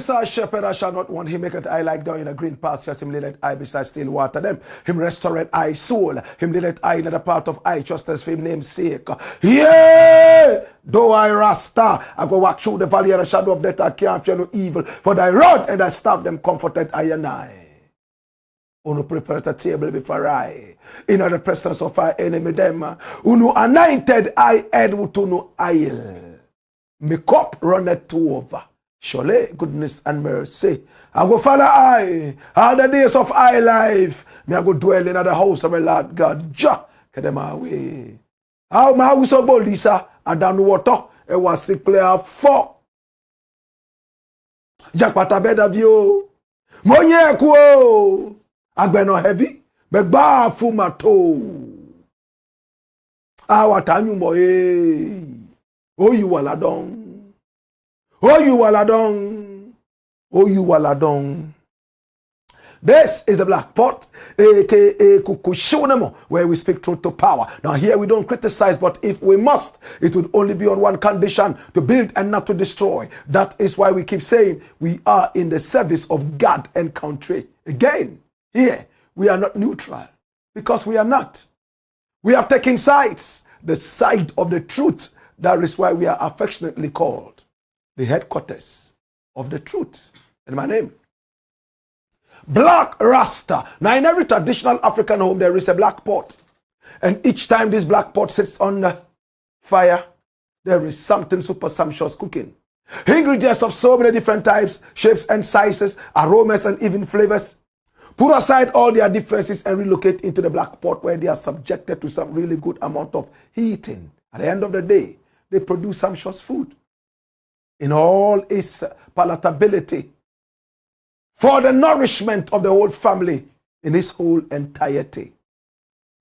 I shepherd, I shall not want him make it I like down in a green pasture, him let I beside still water them, him restore I soul, him let I in the part of I justice for him name's sake. Yeah! Though I Rasta, I go walk through the valley of the shadow of death, I can't fear no evil, for thy rod and thy staff them comforted I and I. Uno prepare a table before I, in the presence of our enemy them, uno anointed I head with no oil, me cup runneth to over. Surely goodness and mercy I go follow I all the days of I life. Me I go dwell in the house of my Lord God. Jah them away. How my house of Bolisa and down water it was sick player 4. Jack pata bed of you. Moye kuo. Agbe no heavy. Begba fumato. Watanyu moye. Oh you waladong. Oh, you waladong. Oh, you waladong. This is the Black Pot, aka Kukushunemo, where we speak truth to power. Now, here we don't criticize, but if we must, it would only be on one condition: to build and not to destroy. That is why we keep saying we are in the service of God and country. Again, here we are not neutral, because we are not. We have taken sides, the side of the truth. That is why we are affectionately called the headquarters of the truth. And my name, Black Rasta. Now in every traditional African home there is a black pot. And each time this black pot sits on the fire, there is something super sumptuous cooking. Ingredients of so many different types, shapes and sizes, aromas and even flavors. Put aside all their differences and relocate into the black pot where they are subjected to some really good amount of heating. At the end of the day, they produce sumptuous food in all its palatability for the nourishment of the whole family in its whole entirety.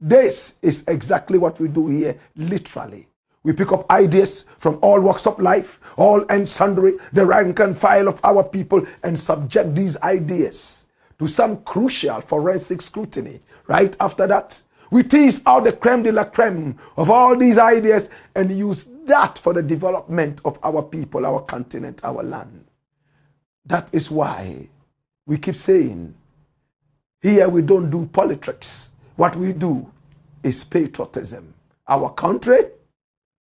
This is exactly what we do here, literally. We pick up ideas from all walks of life, all and sundry, the rank and file of our people, and subject these ideas to some crucial forensic scrutiny. Right after that, we tease out the creme de la creme of all these ideas and use that for the development of our people, our continent, our land. That is why we keep saying, here we don't do politics. What we do is patriotism. Our country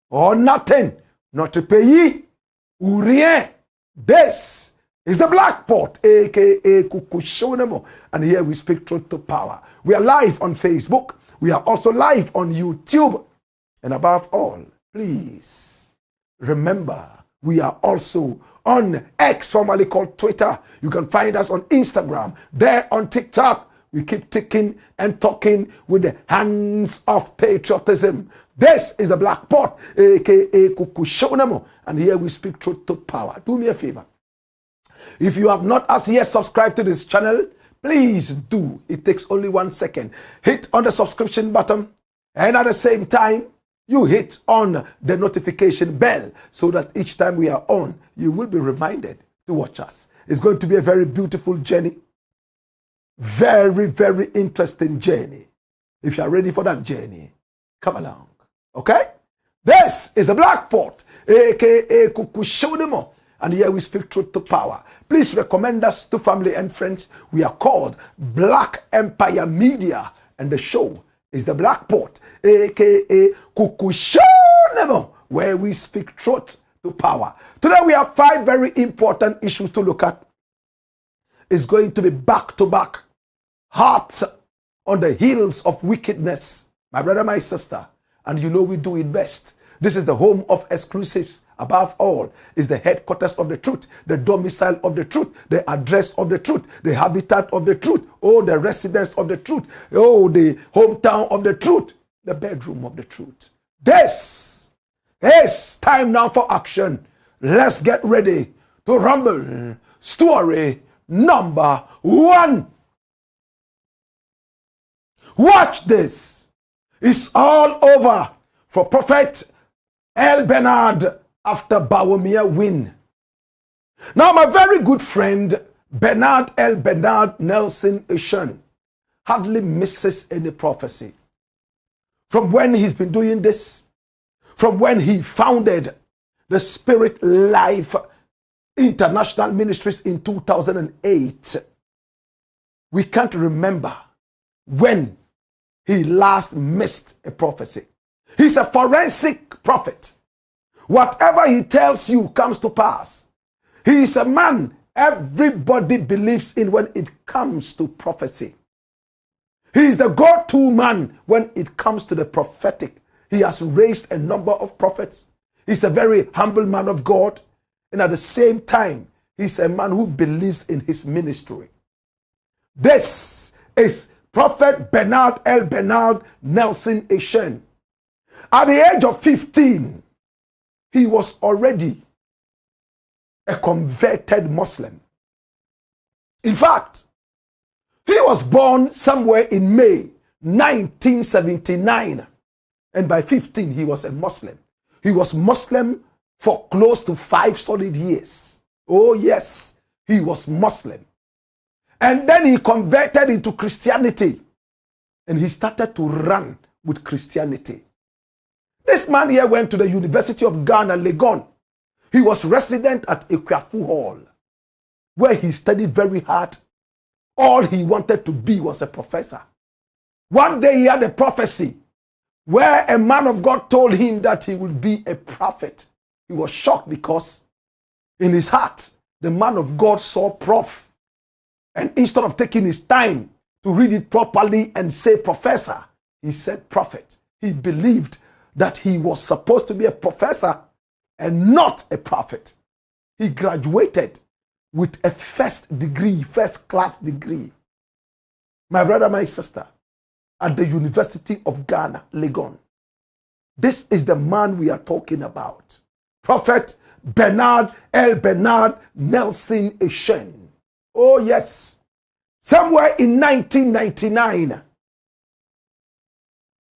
or nothing. Notre pays ou rien. This is the Black Pot, aka Kukushonemo. And here we speak truth to power. We are live on Facebook. We are also live on YouTube. And above all, please remember, we are also on X, formerly called Twitter. You can find us on Instagram. There on TikTok, we keep ticking and talking with the hands of patriotism. This is the Black Pot, aka Kukushonemo. And here we speak truth to power. Do me a favor. If you have not as yet subscribed to this channel, please do. It takes only 1 second. Hit on the subscription button, and at the same time, you hit on the notification bell so that each time we are on, you will be reminded to watch us. It's going to be a very beautiful journey. Very, very interesting journey. If you are ready for that journey, come along. Okay? This is the Black Pot, aka Kukushonemo. And here we speak truth to power. Please recommend us to family and friends. We are called Black Empire Media. And the show is the Black Pot, aka Kukushonemo, where we speak truth to power. Today we have 5 very important issues to look at. It's going to be back-to-back, hot, on the heels of wickedness. My brother, my sister, and you know we do it best. This is the home of exclusives. Above all, is the headquarters of the truth, the domicile of the truth, the address of the truth, the habitat of the truth, oh, the residence of the truth, oh, the hometown of the truth, the bedroom of the truth. This is time now for action. Let's get ready to rumble. Story number 1. Watch this. It's all over for Prophet Elbernard after Bawumia win. Now, my very good friend, Elbernard Nelson Ishan, hardly misses any prophecy. From when he's been doing this, from when he founded the Spirit Life International Ministries in 2008, we can't remember when he last missed a prophecy. He's a forensic prophet. Whatever he tells you comes to pass. He is a man everybody believes in when it comes to prophecy. He is the go-to man when it comes to the prophetic. He has raised a number of prophets. He's a very humble man of God. And at the same time, he's a man who believes in his ministry. This is Prophet Elbernard Nelson Ishan. At the age of 15, he was already a converted Muslim. In fact, he was born somewhere in May 1979. And by 15, he was a Muslim. He was Muslim for close to 5 solid years. Oh yes, he was Muslim. And then he converted into Christianity. And he started to run with Christianity. This man here went to the University of Ghana, Legon. He was resident at Ekwafu Hall, where he studied very hard. All he wanted to be was a professor. One day he had a prophecy where a man of God told him that he would be a prophet. He was shocked because in his heart, the man of God saw prof. And instead of taking his time to read it properly and say professor, he said prophet. He believed that he was supposed to be a professor and not a prophet. He graduated with a first class degree. My brother, my sister, at the University of Ghana, Legon. This is the man we are talking about. Prophet Elbernard Nelson Ishan. Oh yes. Somewhere in 1999,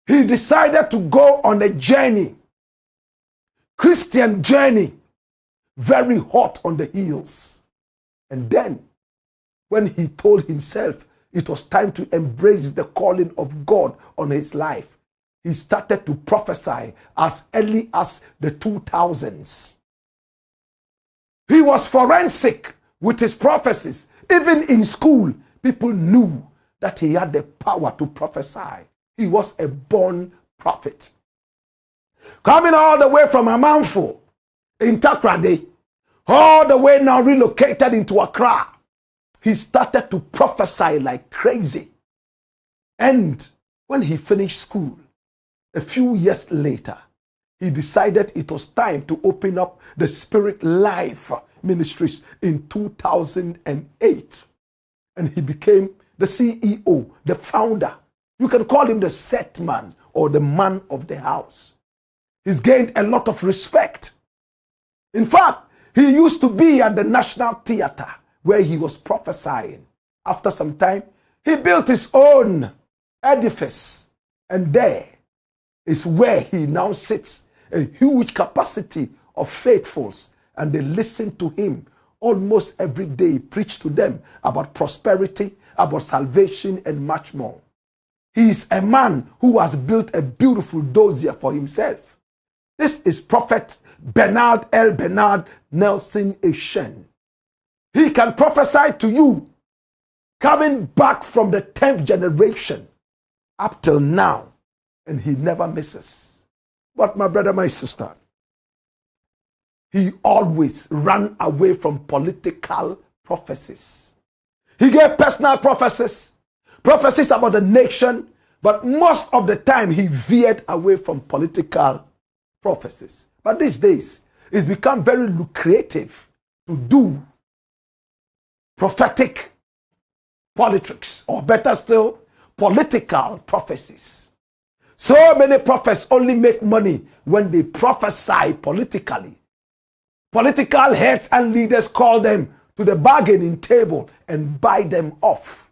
he decided to go on a journey, Christian journey, very hot on the heels. And then, when he told himself it was time to embrace the calling of God on his life, he started to prophesy as early as the 2000s. He was forensic with his prophecies. Even in school, people knew that he had the power to prophesy. He was a born prophet. Coming all the way from Amanfo in Takrade, all the way now relocated into Accra, he started to prophesy like crazy. And when he finished school, a few years later, he decided it was time to open up the Spirit Life Ministries in 2008. And he became the CEO, the founder. You can call him the set man or the man of the house. He's gained a lot of respect. In fact, he used to be at the National Theatre where he was prophesying. After some time, he built his own edifice. And there is where he now sits, a huge capacity of faithfuls. And they listen to him almost every day, preach to them about prosperity, about salvation, and much more. He is a man who has built a beautiful dossier for himself. This is Prophet Elbernard Nelson Ishan. He can prophesy to you coming back from the 10th generation up till now, and he never misses. But my brother, my sister, he always ran away from political prophecies. He gave personal prophecies, prophecies about the nation, but most of the time he veered away from political prophecies. But these days, it's become very lucrative to do prophetic politics, or better still, political prophecies. So many prophets only make money when they prophesy politically. Political heads and leaders call them to the bargaining table and buy them off.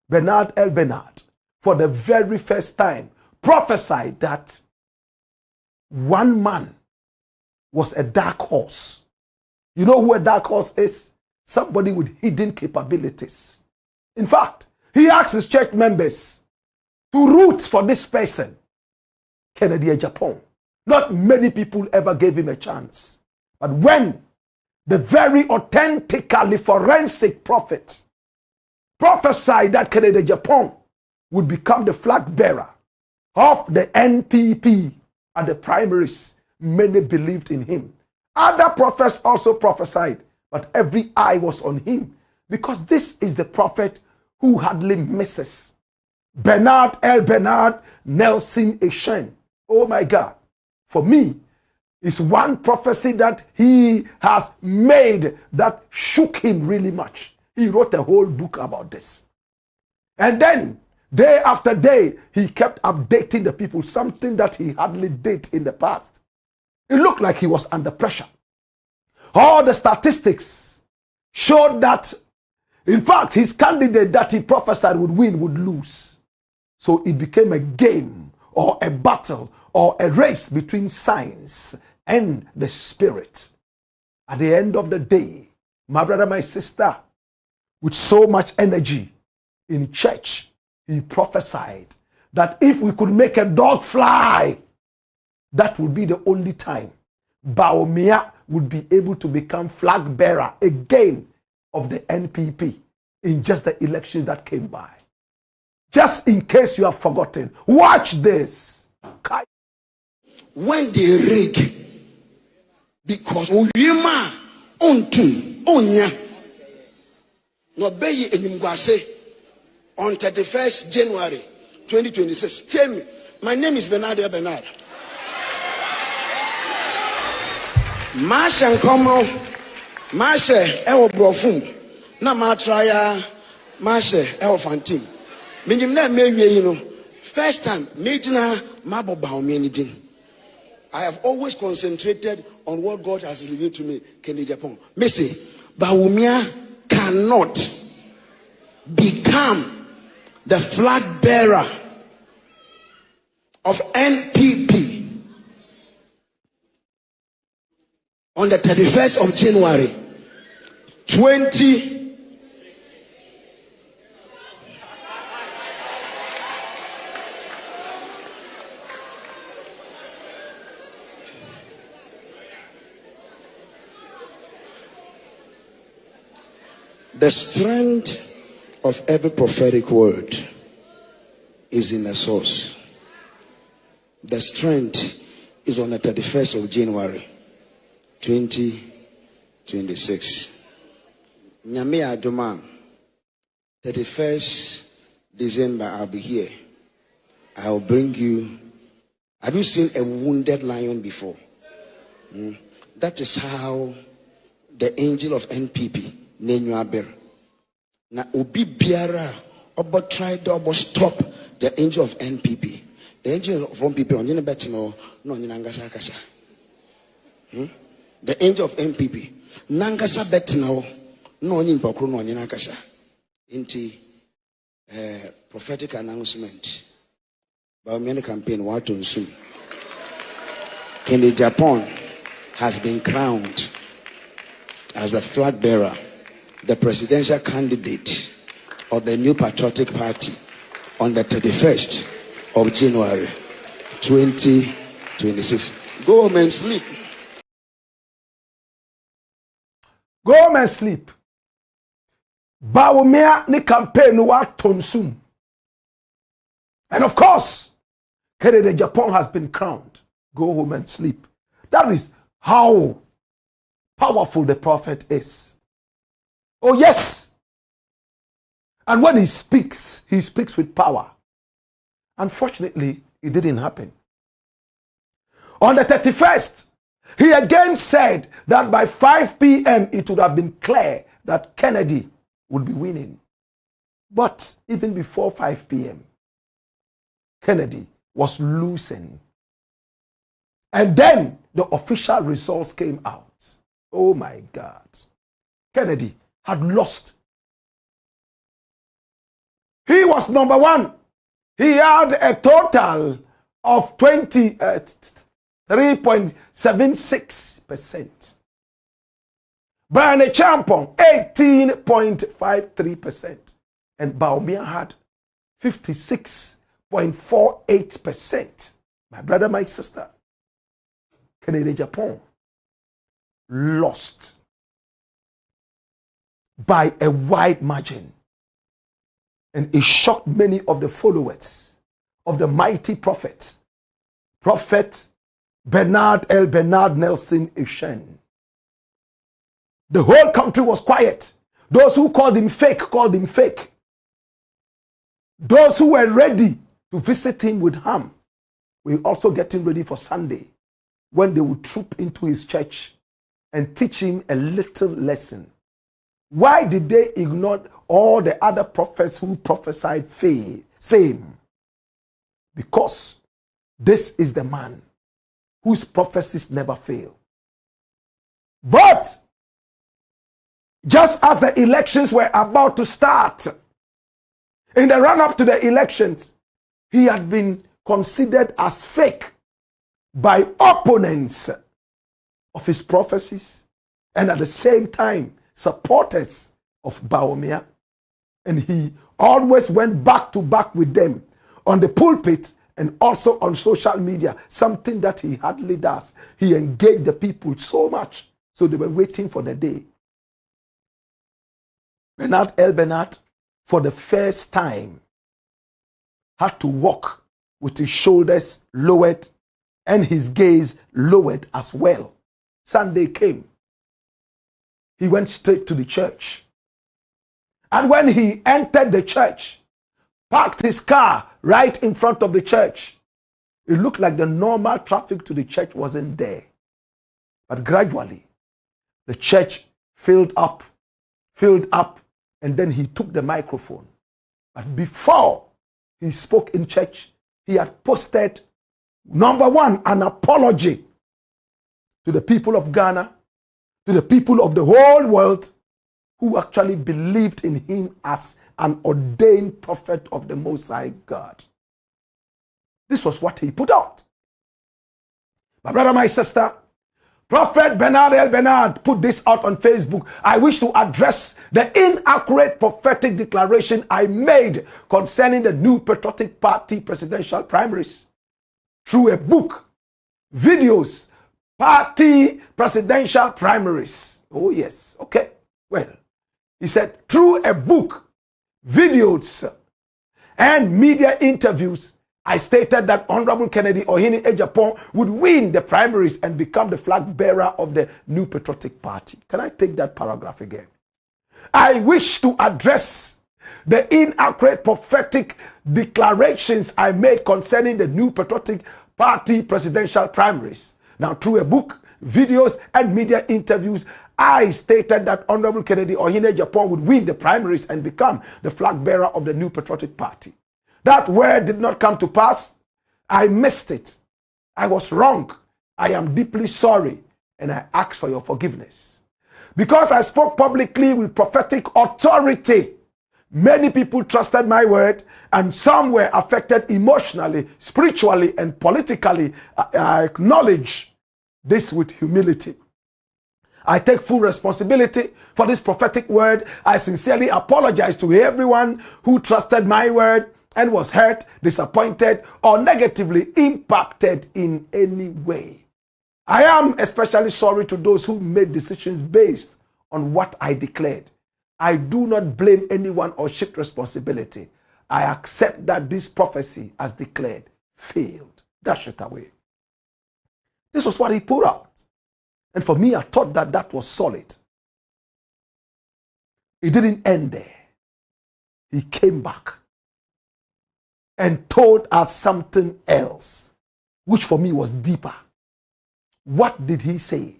Bernard Elbernard, for the very first time, prophesied that one man was a dark horse. You know who a dark horse is? Somebody with hidden capabilities. In fact, he asked his church members to root for this person, Kennedy AGYAPONG. Not many people ever gave him a chance. But when the very authentically forensic prophet prophesied that Kennedy AGYAPONG would become the flag bearer of the NPP at the primaries, many believed in him. Other prophets also prophesied, but every eye was on him, because this is the prophet who hardly misses. Bernard Elbernard Nelson Eshen. Oh my God. For me, it's one prophecy that he has made that shook him really much. He wrote a whole book about this. And then, day after day, he kept updating the people, something that he hardly did in the past. It looked like he was under pressure. All the statistics showed that, in fact, his candidate that he prophesied would win would lose. So it became a game or a battle or a race between science and the spirit. At the end of the day, my brother, my sister, with so much energy in church, he prophesied that if we could make a dog fly, that would be the only time Bawumia would be able to become flag bearer again of the NPP in just the elections that came by. Just in case you have forgotten, watch this. When they rig, because Uyima ontu onya no beyi enyimguase on 31st January 2026. Tell me, my name is Elbernard. Masha nkomro, Masha ewo brofum, na matraya, Masha ewo fantim. Minim na mewie you know. First time, Majina Mabo Bawumia ni din. I have always concentrated on what God has revealed to me, Kennedy AGYAPONG. Missy, Bawumia cannot become the flag bearer of NPP on the 31st of January 20. The strength of every prophetic word is in the source. The strength is on the 31st of January 2026. Nyame adoma 31st December I'll be here. I'll bring you. Have you seen a wounded lion before? That is how the angel of NPP Nenyuaber. Na obi biara obo try to obo stop the angel of NPP. The angel of NPP onye betino no onye nangasa akasa. The angel of NPP nangasa betino no onye mpokro no onye nakasa. Inti prophetic announcement. Bawumia campaign wato nsu. Kennedy AGYAPONG has been crowned as the flag bearer, the presidential candidate of the new patriotic party on the 31st of January 2026. Go home and sleep. Go home and sleep. Bawumia ni campaign wa tonsum. And of course, Kennedy AGYAPONG has been crowned. Go home and sleep. That is how powerful the prophet is. Oh yes, And when he speaks with power. Unfortunately, it didn't happen. On the 31st, he again said that by 5 p.m. it would have been clear that Kennedy would be winning. But even before 5 p.m., Kennedy was losing. And then the official results came out. Oh my God. Kennedy had lost. He was number one. He had a total of 3.76%. Brian Champong, 18.53%. And Bawumia had 56.48%. My brother, my sister, Kennedy Japan lost by a wide margin. And it shocked many of the followers of the mighty prophet, Prophet Elbernard Nelson Ishen. The whole country was quiet. Those who called him fake, called him fake. Those who were ready to visit him with ham were also getting ready for Sunday, when they would troop into his church and teach him a little lesson. Why did they ignore all the other prophets who prophesied same? Because this is the man whose prophecies never fail. But just as the elections were about to start, in the run-up to the elections, he had been considered as fake by opponents of his prophecies, and at the same time supporters of Bawumia. And he always went back to back with them on the pulpit and also on social media, something that he hardly does. He engaged the people so much, so they were waiting for the day. Elbernard, for the first time, had to walk with his shoulders lowered and his gaze lowered as well. Sunday came. He went straight to the church. And when he entered the church, parked his car right in front of the church, it looked like the normal traffic to the church wasn't there. But gradually, the church filled up, and then he took the microphone. But before he spoke in church, he had posted, number one, an apology to the people of Ghana, to the people of the whole world who actually believed in him as an ordained prophet of the Most High God. This was what he put out. My brother, my sister, Prophet Elbernard put this out on Facebook. I wish to address the inaccurate prophetic declaration I made concerning the new Patriotic Party presidential primaries through a book, videos, party presidential primaries. Oh yes, okay. Well, he said, through a book, videos, and media interviews, I stated that Honorable Kennedy AGYAPONG would win the primaries and become the flag bearer of the new Patriotic Party. Can I take that paragraph again? I wish to address the inaccurate prophetic declarations I made concerning the new Patriotic Party presidential primaries. Now, through a book, videos, and media interviews, I stated that Honorable Kennedy AGYAPONG would win the primaries and become the flag bearer of the new Patriotic Party. That word did not come to pass. I missed it. I was wrong. I am deeply sorry, and I ask for your forgiveness. Because I spoke publicly with prophetic authority, many people trusted my word, and some were affected emotionally, spiritually, and politically. I acknowledge this with humility. I take full responsibility for this prophetic word. I sincerely apologize to everyone who trusted my word and was hurt, disappointed, or negatively impacted in any way. I am especially sorry to those who made decisions based on what I declared. I do not blame anyone or shift responsibility. I accept that this prophecy, as declared, failed. Dash it away. This was what he put out. And for me, I thought that that was solid. It didn't end there. he came back and told us something else, which for me was deeper. What did he say?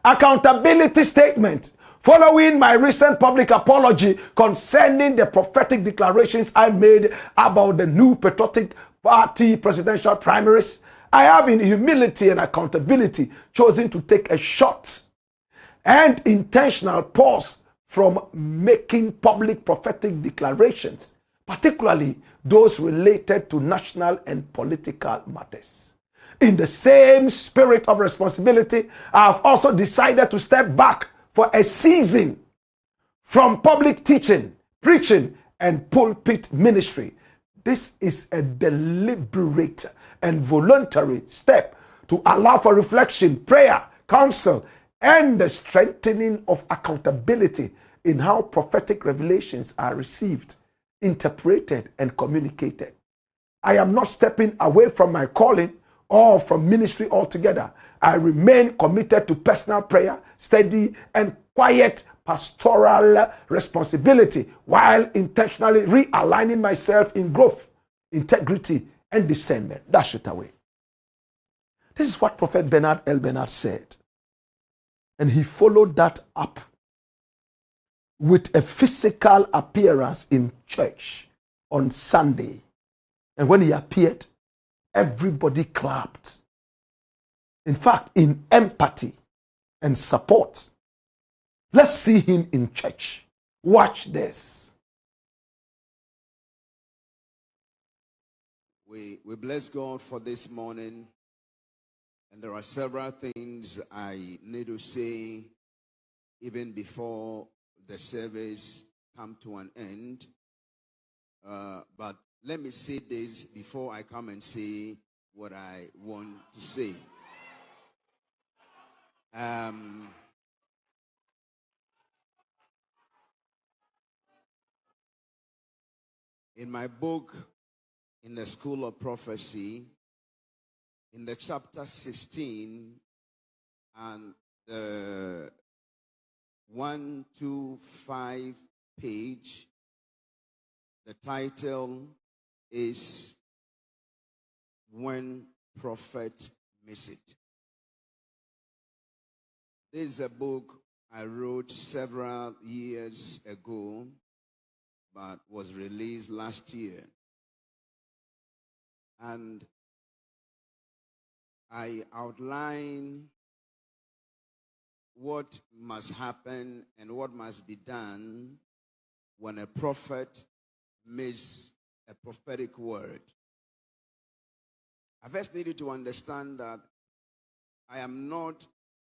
Accountability statement. Following my recent public apology concerning the prophetic declarations I made about the new Patriotic Party presidential primaries, I have in humility and accountability chosen to take a short and intentional pause from making public prophetic declarations, particularly those related to national and political matters. In the same spirit of responsibility, I have also decided to step back for a season from public teaching, preaching, and pulpit ministry. This is a deliberate and voluntary step to allow for reflection, prayer, counsel, and the strengthening of accountability in how prophetic revelations are received, interpreted, and communicated. I am not stepping away from my calling or from ministry altogether. I remain committed to personal prayer, steady, and quiet pastoral responsibility while intentionally realigning myself in growth, integrity, and discernment. Dash it away. This is what Prophet Bernard Elbernard said. And he followed that up with a physical appearance in church on Sunday. And when he appeared, everybody clapped. In fact, in empathy and support. Let's see him in church. Watch this. We bless God for this morning. And there are several things I need to say even before the service come to an end. But let me say this before I come and say what I want to say. In my book, In the School of Prophecy, in the chapter 16 and the 125 page, the title is When Prophet Miss It. This is a book I wrote several years ago, but was released last year. And I outline what must happen and what must be done when a prophet misses a prophetic word. I first needed to understand that I am not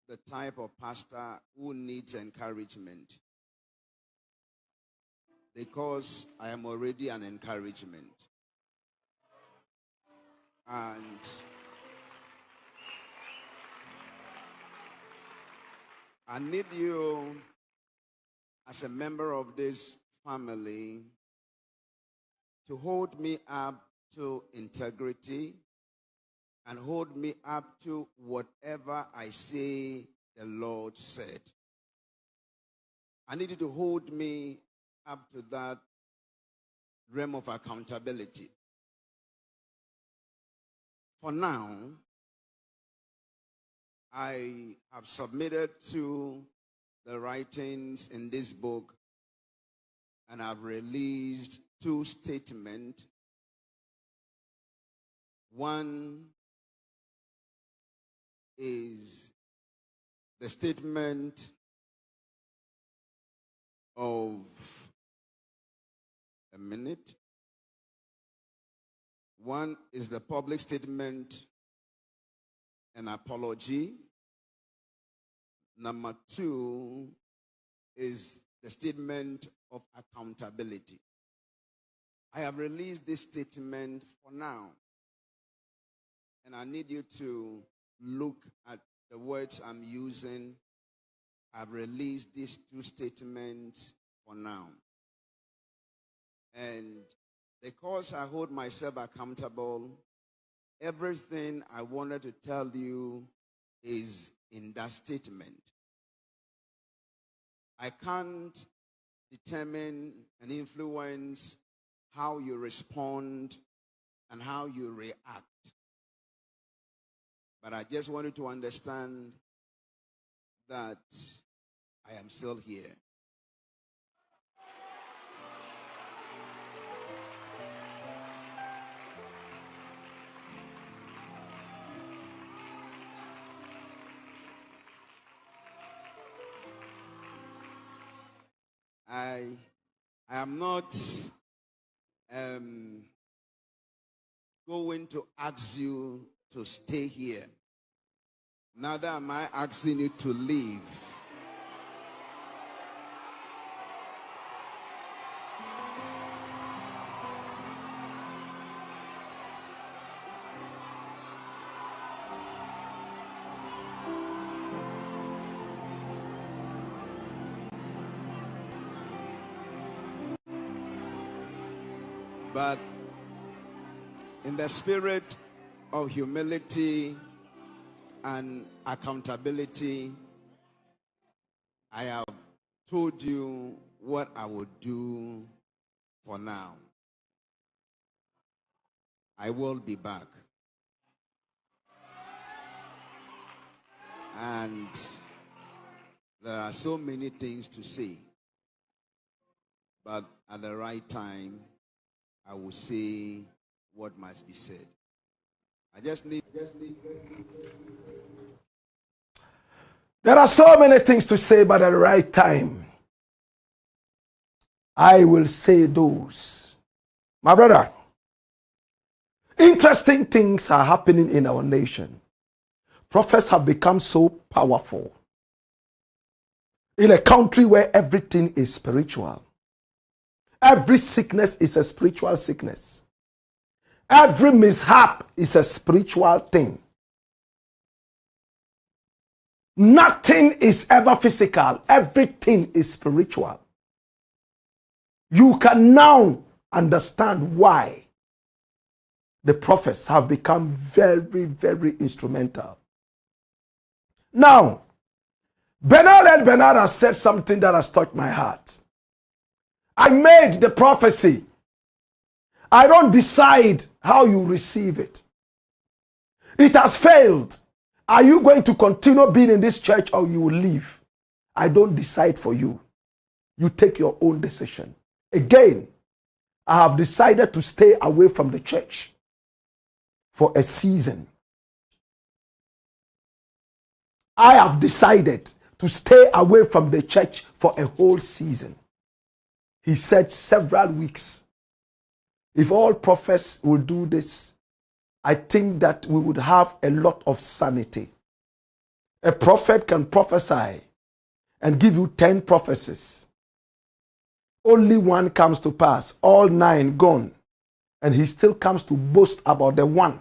the type of pastor who needs encouragement, because I am already an encouragement. And I need you, as a member of this family, to hold me up to integrity and hold me up to whatever I say the Lord said. I need you to hold me up to that realm of accountability. For now, I have submitted to the writings in this book, and I've released 2 statements. One is the statement of a minute. One is the public statement, an apology. Number 2 is the statement of accountability. I have released this statement for now, and I need you to look at the words I'm using. I've released these 2 statements for now. And because I hold myself accountable, everything I wanted to tell you is in that statement. I can't determine and influence how you respond and how you react. But I just want you to understand that I am still here. I am not going to ask you to stay here. Neither am I asking you to leave. But in the spirit of humility and accountability, I have told you what I would do for now. I will be back. And there are so many things to say. But at the right time, I will say what must be said. There are so many things to say, but at the right time, I will say those. My brother, interesting things are happening in our nation. Prophets have become so powerful in a country where everything is spiritual. Every sickness is a spiritual sickness. Every mishap is a spiritual thing. Nothing is ever physical. Everything is spiritual. You can now understand why the prophets have become very, very instrumental. Now, Elbernard has said something that has touched my heart. I made the prophecy. I don't decide how you receive it. It has failed. Are you going to continue being in this church or you will leave? I don't decide for you. You take your own decision. Again, I have decided to stay away from the church for a season. I have decided to stay away from the church for a whole season. He said several weeks. If all prophets will do this, I think that we would have a lot of sanity. A prophet can prophesy and give you 10 prophecies. Only one comes to pass, all 9 gone. And he still comes to boast about the one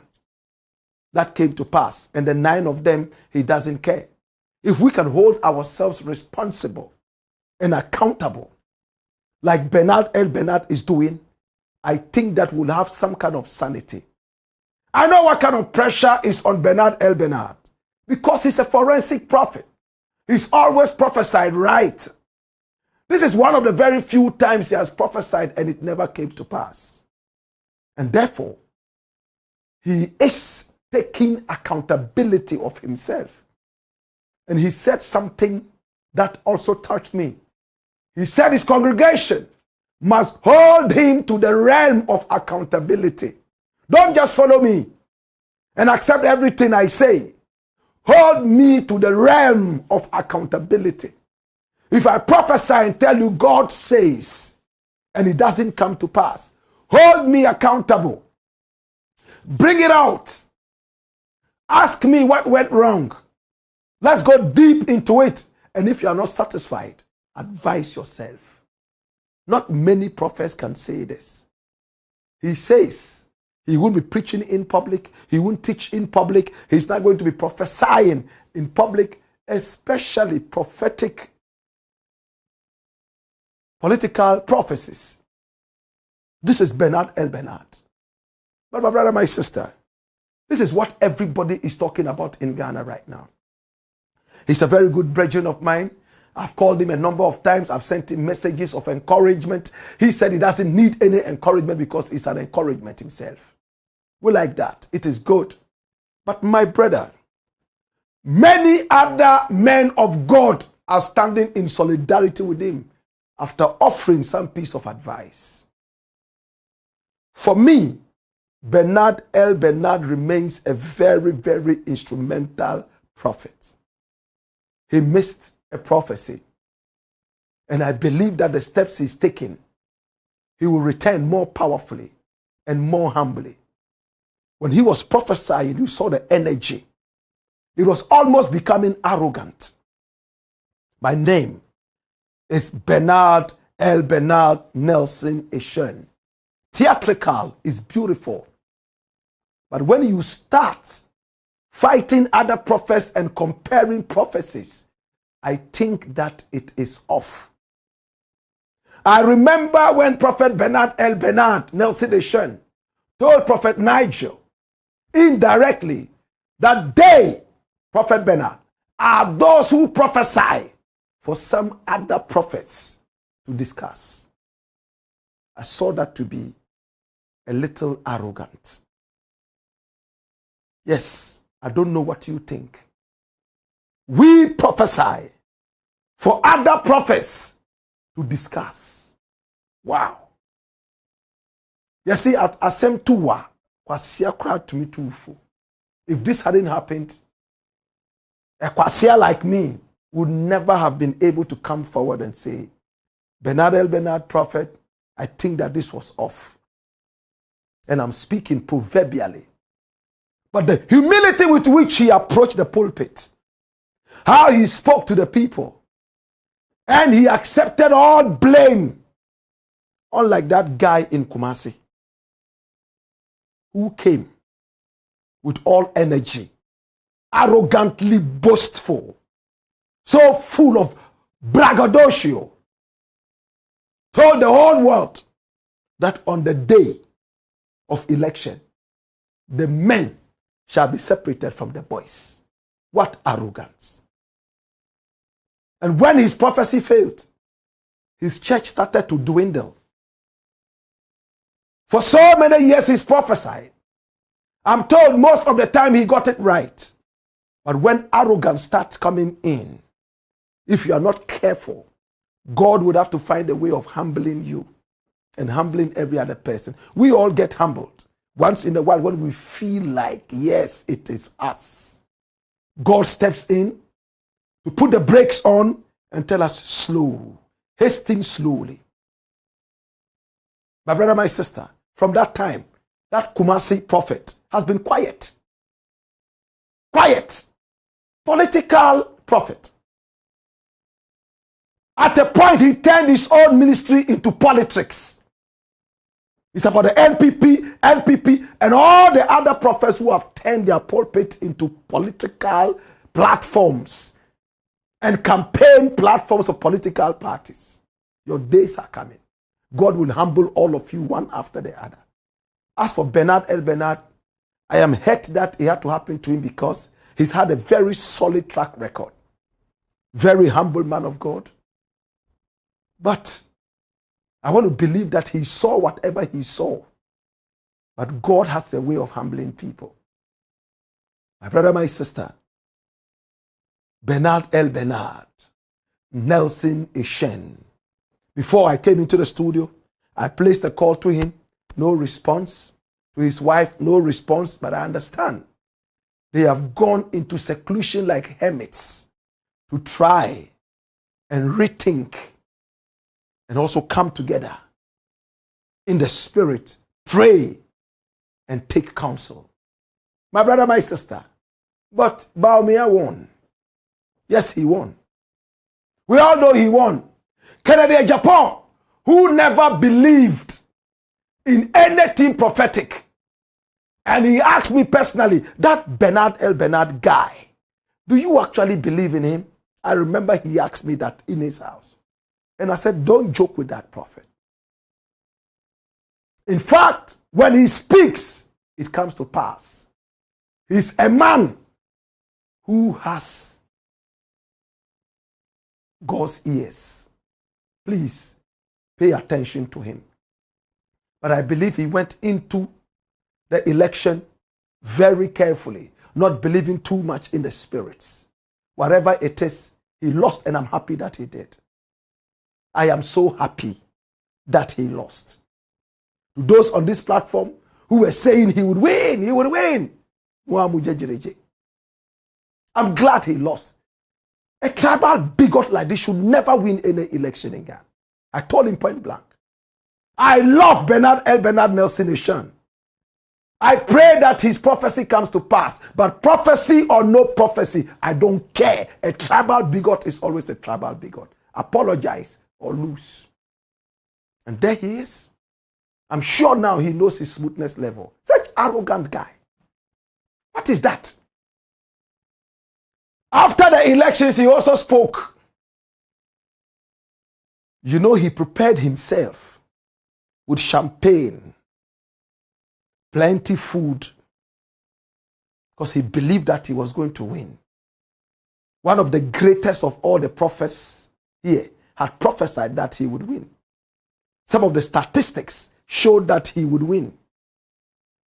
that came to pass. And the 9 of them, he doesn't care. If we can hold ourselves responsible and accountable, like Elbernard is doing, I think that we'll have some kind of sanity. I know what kind of pressure is on Elbernard because he's a forensic prophet. He's always prophesied right. This is one of the very few times he has prophesied and it never came to pass. And therefore, he is taking accountability of himself. And he said something that also touched me. He said his congregation must hold him to the realm of accountability. Don't just follow me and accept everything I say. Hold me to the realm of accountability. If I prophesy and tell you God says, and it doesn't come to pass, hold me accountable. Bring it out. Ask me what went wrong. Let's go deep into it. And if you are not satisfied, advise yourself. Not many prophets can say this. He says he won't be preaching in public. He won't teach in public. He's not going to be prophesying in public, especially prophetic, political prophecies. This is Elbernard. But my brother, my sister, this is what everybody is talking about in Ghana right now. He's a very good brethren of mine. I've called him a number of times. I've sent him messages of encouragement. He said he doesn't need any encouragement because he's an encouragement himself. We like that. It is good. But my brother, many other men of God are standing in solidarity with him after offering some piece of advice. For me, Elbernard remains a very, very instrumental prophet. He missed a prophecy. And I believe that the steps he's taking, he will return more powerfully and more humbly. When he was prophesying, you saw the energy. It was almost becoming arrogant. My name is Elbernard Nelson Eshun. Theatrical is beautiful. But when you start fighting other prophets and comparing prophecies, I think that it is off. I remember when Prophet Elbernard Nelson Eshun told Prophet Nigel indirectly that they, Prophet Bernard, are those who prophesy for some other prophets to discuss. I saw that to be a little arrogant. Yes, I don't know what you think. We prophesy for other prophets to discuss. Wow. You see, at Asem Tuwa, Kwasia crowd to me too. If this hadn't happened, a Kwasia like me would never have been able to come forward and say, Elbernard, prophet, I think that this was off. And I'm speaking proverbially. But the humility with which he approached the pulpit, how he spoke to the people, and he accepted all blame, unlike that guy in Kumasi, who came with all energy, arrogantly boastful, so full of braggadocio, told the whole world that on the day of election, the men shall be separated from the boys. What arrogance. And when his prophecy failed, his church started to dwindle. For so many years he's prophesied. I'm told most of the time he got it right. But when arrogance starts coming in, if you are not careful, God would have to find a way of humbling you and humbling every other person. We all get humbled once in a while when we feel like, yes, it is us. God steps in to put the brakes on and tell us slow, hasten slowly. My brother, my sister, from that time, that Kumasi prophet has been quiet. Quiet. Political prophet. At a point, he turned his own ministry into politics. It's about the NPP, and all the other prophets who have turned their pulpit into political platforms and campaign platforms of political parties. Your days are coming. God will humble all of you one after the other. As for Elbernard, I am hurt that it had to happen to him because he's had a very solid track record. Very humble man of God. But I want to believe that he saw whatever he saw. But God has a way of humbling people. My brother, my sister, Elbernard Nelson Eshun. Before I came into the studio, I placed a call to him. No response. To his wife, no response. But I understand. They have gone into seclusion like hermits to try and rethink and also come together in the spirit, pray, and take counsel. My brother, my sister, but Bawumia won. Yes, he won. We all know he won. Kennedy AGYAPONG, who never believed in anything prophetic. And he asked me personally, that Elbernard guy, do you actually believe in him? I remember he asked me that in his house. And I said, don't joke with that prophet. In fact, when he speaks, it comes to pass. He's a man who has God's ears. Please pay attention to him. But I believe he went into the election very carefully, not believing too much in the spirits. Whatever it is, he lost, and I'm happy that he did. I am so happy that he lost. To those on this platform who were saying he would win, I'm glad he lost. A tribal bigot like this should never win any election again. I told him point blank. I love Elbernard Nelson Eshan. I pray that his prophecy comes to pass. But prophecy or no prophecy, I don't care. A tribal bigot is always a tribal bigot. Apologize or lose. And there he is. I'm sure now he knows his smoothness level. Such arrogant guy. What is that? After the elections, he also spoke. You know, he prepared himself with champagne, plenty food, because he believed that he was going to win. One of the greatest of all the prophets here had prophesied that he would win. Some of the statistics showed that he would win.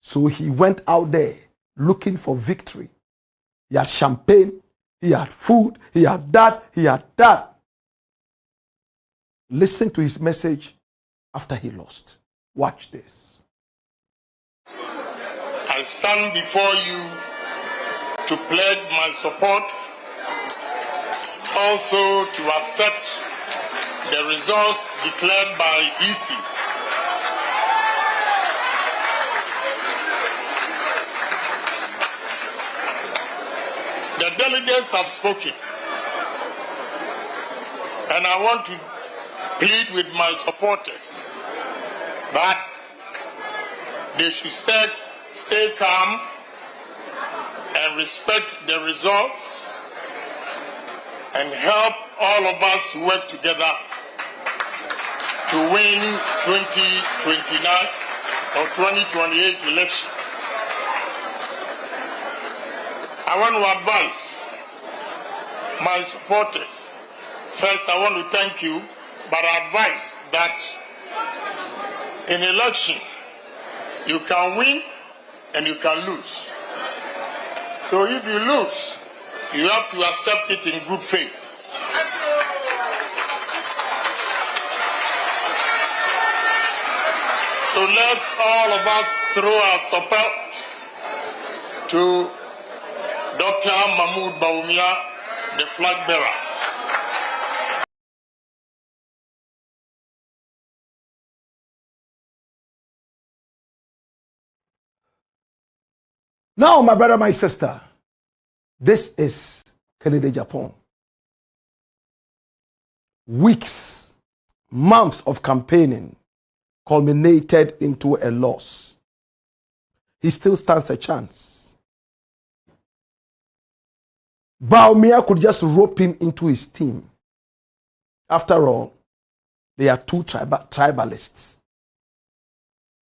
So he went out there looking for victory. He had champagne, he had food, he had that, he had that. Listen to his message after he lost. Watch this. I stand before you to pledge my support, also to accept the results declared by EC. The delegates have spoken, and I want to plead with my supporters that they should stay calm and respect the results and help all of us to work together to win 2029 or 2028 election. I want to advise my supporters. First, I want to thank you, but advise that in election, you can win and you can lose. So if you lose, you have to accept it in good faith. So let's all of us throw our support to Dr. Bawumia, the flag bearer. Now, my brother, my sister, this is AGYAPONG. Weeks, months of campaigning culminated into a loss. He still stands a chance. Bawumia could just rope him into his team. After all, they are two tribalists.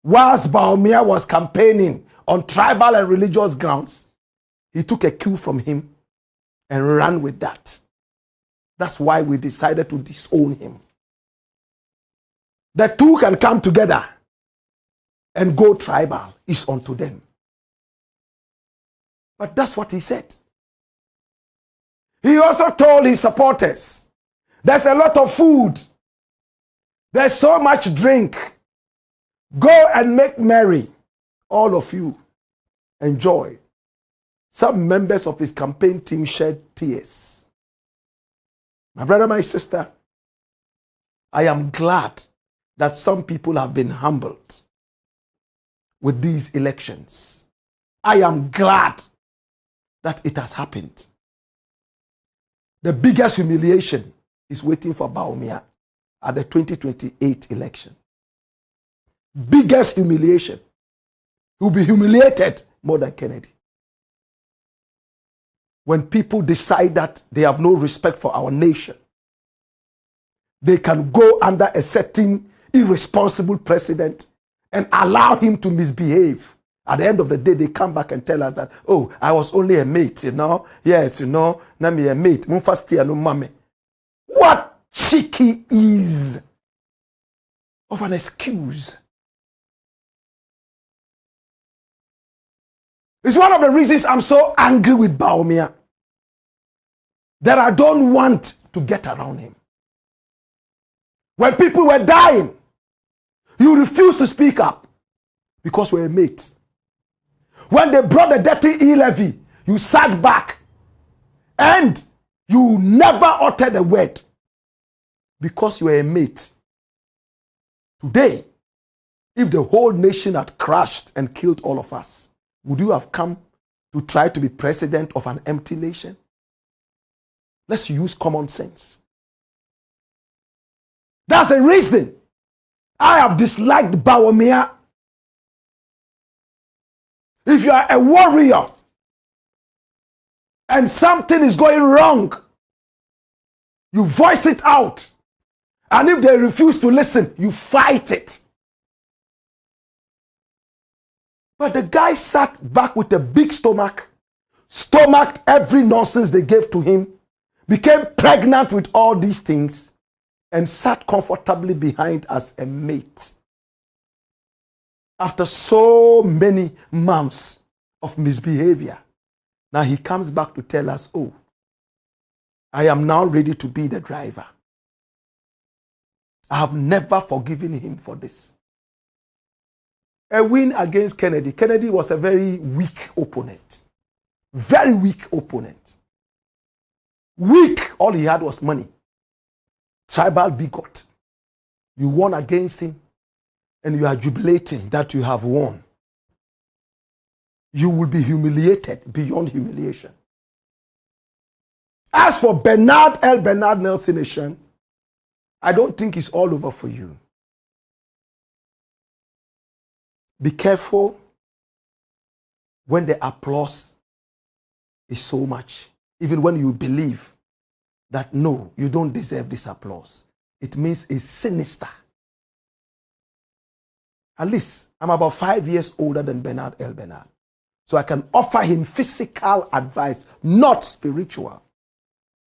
Whilst Bawumia was campaigning on tribal and religious grounds, he took a cue from him and ran with that. That's why we decided to disown him. The two can come together and go tribal. It's unto them. But that's what he said. He also told his supporters, there's a lot of food. There's so much drink. Go and make merry. All of you enjoy. Some members of his campaign team shed tears. My brother, my sister, I am glad that some people have been humbled with these elections. I am glad that it has happened. The biggest humiliation is waiting for Bawumia at the 2028 election. Biggest humiliation. He will be humiliated more than Kennedy. When people decide that they have no respect for our nation, they can go under a certain irresponsible president and allow him to misbehave. At the end of the day, they come back and tell us that, oh, I was only a mate, you know. Yes, you know, na me a mate. What cheeky ease of an excuse. It's one of the reasons I'm so angry with Bawumia, that I don't want to get around him. When people were dying, you refused to speak up because we're a mate. When they brought the dirty e-levy, you sat back and you never uttered a word because you were a mate. Today, if the whole nation had crashed and killed all of us, would you have come to try to be president of an empty nation? Let's use common sense. That's the reason I have disliked Bawumia. If you are a warrior and something is going wrong, you voice it out. And if they refuse to listen, you fight it. But the guy sat back with a big stomach, stomached every nonsense they gave to him, became pregnant with all these things, and sat comfortably behind as a mate. After so many months of misbehavior, now he comes back to tell us, oh, I am now ready to be the driver. I have never forgiven him for this. A win against Kennedy. Kennedy was a very weak opponent. Very weak opponent. Weak. All he had was money. Tribal bigot. You won against him and you are jubilating that you have won. You will be humiliated beyond humiliation. As for Elbernard Nelson Nation, I don't think it's all over for you. Be careful when the applause is so much. Even when you believe that no, you don't deserve this applause. It means it's sinister. At least I'm about 5 years older than Elbernard. So I can offer him physical advice, not spiritual.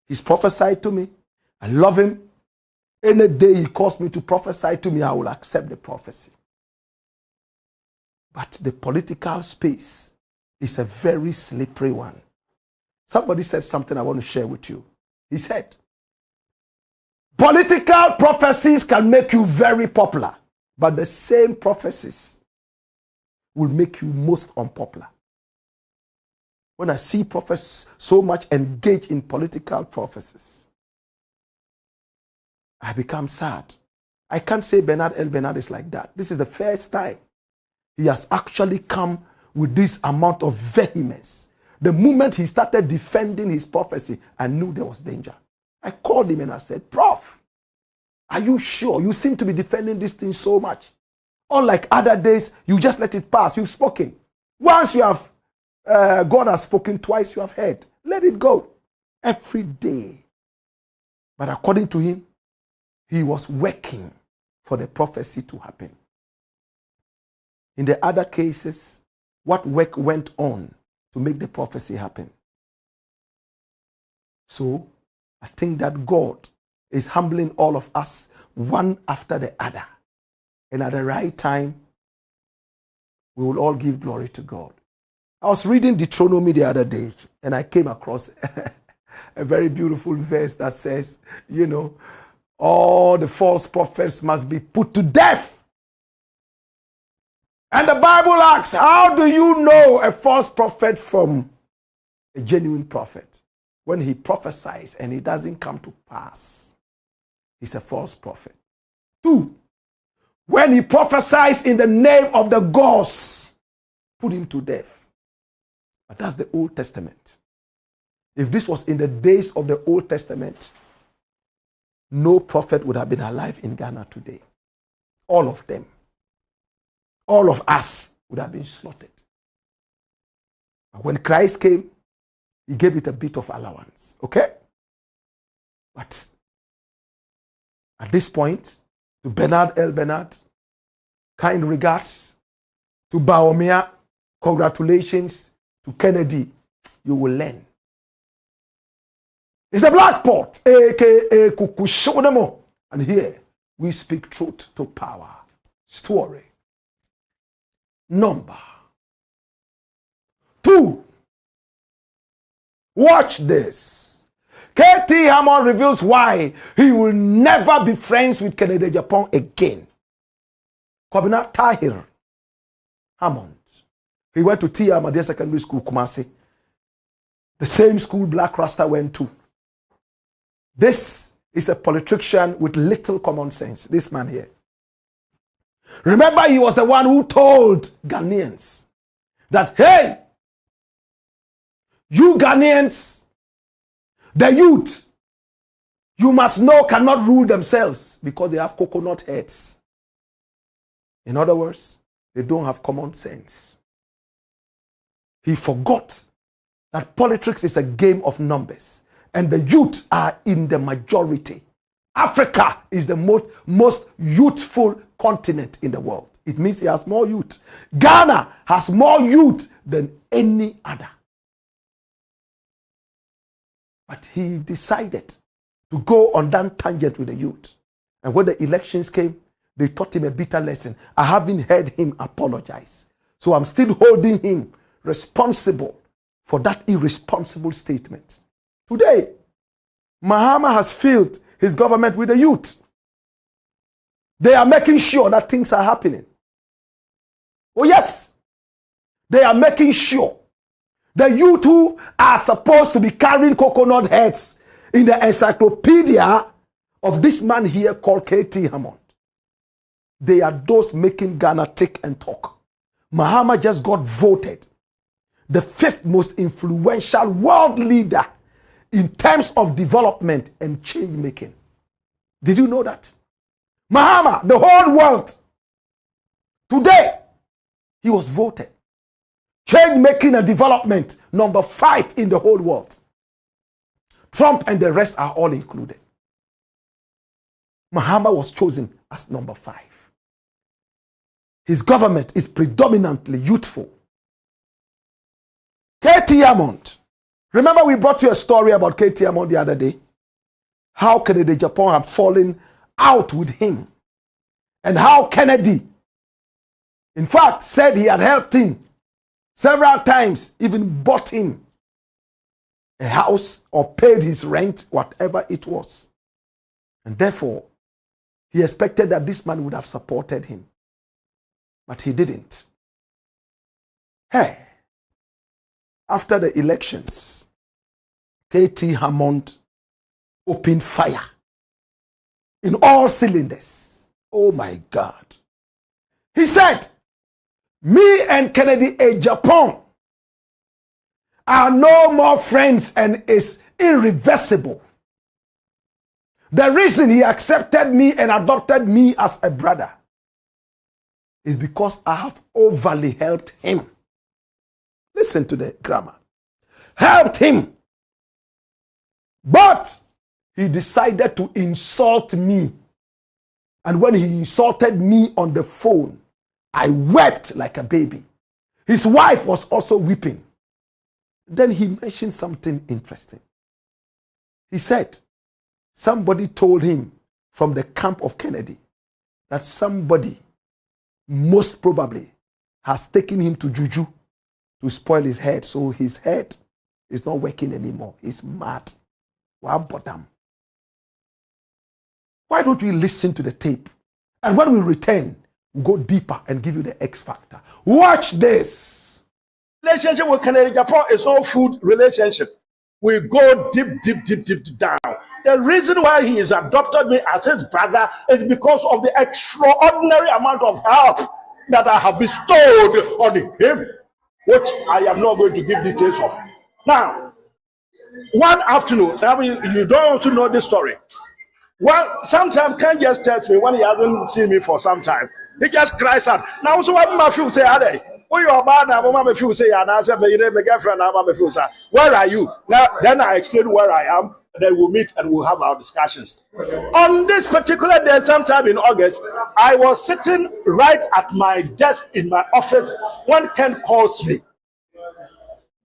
He's prophesied to me. I love him. Any day he calls me to prophesy to me, I will accept the prophecy. But the political space is a very slippery one. Somebody said something I want to share with you. He said, political prophecies can make you very popular, but the same prophecies will make you most unpopular. When I see prophets so much engaged in political prophecies, I become sad. I can't say Elbernard is like that. This is the first time he has actually come with this amount of vehemence. The moment he started defending his prophecy, I knew there was danger. I called him and I said, Prof, are you sure? You seem to be defending this thing so much. Unlike other days, you just let it pass. You've spoken. Once you have, God has spoken, twice you have heard. Let it go. Every day. But according to him, he was working for the prophecy to happen. In the other cases, what work went on to make the prophecy happen? So, I think that God is humbling all of us one after the other. And at the right time, we will all give glory to God. I was reading Deuteronomy the other day, and I came across a very beautiful verse that says, you know, all the false prophets must be put to death. And the Bible asks, how do you know a false prophet from a genuine prophet? When he prophesies and it doesn't come to pass, he's a false prophet. 2, when he prophesies in the name of the gods, put him to death. But that's the Old Testament. If this was in the days of the Old Testament, no prophet would have been alive in Ghana today. All of them. All of us would have been slaughtered. But when Christ came, he gave it a bit of allowance. Okay? But at this point, to Elbernard, kind regards. To Bawumia, congratulations. To Kennedy, you will learn. It's the Blakk Pot, aka Kukushodemo. And here we speak truth to power. Story number 2. Watch this. KT Hammond reveals why he will never be friends with Kennedy Agyapong again. Kwabena Tahir Hammond. He went to T. Ahmadiyya Secondary School, Kumasi. The same school Black Rasta went to. This is a politician with little common sense, this man here. Remember, he was the one who told Ghanaians that, hey, you Ghanaians, the youth, you must know cannot rule themselves because they have coconut heads. In other words, they don't have common sense. He forgot that politics is a game of numbers and the youth are in the majority. Africa is the most youthful continent in the world. It means it has more youth. Ghana has more youth than any other. But he decided to go on that tangent with the youth. And when the elections came, they taught him a bitter lesson. I haven't heard him apologize. So I'm still holding him responsible for that irresponsible statement. Today, Mahama has filled his government with the youth. They are making sure that things are happening. Oh yes, they are making sure the youth who are supposed to be carrying coconut heads in the encyclopedia of this man here called KT Hammond. They are those making Ghana tick and talk. Mahama just got voted the 5th most influential world leader in terms of development and change making. Did you know that? Mahama, the whole world, today, he was voted change making and development number 5 in the whole world. Trump and the rest are all included. Mahama was chosen as number 5. His government is predominantly youthful. KT Hammond. Remember we brought you a story about KT Hammond the other day? How Kennedy Agyapong had fallen out with him. And how Kennedy, in fact, said he had helped him several times, even bought him a house or paid his rent, whatever it was. And therefore, he expected that this man would have supported him. But he didn't. Hey, after the elections, KT Hammond opened fire in all cylinders. Oh my God. He said, me and Kennedy Agyapong are no more friends and is irreversible. The reason he accepted me and adopted me as a brother is because I have overly helped him. Listen to the grammar. Helped him. But he decided to insult me. And when he insulted me on the phone, I wept like a baby. His wife was also weeping. Then he mentioned something interesting. He said, somebody told him from the camp of Kennedy that somebody most probably has taken him to juju to spoil his head. So his head is not working anymore. He's mad. Why don't we listen to the tape? And when we return, we'll go deeper and give you the X factor. Watch this. Relationship with Kennedy Agyapong is no food relationship. We go deep down. The reason why he has adopted me as his brother is because of the extraordinary amount of help that I have bestowed on him, which I am not going to give details of. Now, one afternoon, I mean, you don't want to know this story. Well, sometimes Ken just tells me when he hasn't seen me for some time, he just cries out. Now, so what my feel say, are they? Oh, you are bad now, mama feel say, and I said, my girlfriend, mama feel say, where are you? Now, then I explain where I am. Then we'll meet and we'll have our discussions. On this particular day, sometime in August, I was sitting right at my desk in my office when Ken calls me.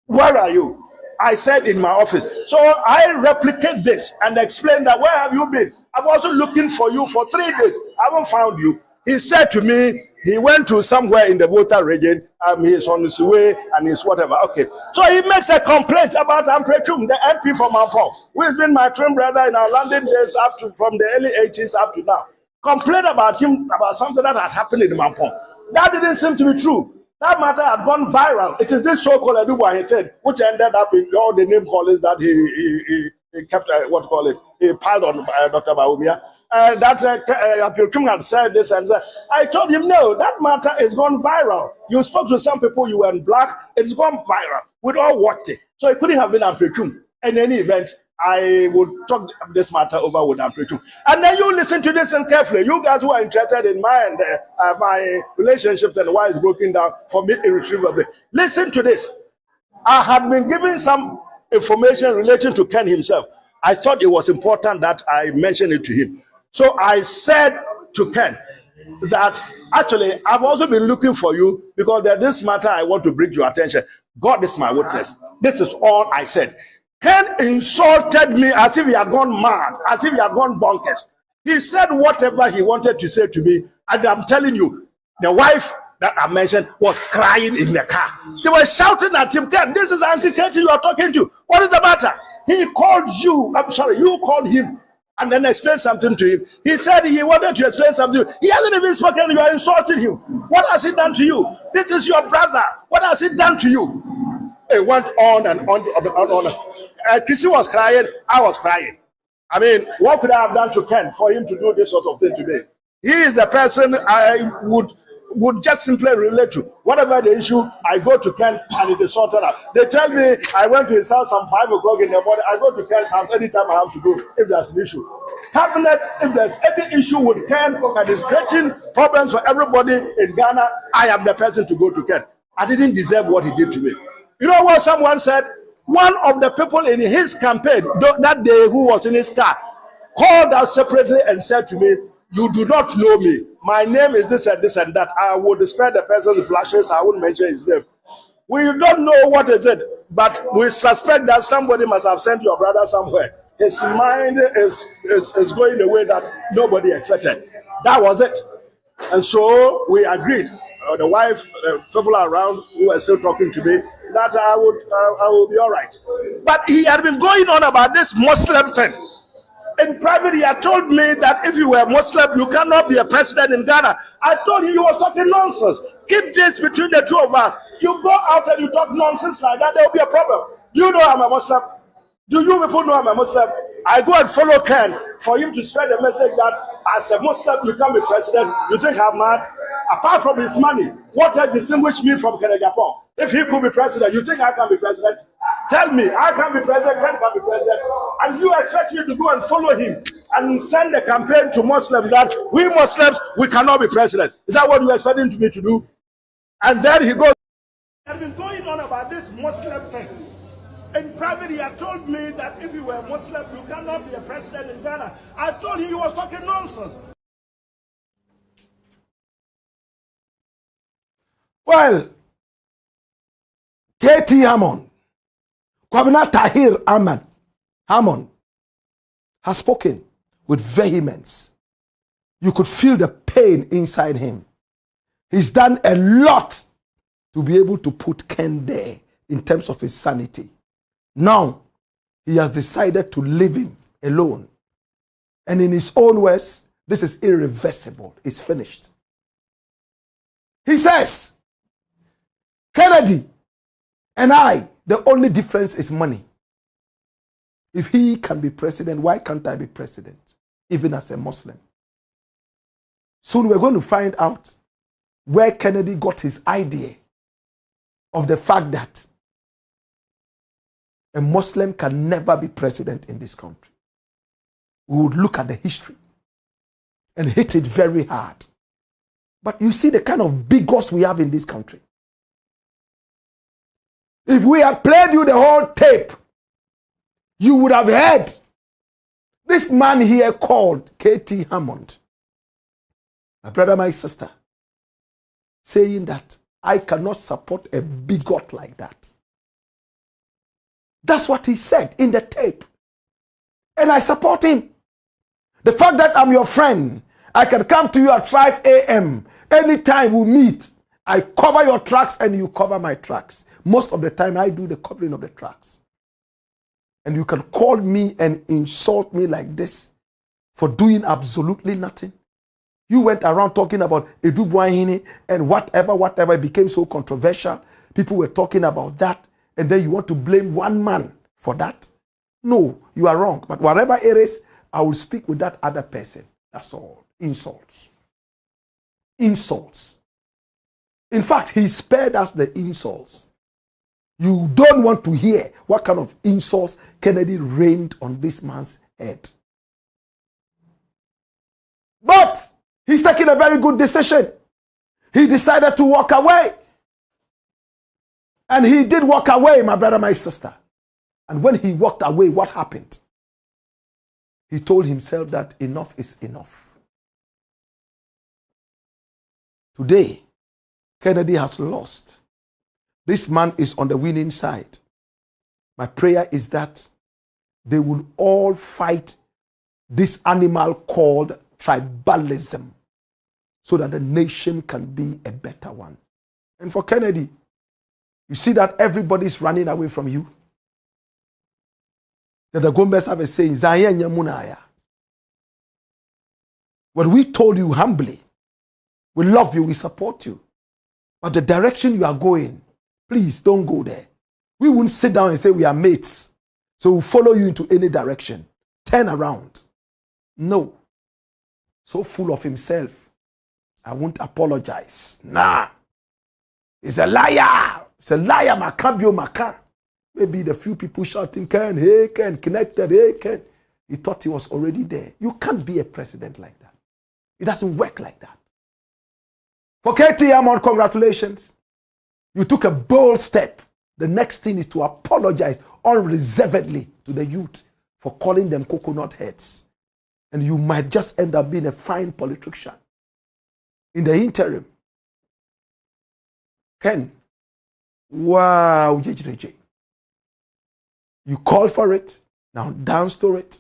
Where are you? I said in my office. So I replicate this and explain that, where have you been? I've also looking for you for 3 days. I haven't found you. He said to me, he went to somewhere in the Volta region, he's on his way and he's whatever. Okay. So he makes a complaint about Ampretum, the MP from Ampong, who has been my twin brother in our London days up to from the early 80s up to now. Complained about him, about something that had happened in Ampong. That didn't seem to be true. That matter had gone viral. It is this so-called Eduwa, which ended up in all the name callings that he kept, he piled on Dr. Bawumia. That had said this and that. I told him, no, that matter is gone viral. You spoke to some people, you were in Blakk, it's gone viral. We all watched it. So it couldn't have been Ampretum. In any event, I would talk this matter over with Ampretum. And then you listen to this and carefully. You guys who are interested in my relationships and why it's broken down for me irretrievably. Listen to this. I had been given some information relating to Ken himself. I thought it was important that I mention it to him. So I said to Ken that actually I've also been looking for you because there's this matter I want to bring to your attention. God is my witness. This is all I said. Ken insulted me as if he had gone mad, as if he had gone bonkers. He said whatever he wanted to say to me, and I'm telling you, the wife that I mentioned was crying in the car. They were shouting at him, Ken, this is Auntie Katie you are talking to. What is the matter? He called you, I'm sorry, you called him and then explained something to him. He said he wanted to explain something. He hasn't even spoken, you are insulting him. What has he done to you? This is your brother. What has he done to you? It went on and on. Chrissy was crying, I was crying. I mean, what could I have done to Ken for him to do this sort of thing today? He is the person I would just simply relate to. Whatever the issue, I go to Ken and it is sorted out. They tell me I went to his house some 5 o'clock in the morning. I go to Ken's house anytime I have to go if there's an issue. Cabinet, if there's any issue with Ken and is creating problems for everybody in Ghana, I am the person to go to Ken. I didn't deserve what he did to me. You know what someone said? One of the people in his campaign that day who was in his car called out separately and said to me, you do not know me. My name is this and that. I would spare the person's blushes. I wouldn't mention his name. We don't know what is it, but we suspect that somebody must have sent your brother somewhere. His mind is going the way that nobody expected. That was it. And so we agreed. The wife, people around who are still talking to me, that I would be all right. But he had been going on about this Muslim thing. In private, he had told me that if you were Muslim, you cannot be a president in Ghana. I told him he was talking nonsense. Keep this between the two of us. You go out and you talk nonsense like that, there will be a problem. Do you know I'm a Muslim? Do you people know I'm a Muslim? I go and follow Ken for him to spread the message that as a Muslim, you can't be president. You think I'm mad? Apart from his money, what has distinguished me from AGYAPONG? If he could be president, you think I can be president? Tell me, I can be president, Ken can be president. And you expect me to go and follow him and send a campaign to Muslims that we Muslims, we cannot be president. Is that what you are expecting me to do? And then he goes, I've been going on about this Muslim thing. In private, he had told me that if you were Muslim, you cannot be a president in Ghana. I told him he was talking nonsense. Well, KT Hammond, Kwabena Tahir Ahmad Hammond has spoken with vehemence. You could feel the pain inside him. He's done a lot to be able to put Ken there in terms of his sanity. Now, he has decided to leave him alone. And in his own words, this is irreversible. It's finished. He says, Kennedy and I, the only difference is money. If he can be president, why can't I be president, even as a Muslim? Soon we're going to find out where Kennedy got his idea of the fact that a Muslim can never be president in this country. We would look at the history and hit it very hard. But you see the kind of bigots we have in this country. If we had played you the whole tape, you would have heard this man here called KT Hammond, my brother, my sister, saying that I cannot support a bigot like that. That's what he said in the tape. And I support him. The fact that I'm your friend, I can come to you at 5 a.m. Anytime we meet, I cover your tracks and you cover my tracks. Most of the time, I do the covering of the tracks. And you can call me and insult me like this for doing absolutely nothing. You went around talking about Edu Buahini and whatever. It became so controversial. People were talking about that. And then you want to blame one man for that? No, you are wrong. But whatever it is, I will speak with that other person. That's all. Insults. Insults. In fact, he spared us the insults. You don't want to hear what kind of insults Kennedy rained on this man's head. But he's taking a very good decision. He decided to walk away. And he did walk away, my brother, my sister. And when he walked away, what happened? He told himself that enough is enough. Today, Kennedy has lost. This man is on the winning side. My prayer is that they will all fight this animal called tribalism so that the nation can be a better one. And for Kennedy, you see that everybody is running away from you. That the Gombes have a saying, Zaya Nyamunaya. What we told you humbly, we love you, we support you. But the direction you are going, please don't go there. We won't sit down and say we are mates. So we'll follow you into any direction. Turn around. No. So full of himself, I won't apologize. Nah. He's a liar. He's a liar, Makabio Maka. Maybe the few people shouting, Ken, hey, Ken, connected, hey, Ken. He thought he was already there. You can't be a president like that. It doesn't work like that. For KT Hammond, congratulations. You took a bold step. The next thing is to apologize unreservedly to the youth for calling them coconut heads. And you might just end up being a fine politician. In the interim, Ken, wow, JJJ. You called for it, now dance to it.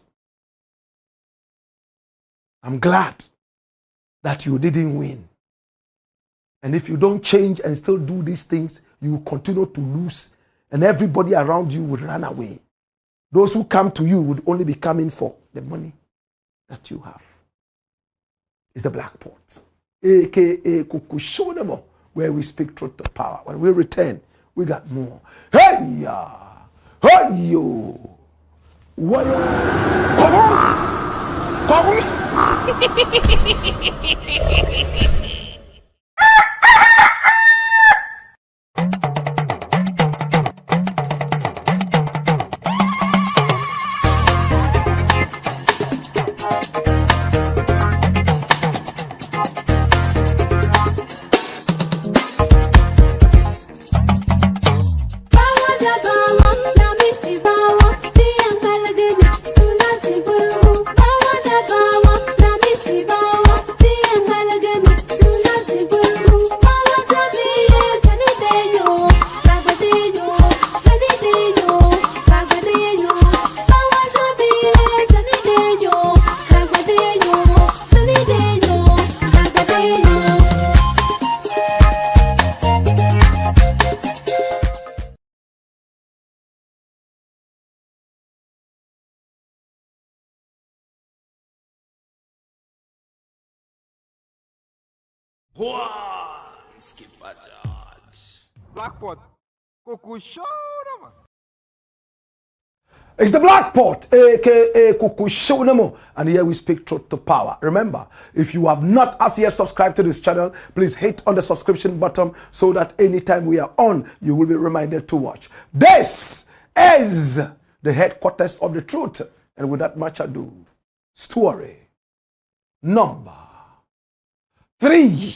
I'm glad that you didn't win. And if you don't change and still do these things, you will continue to lose, and everybody around you will run away. Those who come to you would only be coming for the money that you have. It's the Black Pot, aka Kukushonamo, where we speak truth to power. When we return, we got more. Hey ya! Hey yo! What? Blackpot. Kukusho. It's the Black Pot, aka Kukushonamo, and here we speak truth to power. Remember, if you have not as yet subscribed to this channel, please hit on the subscription button so that anytime we are on, you will be reminded to watch. This is the headquarters of the truth, and with that much ado, story number 3.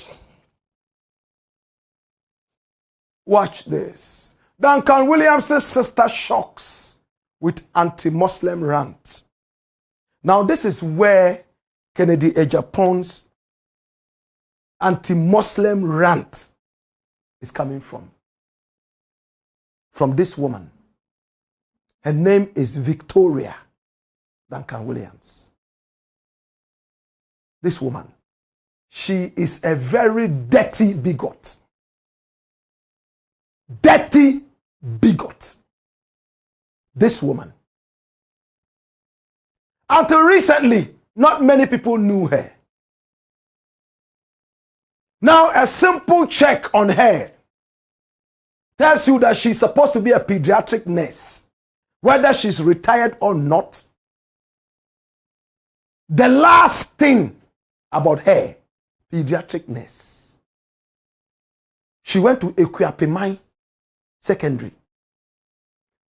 Watch this. Duncan Williams' sister shocks with anti-Moslem rant. Now, this is where Kennedy AGYAPONG's anti-Moslem rant is coming from. From this woman. Her name is Victoria Duncan Williams. This woman, she is a very dirty bigot. Dirty bigot. This woman. Until recently, not many people knew her. Now, a simple check on her tells you that she's supposed to be a pediatric nurse. Whether she's retired or not, the last thing about her, pediatric nurse. She went to AGYAPONG Secondary.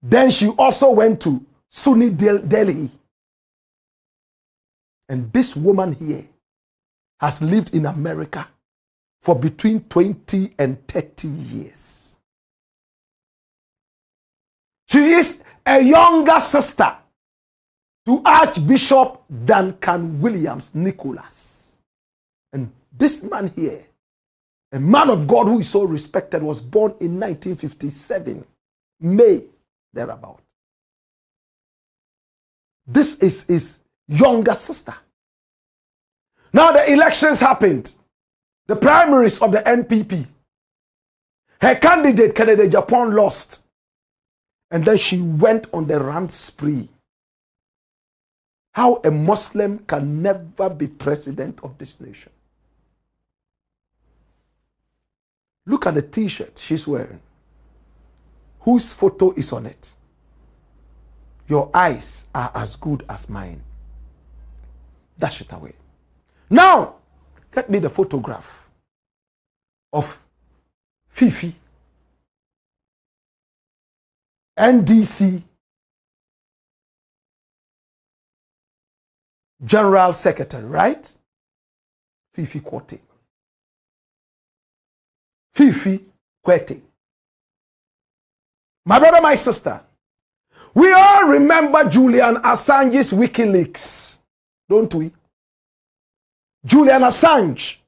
Then she also went to SUNY Delhi. And this woman here has lived in America for between 20 and 30 years. She is a younger sister to Archbishop Duncan Williams Nicholas. And this man here, a man of God who is so respected, was born in 1957, May, thereabout. This is his younger sister. Now the elections happened. The primaries of the NPP. Her candidate, AGYAPONG, lost. And then she went on the rant spree. How a Muslim can never be president of this nation. Look at the t-shirt she's wearing. Whose photo is on it? Your eyes are as good as mine. Dash it away. Now, get me the photograph of Fifi, NDC General Secretary, right? Fifi Kwete. Fifi Kwete. My brother, my sister, we all remember Julian Assange's WikiLeaks, don't we? Julian Assange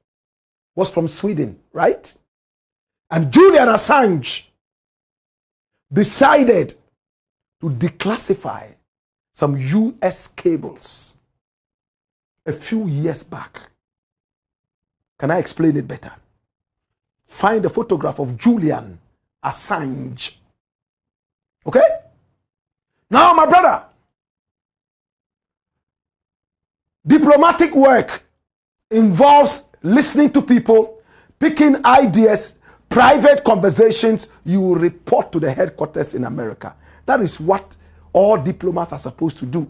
was from Sweden, right? And Julian Assange decided to declassify some US cables a few years back. Can I explain it better? Find a photograph of Julian Assange. Okay? Now, my brother, diplomatic work involves listening to people, picking ideas, private conversations. You will report to the headquarters in America. That is what all diplomats are supposed to do,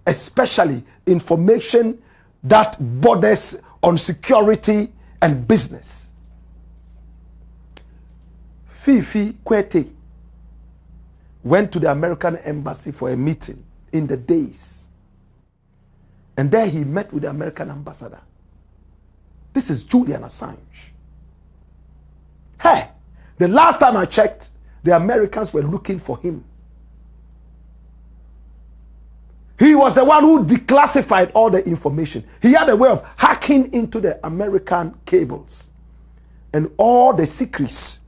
especially information that borders on security and business. Fifi Kwete went to the American embassy for a meeting in the days. And there he met with the American ambassador. This is Julian Assange. Hey, the last time I checked, the Americans were looking for him. He was the one who declassified all the information. He had a way of hacking into the American cables. And all the secrets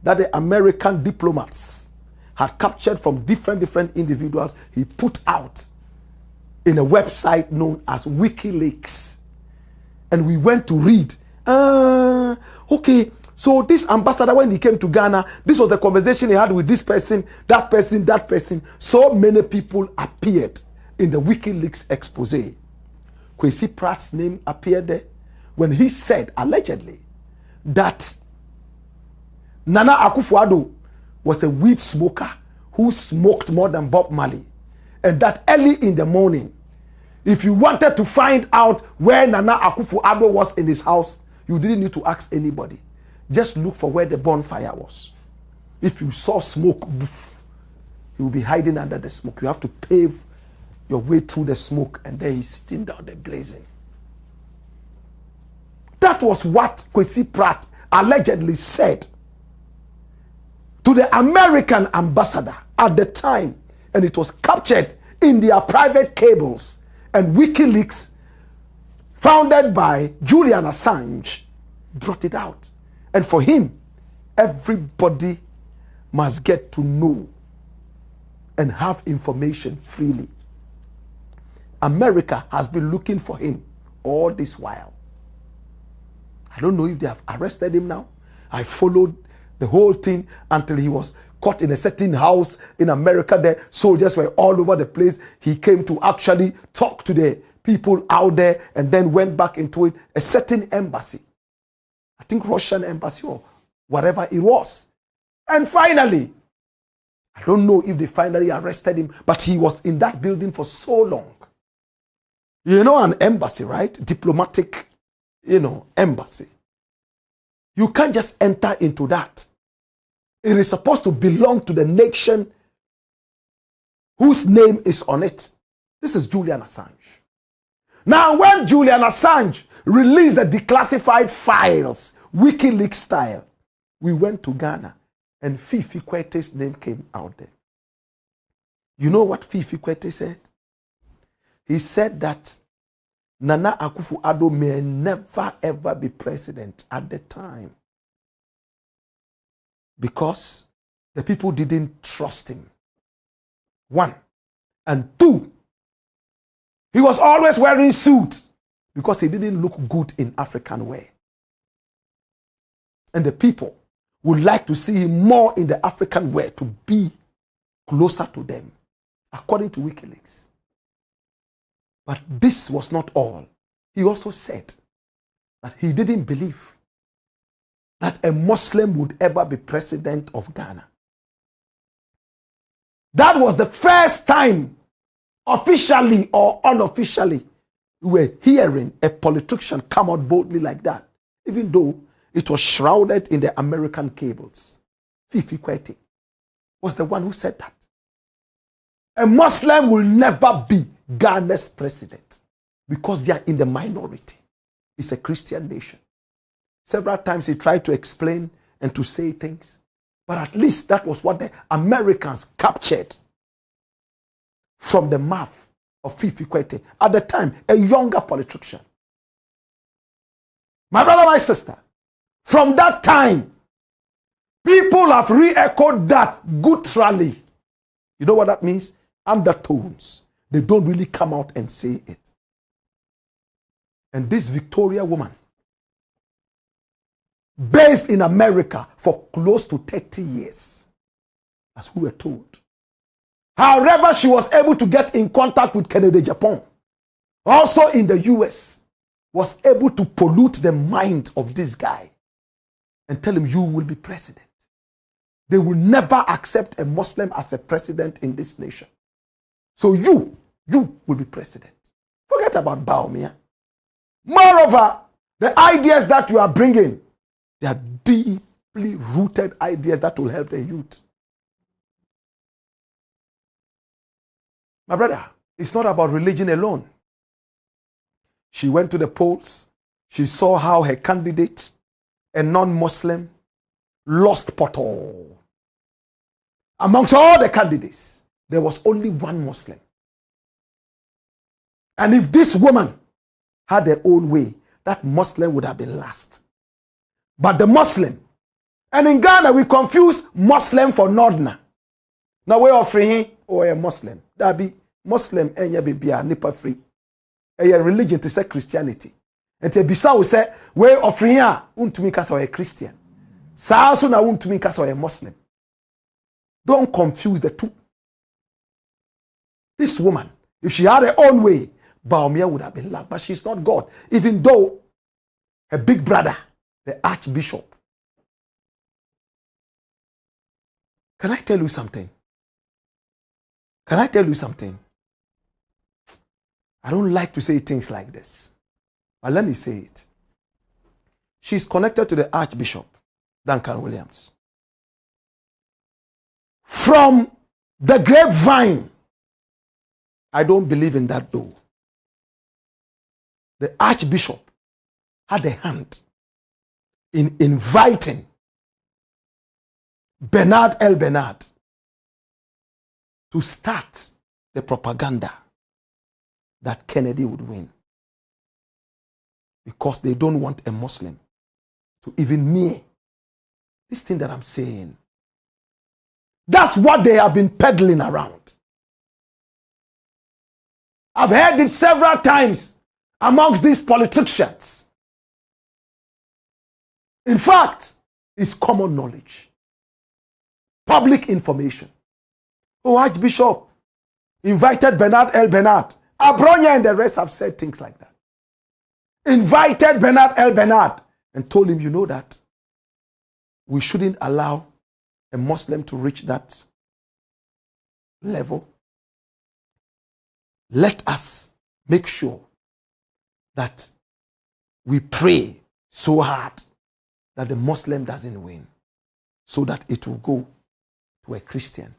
that the American diplomats had captured from different individuals, he put out in a website known as WikiLeaks. And we went to read. Okay, so this ambassador, when he came to Ghana, this was the conversation he had with this person, that person, that person. So many people appeared in the WikiLeaks expose. Kwesi Pratt's name appeared there when he said, allegedly, that Nana Akufo-Addo was a weed smoker who smoked more than Bob Marley. And that early in the morning, if you wanted to find out where Nana Akufo-Addo was in his house, you didn't need to ask anybody. Just look for where the bonfire was. If you saw smoke, boof, he will be hiding under the smoke. You have to pave your way through the smoke, and then he's sitting down there blazing. That was what Kwesi Pratt allegedly said to the American ambassador at the time, and it was captured in their private cables. And WikiLeaks, founded by Julian Assange, brought it out. And for him, everybody must get to know and have information freely. America has been looking for him all this while. I don't know if they have arrested him now. I followed the whole thing until he was caught in a certain house in America. There, soldiers were all over the place. He came to actually talk to the people out there and then went back into it. A certain embassy, I think Russian embassy or whatever it was. And finally, I don't know if they finally arrested him, but he was in that building for so long. You know, an embassy, right? Diplomatic, embassy. You can't just enter into that. It is supposed to belong to the nation whose name is on it. This is Julian Assange. Now, when Julian Assange released the declassified files, WikiLeaks style, we went to Ghana and Fifi Kwete's name came out there. You know what Fifi Kwete said? He said that Nana Akufo-Addo may never ever be president at the time because the people didn't trust him. 1. And 2, he was always wearing suits because he didn't look good in African wear. And the people would like to see him more in the African wear to be closer to them, according to WikiLeaks. But this was not all. He also said that he didn't believe that a Muslim would ever be president of Ghana. That was the first time, officially or unofficially, we were hearing a politician come out boldly like that, even though it was shrouded in the American cables. Fifi Kwete was the one who said that. A Muslim will never be Ghana's president because they are in the minority. It's a Christian nation. Several times he tried to explain and to say things, but at least that was what the Americans captured from the mouth of Fifi Kwete, at the time a younger politician. My brother, my sister, from that time, people have re-echoed that gutturally. You know what that means? Undertones. They don't really come out and say it. And this Victoria woman, based in America for close to 30 years, as we were told. However, she was able to get in contact with Kennedy Japan, also in the US, was able to pollute the mind of this guy and tell him, you will be president. They will never accept a Muslim as a president in this nation. So you will be president. Forget about Bawumia. Moreover, the ideas that you are bringing, they are deeply rooted ideas that will help the youth. My brother, it's not about religion alone. She went to the polls. She saw how her candidate, a non-Muslim, lost potol. Amongst all the candidates, there was only one Muslim. And if this woman had her own way, that Muslim would have been last. But the Muslim, and in Ghana we confuse Muslim for Northerner. Now we're offering him or a Muslim. That be Muslim enya be a nipa free. A religion to say Christianity. And to be so say we're offering him untumi kasa a Christian. Sa so na untumi kasa a Muslim. Don't confuse the two. This woman, if she had her own way, Bawumia would have been last. But she's not God. Even though her big brother, the Archbishop. Can I tell you something? Can I tell you something? I don't like to say things like this. But let me say it. She's connected to the Archbishop, Duncan Williams. From the grapevine, I don't believe in that though. The Archbishop had a hand in inviting Elbernard to start the propaganda that Kennedy would win. Because they don't want a Muslim to even near this thing that I'm saying. That's what they have been peddling around. I've heard it several times amongst these politicians. In fact, it's common knowledge. Public information. Oh, Archbishop invited Elbernard. Abronya and the rest have said things like that. Invited Elbernard and told him, you know that we shouldn't allow a Muslim to reach that level. Let us make sure that we pray so hard that the Muslim doesn't win, so that it will go to a Christian.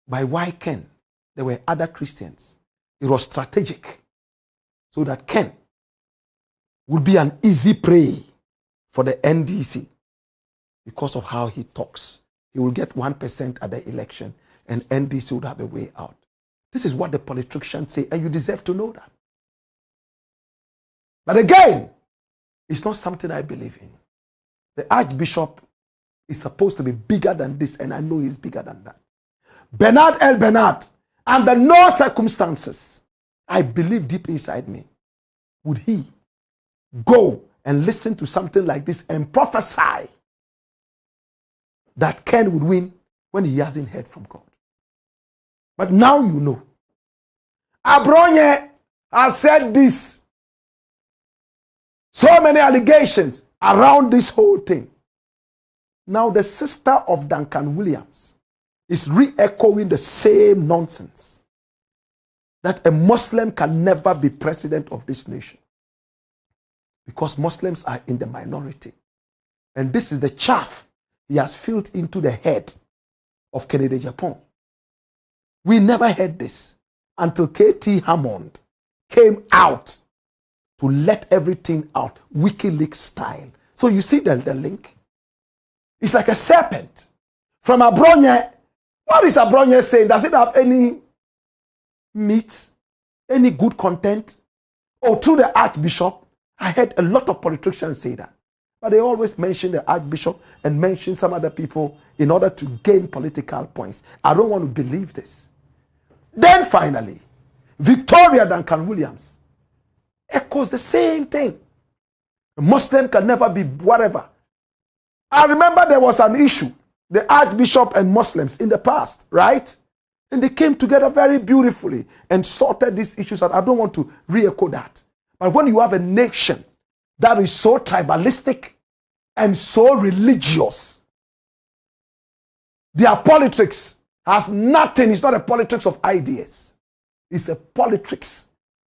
By why Ken? There were other Christians. It was strategic, so that Ken would be an easy prey for the NDC because of how he talks. He will get 1% at the election, and NDC would have a way out. This is what the politicians say, and you deserve to know that. But again, it's not something I believe in. The Archbishop is supposed to be bigger than this, and I know he's bigger than that. Elbernard, under no circumstances, I believe deep inside me, would he go and listen to something like this and prophesy that Ken would win when he hasn't heard from God. But now you know. Abronye has said this. So many allegations around this whole thing. Now the sister of Duncan Williams is re-echoing the same nonsense. That a Muslim can never be president of this nation. Because Muslims are in the minority. And this is the chaff he has filled into the head of Kennedy Japan. We never heard this until KT Hammond came out to let everything out, WikiLeaks style. So you see the link? It's like a serpent. From Abronye, what is Abronye saying? Does it have any meat? Any good content? Or through the Archbishop? I heard a lot of politicians say that. But they always mention the Archbishop and mention some other people in order to gain political points. I don't want to believe this. Then finally, Victoria Duncan Williams echoes the same thing. A Muslim can never be whatever. I remember there was an issue, the Archbishop and Muslims in the past, right? And they came together very beautifully and sorted these issues out. I don't want to re-echo that. But when you have a nation that is so tribalistic and so religious, their politics has nothing. It's not a politics of ideas. It's a politics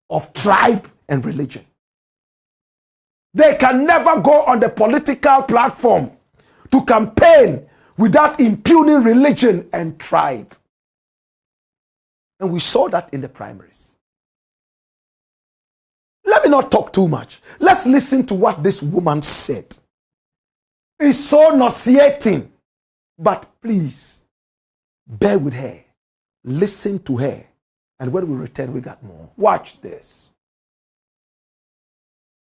of tribe and religion. They can never go on the political platform to campaign without impugning religion and tribe. And we saw that in the primaries. Let me not talk too much. Let's listen to what this woman said. It's so nauseating. But please, bear with her. Listen to her. And when we return, we got more. Watch this.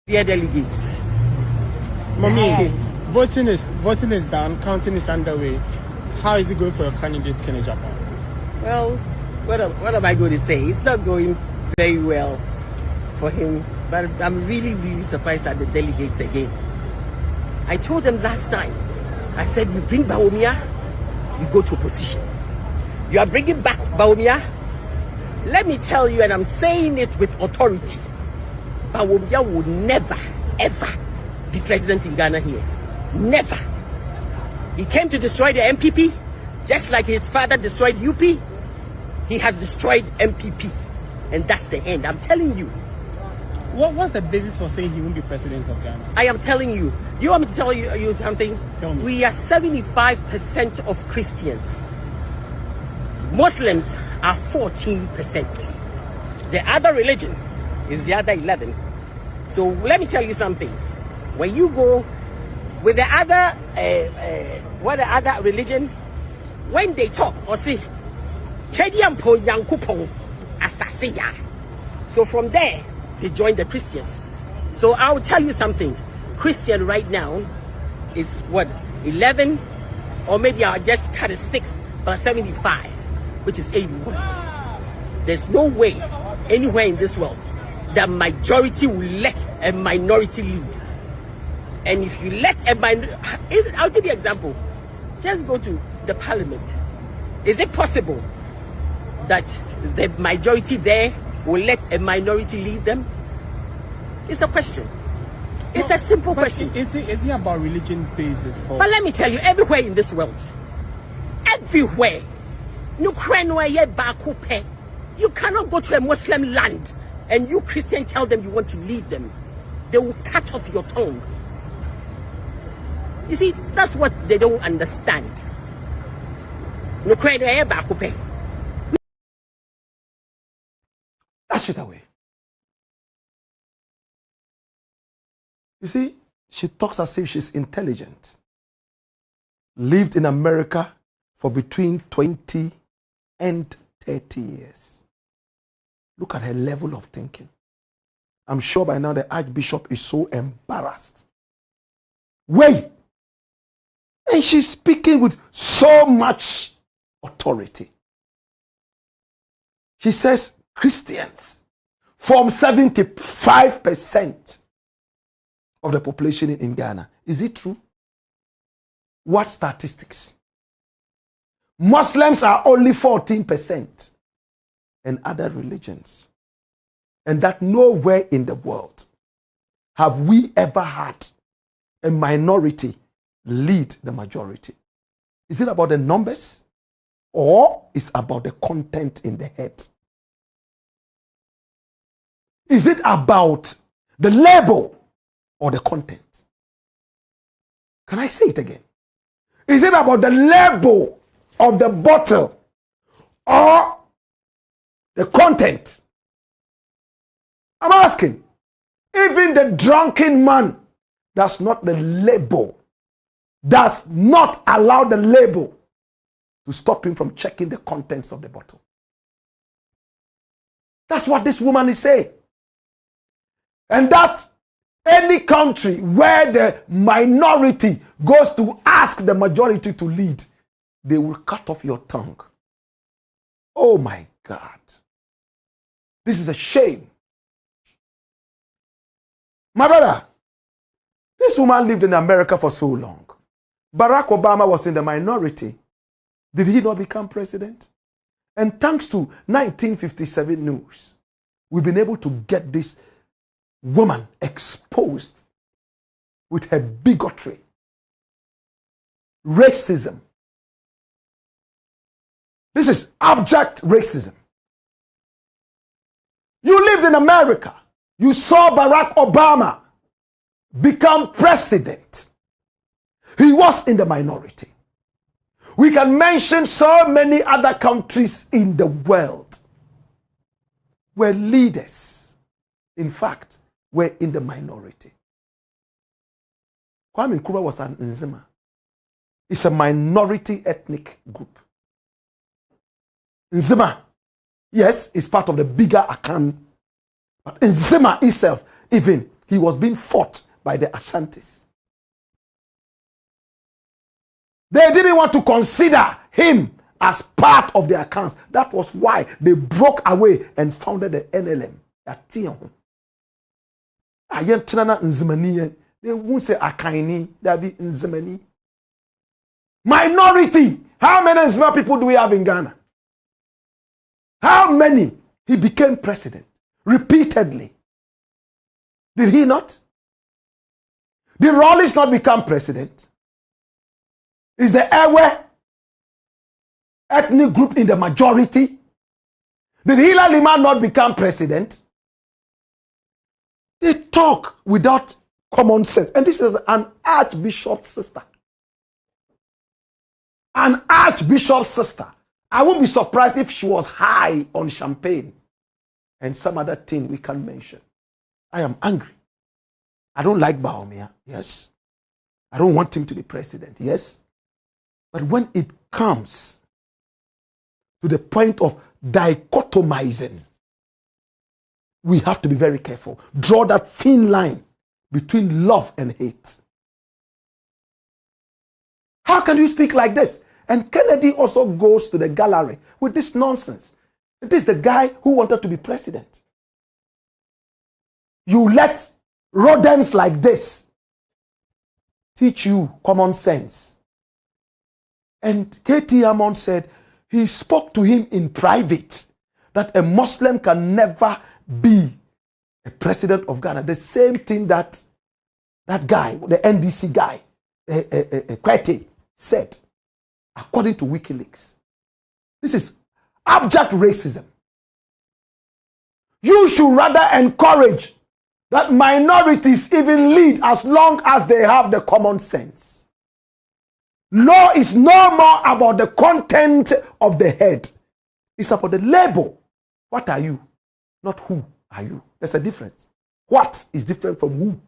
Dear delegates. Mommy, voting is done, counting is underway. How is it going for your candidate, Kennedy Japan? Well, what am I going to say? It's not going very well for him, but I'm really, really surprised at the delegates again. I told them last time, I said, you bring Bawumia, you go to opposition. You are bringing back Bawumia. Let me tell you, and I'm saying it with authority, Bawumia would never, ever be president in Ghana here. Never. He came to destroy the MPP, just like his father destroyed UP. He has destroyed MPP, and that's the end. I'm telling you. What's the basis for saying he won't be president of Ghana? I am telling you. You want me to tell you something? Tell me. We are 75% of Christians. Muslims are 14%. The other religion is the other 11. So let me tell you something. When you go with the other, religion, when they talk or say, so from there, they join the Christians. So I'll tell you something. Christian right now is what, 11, or maybe I'll just cut it 6 plus 75, which is 81. There's no way anywhere in this world, the majority will let a minority lead. And if you let a minority, I'll give you an example. Just go to the parliament. Is it possible that the majority there will let a minority lead them? It's a question. It's a simple question. Is it about religion basis? But let me tell you, everywhere in this world, everywhere, you cannot go to a Muslim land and you Christian tell them you want to lead them. They will cut off your tongue. You see, that's what they don't understand. Dash it away. You see, she talks as if she's intelligent. Lived in America for between 20 and 30 years. Look at her level of thinking. I'm sure by now the Archbishop is so embarrassed. Wait! And she's speaking with so much authority. She says Christians form 75% of the population in Ghana. Is it true? What statistics? Muslims are only 14%, and other religions. And that nowhere in the world have we ever had a minority lead the majority. Is it about the numbers, or is about the content in the head? Is it about the label or the content? Can I say it again? Is it about the label of the bottle or the content? I'm asking. Even the drunken man does not the label, does not allow the label to stop him from checking the contents of the bottle. That's what this woman is saying. And that any country where the minority goes to ask the majority to lead, they will cut off your tongue. Oh my God. This is a shame. My brother, this woman lived in America for so long. Barack Obama was in the minority. Did he not become president? And thanks to 1957 news, we've been able to get this woman exposed with her bigotry, racism. This is abject racism. You lived in America. You saw Barack Obama become president. He was in the minority. We can mention so many other countries in the world where leaders, in fact, were in the minority. Kwame Nkrumah was an Nzima. It's a minority ethnic group. Nzima, yes, is part of the bigger Akan. But Nzima itself, even, he was being fought by the Ashantis. They didn't want to consider him as part of their accounts. That was why they broke away and founded the NLM. They won't say Akaini, they'll be Nzimani. Minority. How many Nzima people do we have in Ghana? How many? He became president repeatedly. Did he not? Did Rawlings not become president? Is the Ewe ethnic group in the majority? Did Hila Lima not become president? They talk without common sense. And this is an archbishop's sister. An archbishop's sister. I won't be surprised if she was high on champagne and some other thing we can't mention. I am angry. I don't like Bawumia, yes. I don't want him to be president, yes. But when it comes to the point of dichotomizing, we have to be very careful. Draw that thin line between love and hate. How can you speak like this? And Kennedy also goes to the gallery with this nonsense. It is the guy who wanted to be president. You let rodents like this teach you common sense. And K.T. Hammond said he spoke to him in private that a Muslim can never be a president of Ghana. The same thing that guy, the NDC guy, Kwete, said, according to WikiLeaks. This is abject racism. You should rather encourage that minorities even lead as long as they have the common sense. Law is no more about the content of the head. It's about the label. What are you? Not who are you. There's a difference. What is different from who?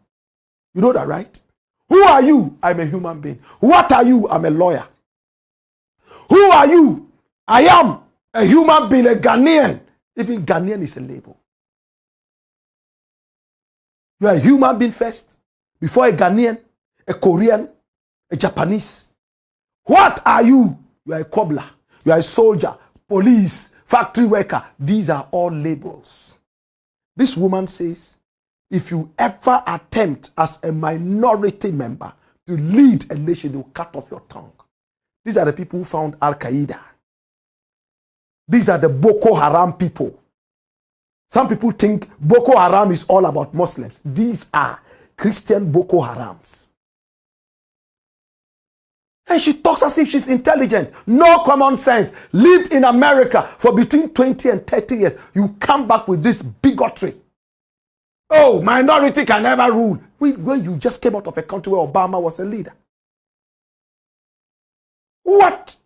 You know that, right? Who are you? I'm a human being. What are you? I'm a lawyer. Who are you? I am a human being, a Ghanaian. Even Ghanaian is a label. You are a human being first, before a Ghanaian, a Korean, a Japanese. What are you? You are a cobbler. You are a soldier, police, factory worker. These are all labels. This woman says, if you ever attempt as a minority member to lead a nation, they will cut off your tongue. These are the people who found Al-Qaeda. These are the Boko Haram people. Some people think Boko Haram is all about Muslims. These are Christian Boko Harams. And she talks as if she's intelligent. No common sense. Lived in America for between 20 and 30 years. You come back with this bigotry. Oh, minority can never rule. When you just came out of a country where Obama was a leader. What?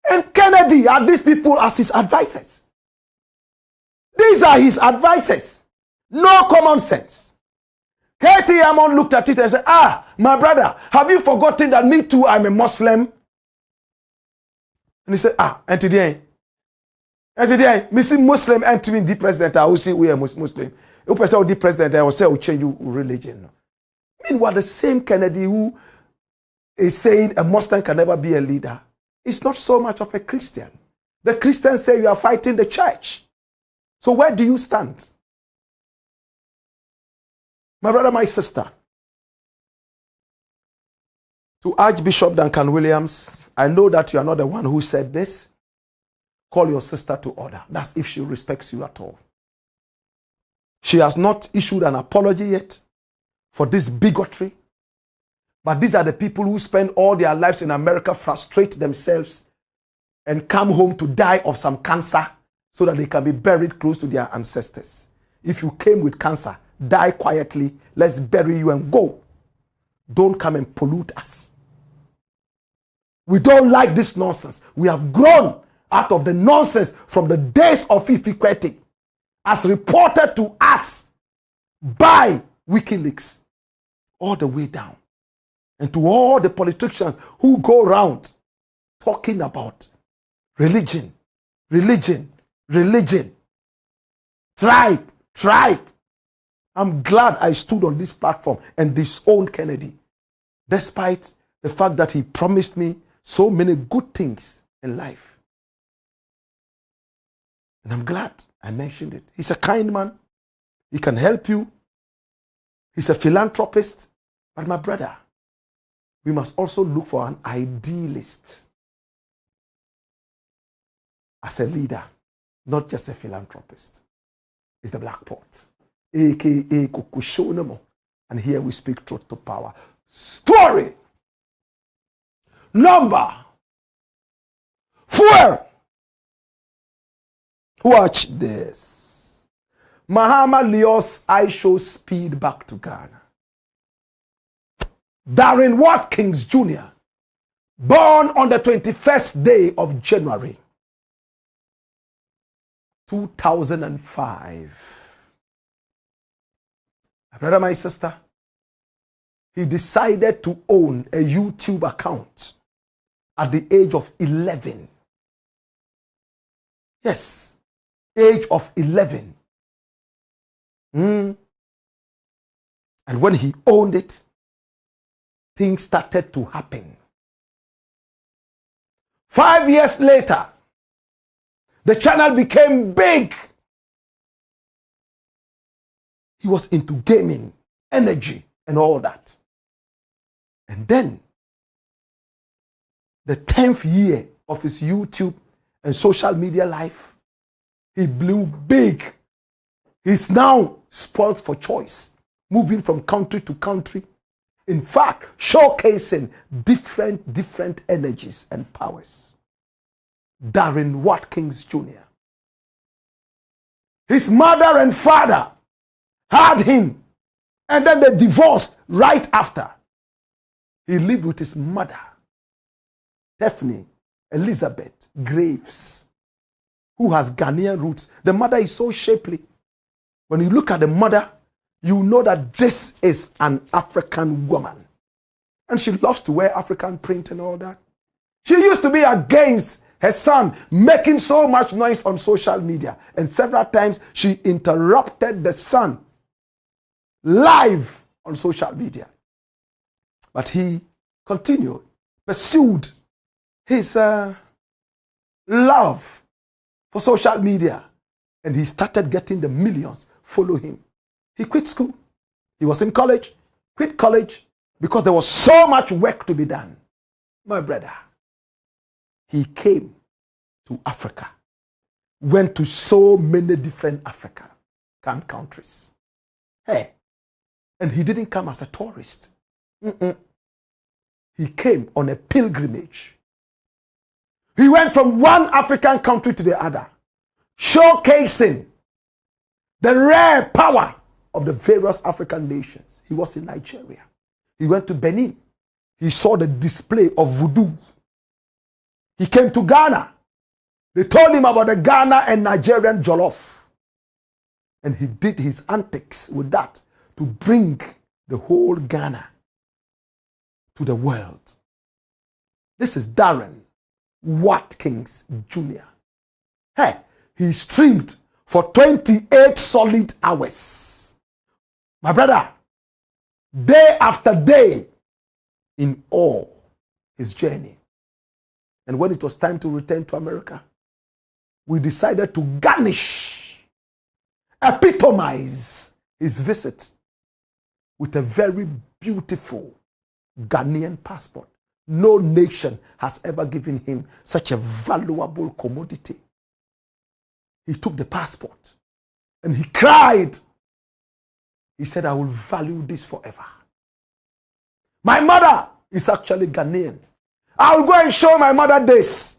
And Kennedy are these people as his advisors. These are his advisors. No common sense. K.T. Hammond looked at it and said, my brother, have you forgotten that me too, I'm a Muslim? And he said, Anti-Moslem, Muslim entering the president, I will say we are Muslim. If I say the president, I will say I will change your religion. Meanwhile, the same Kennedy who is saying a Muslim can never be a leader is not so much of a Christian. The Christians say you are fighting the church. So where do you stand? My brother, my sister, to Archbishop Duncan Williams, I know that you are not the one who said this. Call your sister to order. That's if she respects you at all. She has not issued an apology yet for this bigotry. But these are the people who spend all their lives in America, frustrate themselves, and come home to die of some cancer so that they can be buried close to their ancestors. If you came with cancer, die quietly, let's bury you and go. Don't come and pollute us. We don't like this nonsense. We have grown out of the nonsense from the days of Ifikwete, as reported to us by WikiLeaks, all the way down. And to all the politicians who go around talking about religion, tribe. I'm glad I stood on this platform and disowned Kennedy, despite the fact that he promised me so many good things in life. And I'm glad I mentioned it. He's a kind man. He can help you. He's a philanthropist. But my brother, we must also look for an idealist as a leader, not just a philanthropist. It's the Black Pot, a.k.a. Kukushonemo. And here we speak truth to power. Story number 4. Watch this. MAHAMA lures IShowSpeed back to Ghana. Darren Watkins Jr., born on the 21st day of January 2005. My brother, my sister, he decided to own a YouTube account at the age of 11. Yes, age of 11. And when he owned it, things started to happen. 5 years later, the channel became big. He was into gaming, energy, and all that. And then, the 10th year of his YouTube and social media life, he blew big. He's now spoiled for choice, moving from country to country. In fact, showcasing different energies and powers. Darren Watkins Jr. His mother and father had him, and then they divorced right after. He lived with his mother, Stephanie Elizabeth Graves, who has Ghanaian roots. The mother is so shapely. When you look at the mother, you know that this is an African woman. And she loves to wear African print and all that. She used to be against her son making so much noise on social media. And several times she interrupted the son live on social media. But he continued, pursued his love for social media. And he started getting the millions follow him. He quit school. He was in college, quit college because there was so much work to be done. My brother, he came to Africa, went to so many different African countries. Hey, and he didn't come as a tourist. He came on a pilgrimage. He went from one African country to the other, showcasing the rare power of the various African nations. He was in Nigeria. He went to Benin. He saw the display of voodoo. He came to Ghana. They told him about the Ghana and Nigerian jollof. And he did his antics with that to bring the whole Ghana to the world. This is Darren Watkins Jr. Hey, he streamed for 28 solid hours. My brother, day after day, in all his journey. And when it was time to return to America, we decided to garnish, epitomize his visit with a very beautiful Ghanaian passport. No nation has ever given him such a valuable commodity. He took the passport and he cried. He said, I will value this forever. My mother is actually Ghanaian. I will go and show my mother this.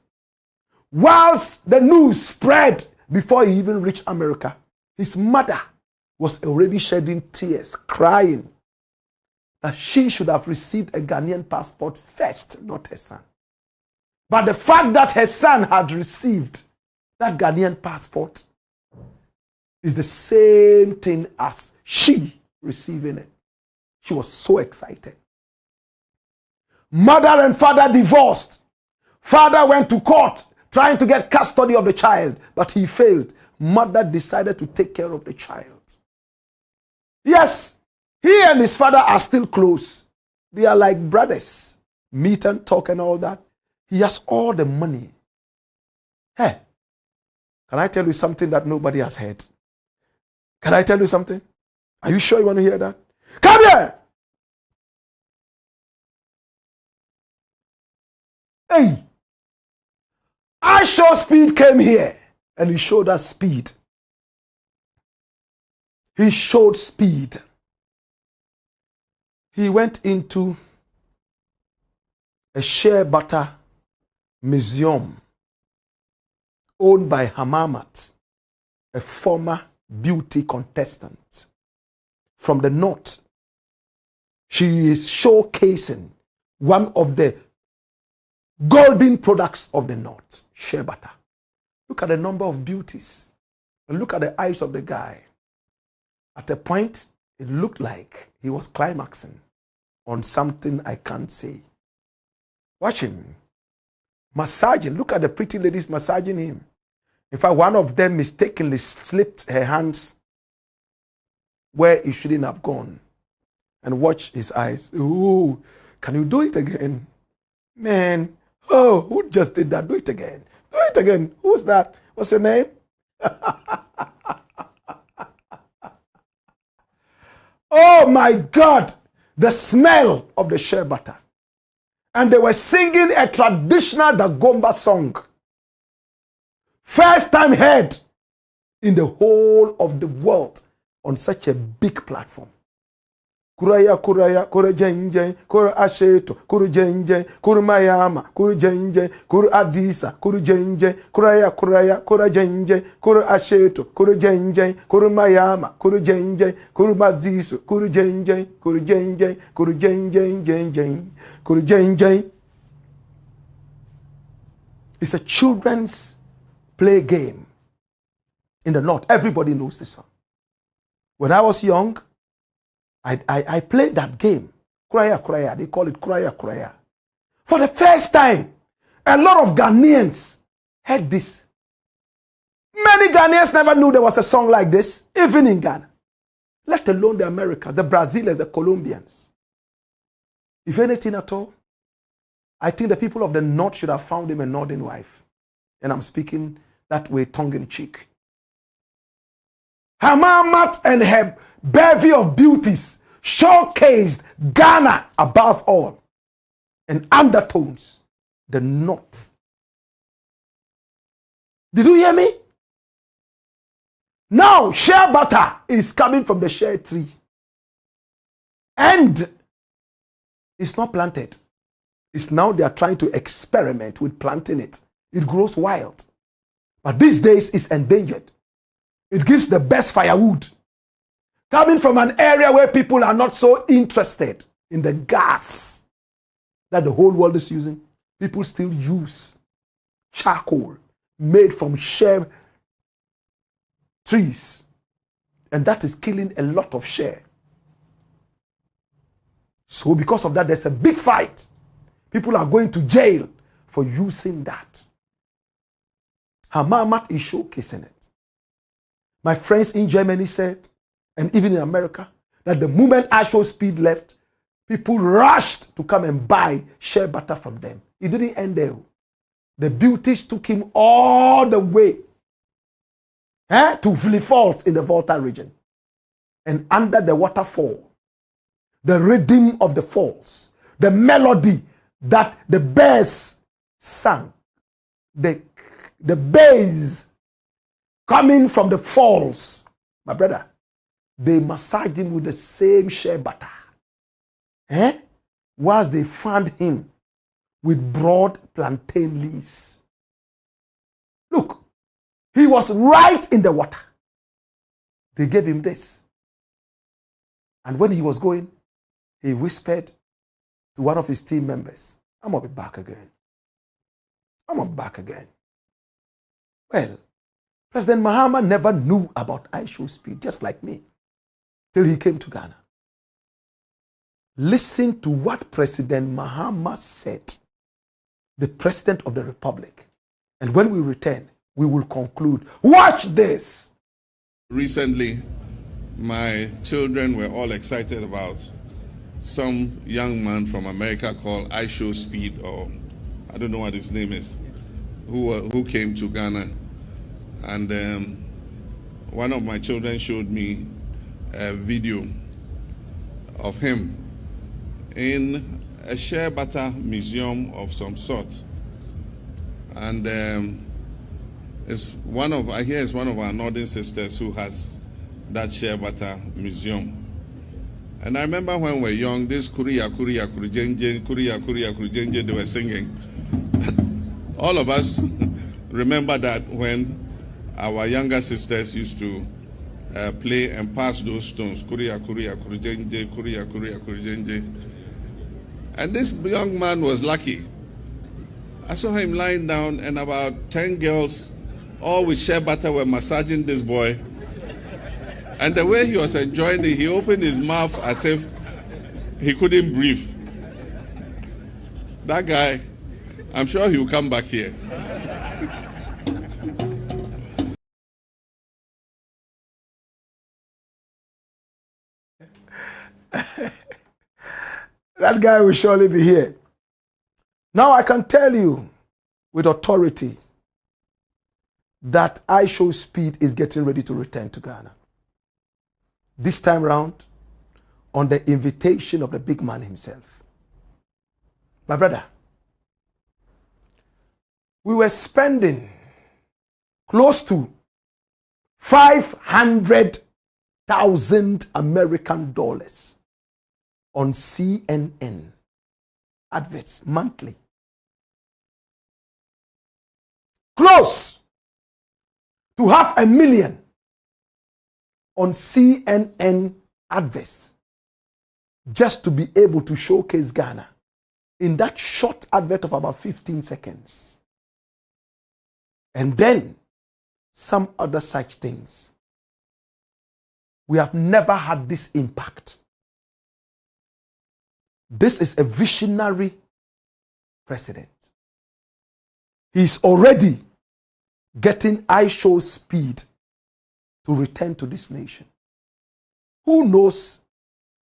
Whilst the news spread before he even reached America, his mother was already shedding tears, crying that she should have received a Ghanaian passport first, not her son. But the fact that her son had received that Ghanaian passport is the same thing as she receiving it. She was so excited. Mother and father divorced. Father went to court trying to get custody of the child, but he failed. Mother decided to take care of the child. Yes, he and his father are still close. They are like brothers. Meet and talk and all that. He has all the money. Hey, can I tell you something that nobody has heard? Can I tell you something? Are you sure you want to hear that? Come here! Hey! IShowSpeed came here and he showed us speed. He showed speed. He went into a shea butter museum owned by HAMMOND, a former beauty contestant from the north. She is showcasing one of the golden products of the north, shea butter. Look at the number of beauties and look at the eyes of the guy. At a point, it looked like he was climaxing on something I can't say. Watch him. Massaging. Look at the pretty ladies massaging him. In fact, one of them mistakenly slipped her hands where it shouldn't have gone. And watch his eyes. Ooh, can you do it again? Man, Oh, who just did that? Do it again. Do it again. Who's that? What's your name? Oh my God. The smell of the shea butter. And they were singing a traditional Dagomba song. First time heard in the whole of the world on such a big platform. Kuraya kuraya kuru jenje kuru asheto kuru jenje kuru mayama kuru jenje kuru adisa kuru jenje kuraya kuraya kuru jenje kuru asheto kuru jenje kuru mayama kuru jenje kuru madiso kuru jenje kuru jenje kuru jenje jenje kuru jenje. It's a children's play game in the north. Everybody knows this song. When I was young, I played that game. Kuraya Kuraya. They call it Kuraya Kuraya. For the first time, a lot of Ghanaians heard this. Many Ghanaians never knew there was a song like this, even in Ghana. Let alone the Americans, the Brazilians, the Colombians. If anything at all, I think the people of the north should have found him a northern wife. And I'm speaking that way, tongue in cheek. Hamamat and her bevy of beauties showcased Ghana above all, and undertones the north. Did you hear me? Now shea butter is coming from the shea tree, and it's not planted. It's now they are trying to experiment with planting it. It grows wild, but these days it's endangered. It gives the best firewood. Coming from an area where people are not so interested in the gas that the whole world is using, people still use charcoal made from shea trees. And that is killing a lot of shea. So because of that, there's a big fight. People are going to jail for using that. HAMMOND is showcasing it. My friends in Germany said, and even in America, that the moment IshowSpeed left, people rushed to come and buy shea butter from them. It didn't end there. The beauties took him all the way to Valley Falls in the Volta region. And under the waterfall, the rhythm of the falls, the melody that the birds sang, the bass coming from the falls, my brother, they massaged him with the same shea butter. Whilst they fanned him with broad plantain leaves. Look, he was right in the water. They gave him this. And when he was going, he whispered to one of his team members, I'm going to be back again. I'm going to be back again. Well, President Mahama never knew about IshowSpeed, just like me, till he came to Ghana. Listen to what President Mahama said, the President of the Republic. And when we return, we will conclude. Watch this. Recently, my children were all excited about some young man from America called IshowSpeed, or I don't know what his name is, who came to Ghana. And one of my children showed me a video of him in a shea butter museum of some sort. And I hear it's one of our northern sisters who has that shea butter museum. And I remember when we were young, this Kuriya, Kuriya, Kurijenje, Kuriya, Kuriya, Kurijenje, they were singing. All of us remember that when our younger sisters used to play and pass those stones. Kuriya, Kuriya, Kurijenje, Kuriya, Kuriya, Kurijenje. And this young man was lucky. I saw him lying down and about 10 girls, all with shea butter, were massaging this boy. And the way he was enjoying it, he opened his mouth as if he couldn't breathe. That guy, I'm sure he will come back here. That guy will surely be here. Now I can tell you with authority that IShowSpeed is getting ready to return to Ghana. This time round, on the invitation of the big man himself. My brother, we were spending close to 500,000 American dollars on CNN adverts monthly. Close to 500,000 on CNN adverts just to be able to showcase Ghana in that short advert of about 15 seconds. And then some other such things. We have never had this impact. This is a visionary president. He's already getting IShowSpeed to return to this nation. Who knows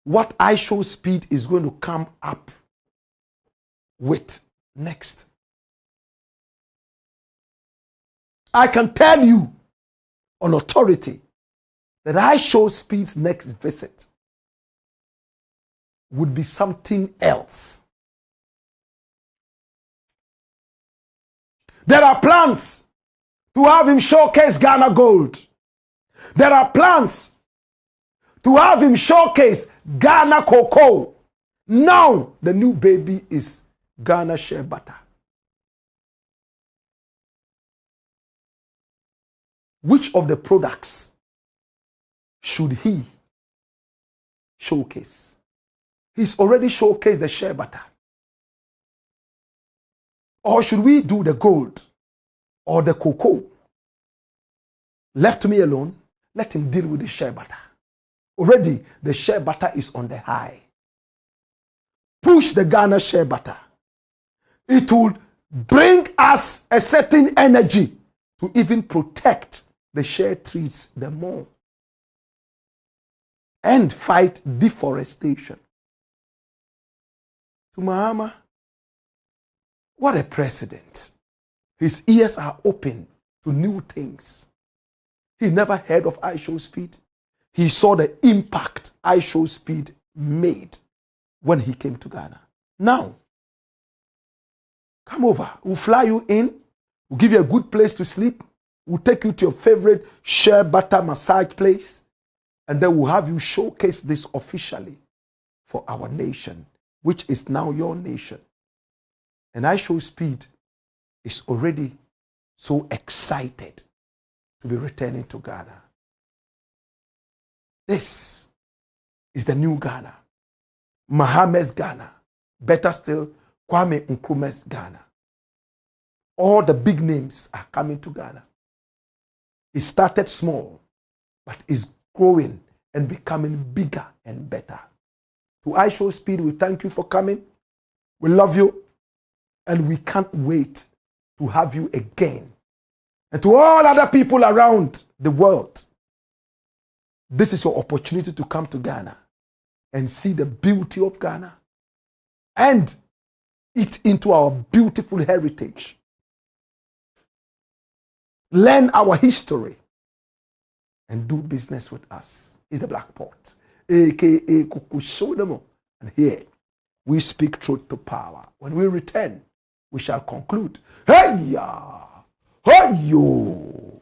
what IShowSpeed is going to come up with next? I can tell you on authority that IShowSpeed's next visit would be something else. There are plans to have him showcase Ghana gold. There are plans to have him showcase Ghana cocoa. Now the new baby is Ghana shea butter. Which of the products should he showcase? He's already showcased the shea butter. Or should we do the gold or the cocoa? Left me alone, let him deal with the shea butter. Already the shea butter is on the high. Push the Ghana shea butter. It will bring us a certain energy to even protect the shea trees the more and fight deforestation. To MAHAMA, what a president. His ears are open to new things. He never heard of IShowSpeed. He saw the impact IShowSpeed made when he came to Ghana. Now, come over. We'll fly you in. We'll give you a good place to sleep. We'll take you to your favorite shea butter massage place. And then we'll have you showcase this officially for our nation, which is now your nation. And IShowSpeed is already so excited to be returning to Ghana. This is the new Ghana. MAHAMA's Ghana. Better still, Kwame Nkrumah's Ghana. All the big names are coming to Ghana. It started small, but is growing and becoming bigger and better. To IShowSpeed, we thank you for coming. We love you. And we can't wait to have you again. And to all other people around the world, this is your opportunity to come to Ghana and see the beauty of Ghana and eat into our beautiful heritage. Learn our history and do business with us. It's the Blakk Pot, aka Kukushodemo. And here we speak truth to power. When we return, we shall conclude. Hey ya! Hey yo!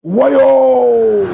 Wayo!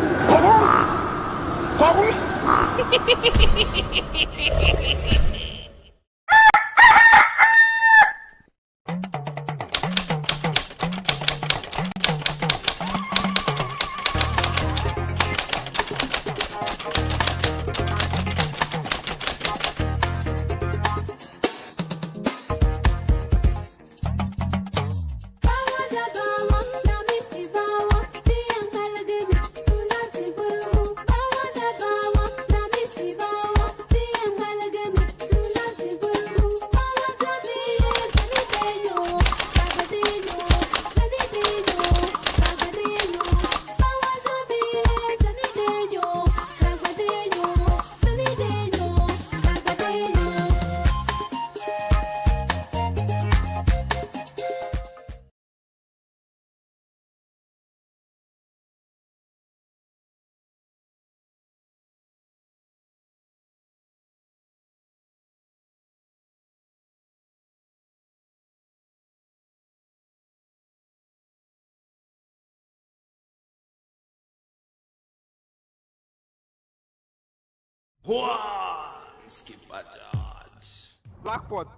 Blackpot.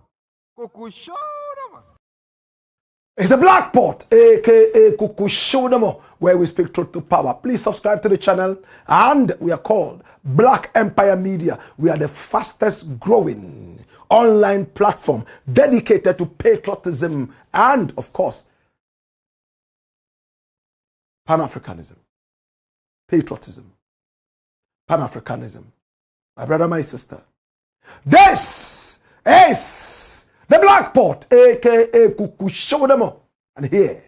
Kuku show them. It's the Blakk Pot, aka Kuku Showdemo, where we speak truth to power. Please subscribe to the channel, and we are called Black Empire Media. We are the fastest growing online platform dedicated to patriotism and, of course, Pan-Africanism, patriotism, Pan-Africanism. My brother, my sister, this is the Blakk Pot, aka Kuku Showdemo, and here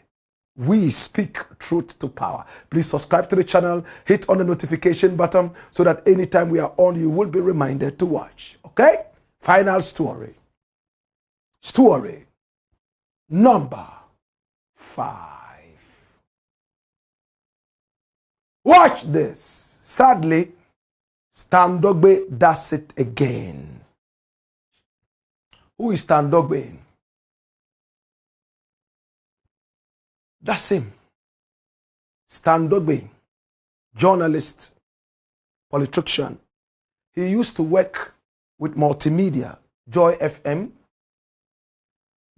we speak truth to power. Please subscribe to the channel, hit on the notification button so that anytime we are on, you will be reminded to watch. Okay? Final story. Story number 5. Watch this. Sadly, Stan Dogbe does it again. Who is Stan Dogbe? That's him. Stan Dogbe, journalist, politician. He used to work with multimedia, Joy FM.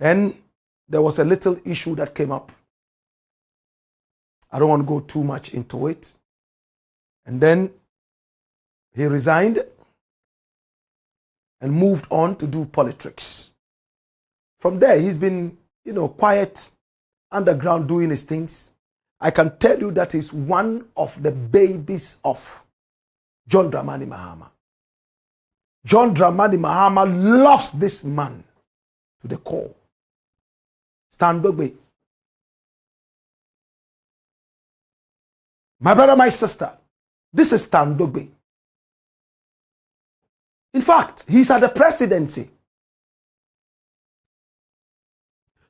Then there was a little issue that came up. I don't want to go too much into it. And then he resigned and moved on to do politics. From there, he's been, quiet, underground, doing his things. I can tell you that he's one of the babies of John Dramani Mahama. John Dramani Mahama loves this man to the core. Stan Dogbe. My brother, my sister, this is Stan Dogbe. In fact, he's at the presidency.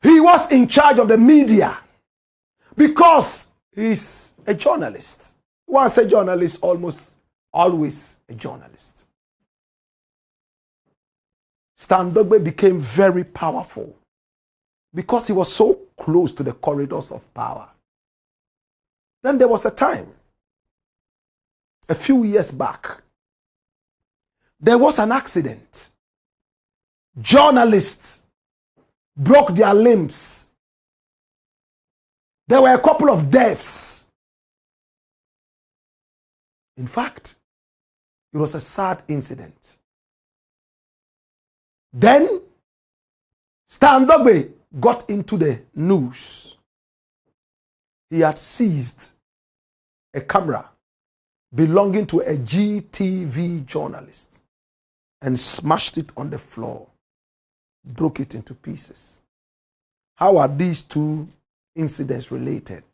He was in charge of the media because he's a journalist. Once a journalist, almost always a journalist. Stan Dogbe became very powerful because he was so close to the corridors of power. Then there was a time, a few years back, there was an accident. Journalists broke their limbs. There were a couple of deaths. In fact, it was a sad incident. Then, Stan Dogbe got into the news. He had seized a camera belonging to a GTV journalist and smashed it on the floor, broke it into pieces. How are these two incidents related?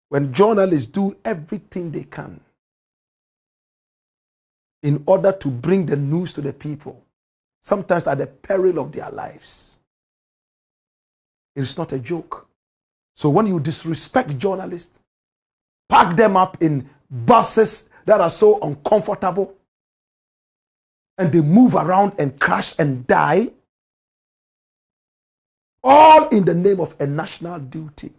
When journalists do everything they can in order to bring the news to the people, sometimes at the peril of their lives, it is not a joke. So when you disrespect journalists, pack them up in buses that are so uncomfortable, and they move around and crash and die, all in the name of a national duty,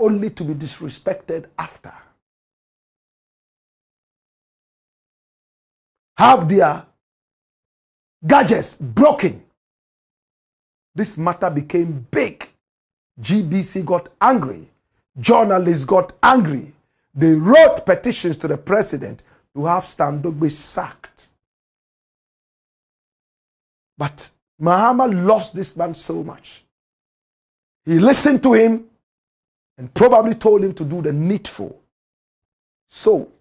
only to be disrespected after. Have their gadgets broken. This matter became big. GBC got angry. Journalists got angry. They wrote petitions to the president to have Stan Dogbe sacked. But Mahama loves this man so much. He listened to him and probably told him to do the needful. So,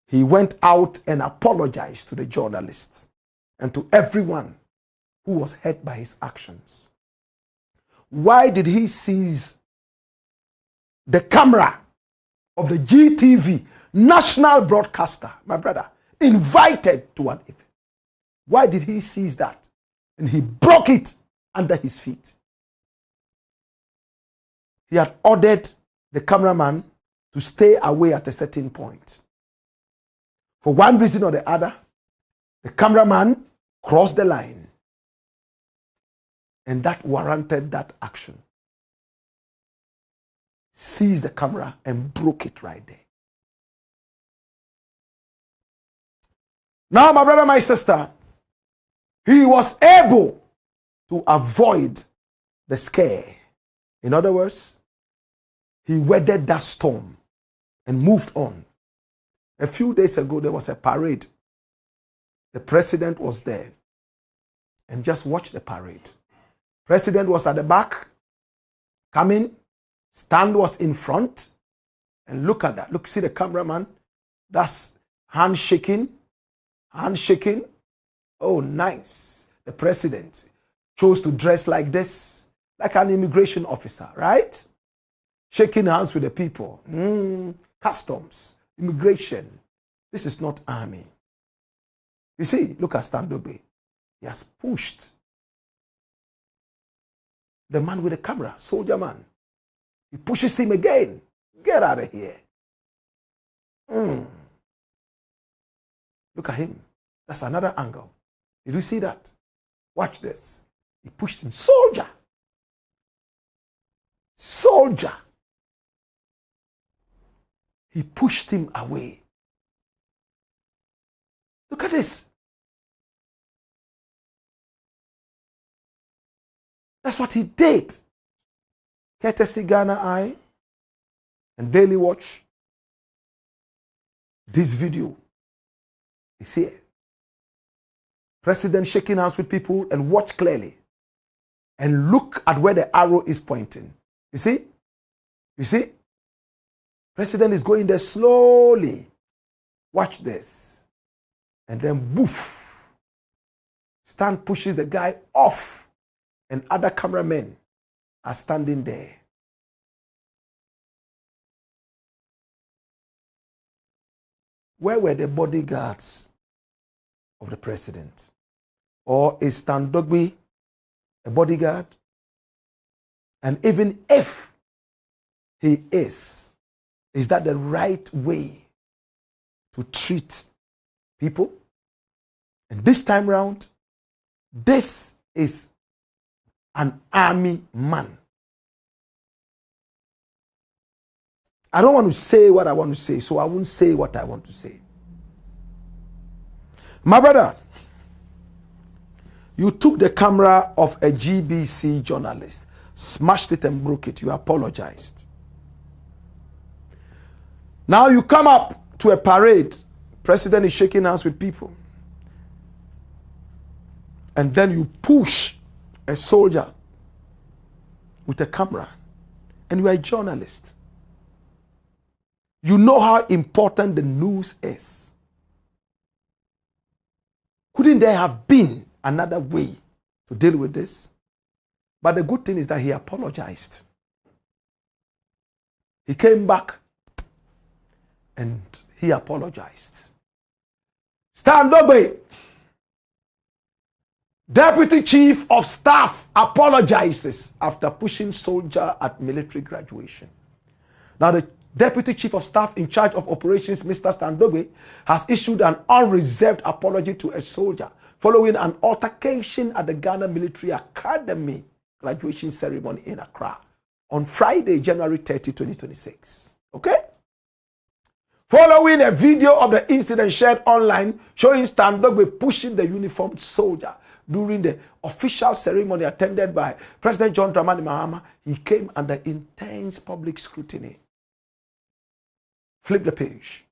he went out and apologized to the journalists and to everyone who was hurt by his actions. Why did he seize the camera of the GTV, national broadcaster, my brother, invited to an event? Why did he seize that? And he broke it under his feet. He had ordered the cameraman to stay away at a certain point. For one reason or the other, the cameraman crossed the line. And that warranted that action. Seized the camera and broke it right there. Now, my brother, my sister, he was able to avoid the scare. In other words, he weathered that storm and moved on. A few days ago, there was a parade. The president was there. And just watch the parade. President was at the back, coming. Stand was in front. And look at that. Look, see the cameraman? That's handshaking. Handshaking. Oh, nice. The president chose to dress like this, like an immigration officer, right? Shaking hands with the people. Customs, immigration. This is not army. You see, look at Standobe. He has pushed the man with the camera, soldier man. He pushes him again. Get out of here. Look at him. That's another angle. Did you see that? Watch this. He pushed him. Soldier. Soldier. He pushed him away. Look at this. That's what he did. Courtesy Ghana Eye and Daily Watch. This video is here. President shaking hands with people, and watch clearly. And look at where the arrow is pointing. You see? You see? President is going there slowly. Watch this. And then boof. Stan pushes the guy off. And other cameramen are standing there. Where were the bodyguards of the president? Or is Stan Dogby a bodyguard? And even if he is that the right way to treat people? And this time round, this is an army man. I don't want to say what I want to say, so I won't say what I want to say. My brother, you took the camera of a GBC journalist, smashed it and broke it. You apologized. Now you come up to a parade. President is shaking hands with people. And then you push a soldier with a camera. And you are a journalist. You know how important the news is. Couldn't there have been another way to deal with this? But the good thing is that he apologized. He came back and he apologized. Stand up, Deputy Chief of Staff apologizes after pushing soldier at military graduation. Now, the Deputy Chief of Staff in charge of operations, Mr. Standobe, has issued an unreserved apology to a soldier following an altercation at the Ghana Military Academy graduation ceremony in Accra on Friday, January 30, 2026. Okay? Following a video of the incident shared online showing Standobe pushing the uniformed soldier during the official ceremony attended by President John Dramani Mahama, he came under intense public scrutiny. Flip the page.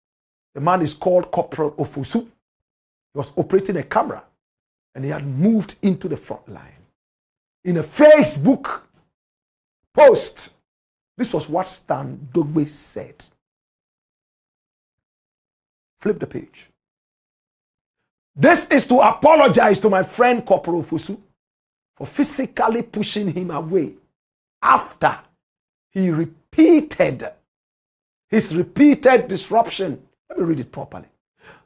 The man is called Corporal Ofosu. He was operating a camera and he had moved into the front line. In a Facebook post, this was what Stan Dogbe said. Flip the page. This is to apologize to my friend Corporal Ofosu for physically pushing him away after he repeated his repeated disruption. Let me read it properly.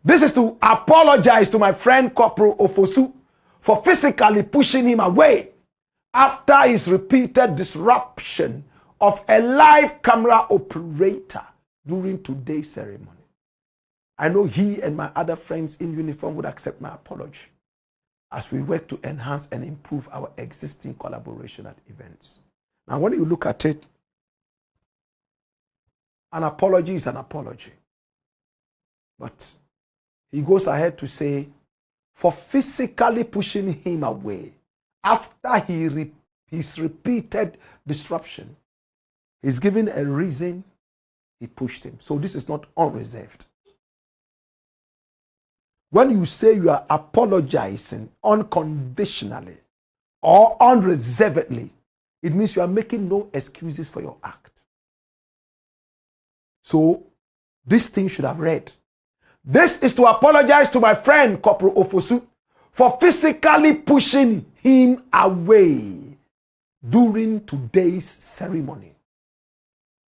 This is to apologize to my friend Corporal Ofosu for physically pushing him away after his repeated disruption of a live camera operator during today's ceremony. I know he and my other friends in uniform would accept my apology as we work to enhance and improve our existing collaboration at events. Now, when you look at it, an apology is an apology. But he goes ahead to say, for physically pushing him away after his repeated disruption. He's given a reason he pushed him. So this is not unreserved. When you say you are apologizing unconditionally or unreservedly, it means you are making no excuses for your act. So this thing should have read, this is to apologize to my friend Corporal Ofosu for physically pushing him away during today's ceremony.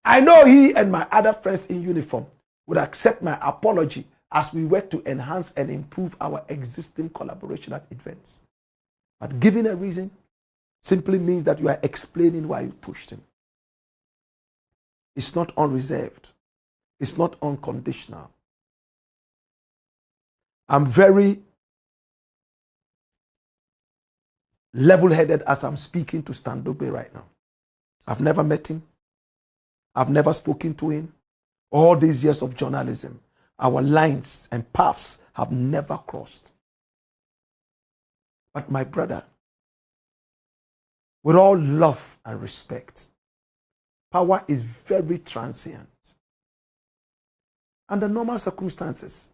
I know he and my other friends in uniform would accept my apology as we work to enhance and improve our existing collaboration at events. But giving a reason simply means that you are explaining why you pushed him. It's not unreserved. It's not unconditional. I'm very level-headed as I'm speaking to Standobe right now. I've never met him. I've never spoken to him. All these years of journalism, our lines and paths have never crossed. But my brother, with all love and respect, power is very transient. Under normal circumstances,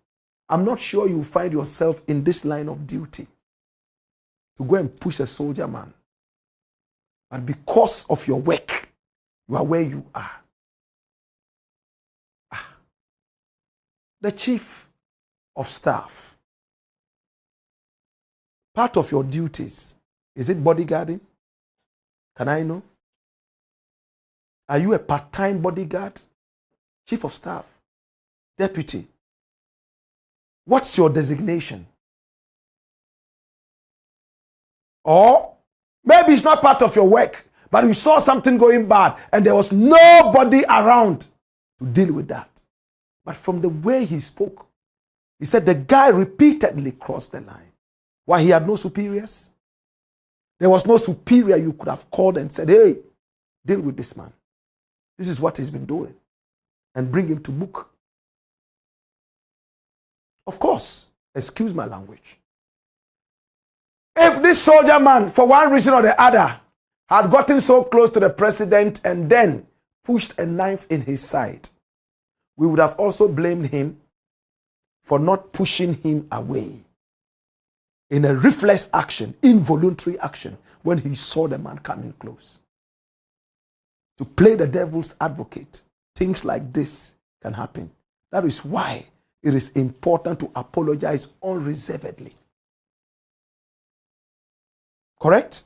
I'm not sure you find yourself in this line of duty to go and push a soldier man. But because of your work, you are where you are. The chief of staff, part of your duties, is it bodyguarding? Can I know? Are you a part-time bodyguard? Chief of staff? Deputy? What's your designation? Or maybe it's not part of your work, but you saw something going bad and there was nobody around to deal with that. But from the way he spoke, he said the guy repeatedly crossed the line. Why? He had no superiors. There was no superior you could have called and said, hey, deal with this man. This is what he's been doing. And bring him to book. Of course, excuse my language. If this soldier man, for one reason or the other, had gotten so close to the president and then pushed a knife in his side, we would have also blamed him for not pushing him away in a reflex action, involuntary action, when he saw the man coming close. To play the devil's advocate, things like this can happen. That is why it is important to apologize unreservedly. Correct?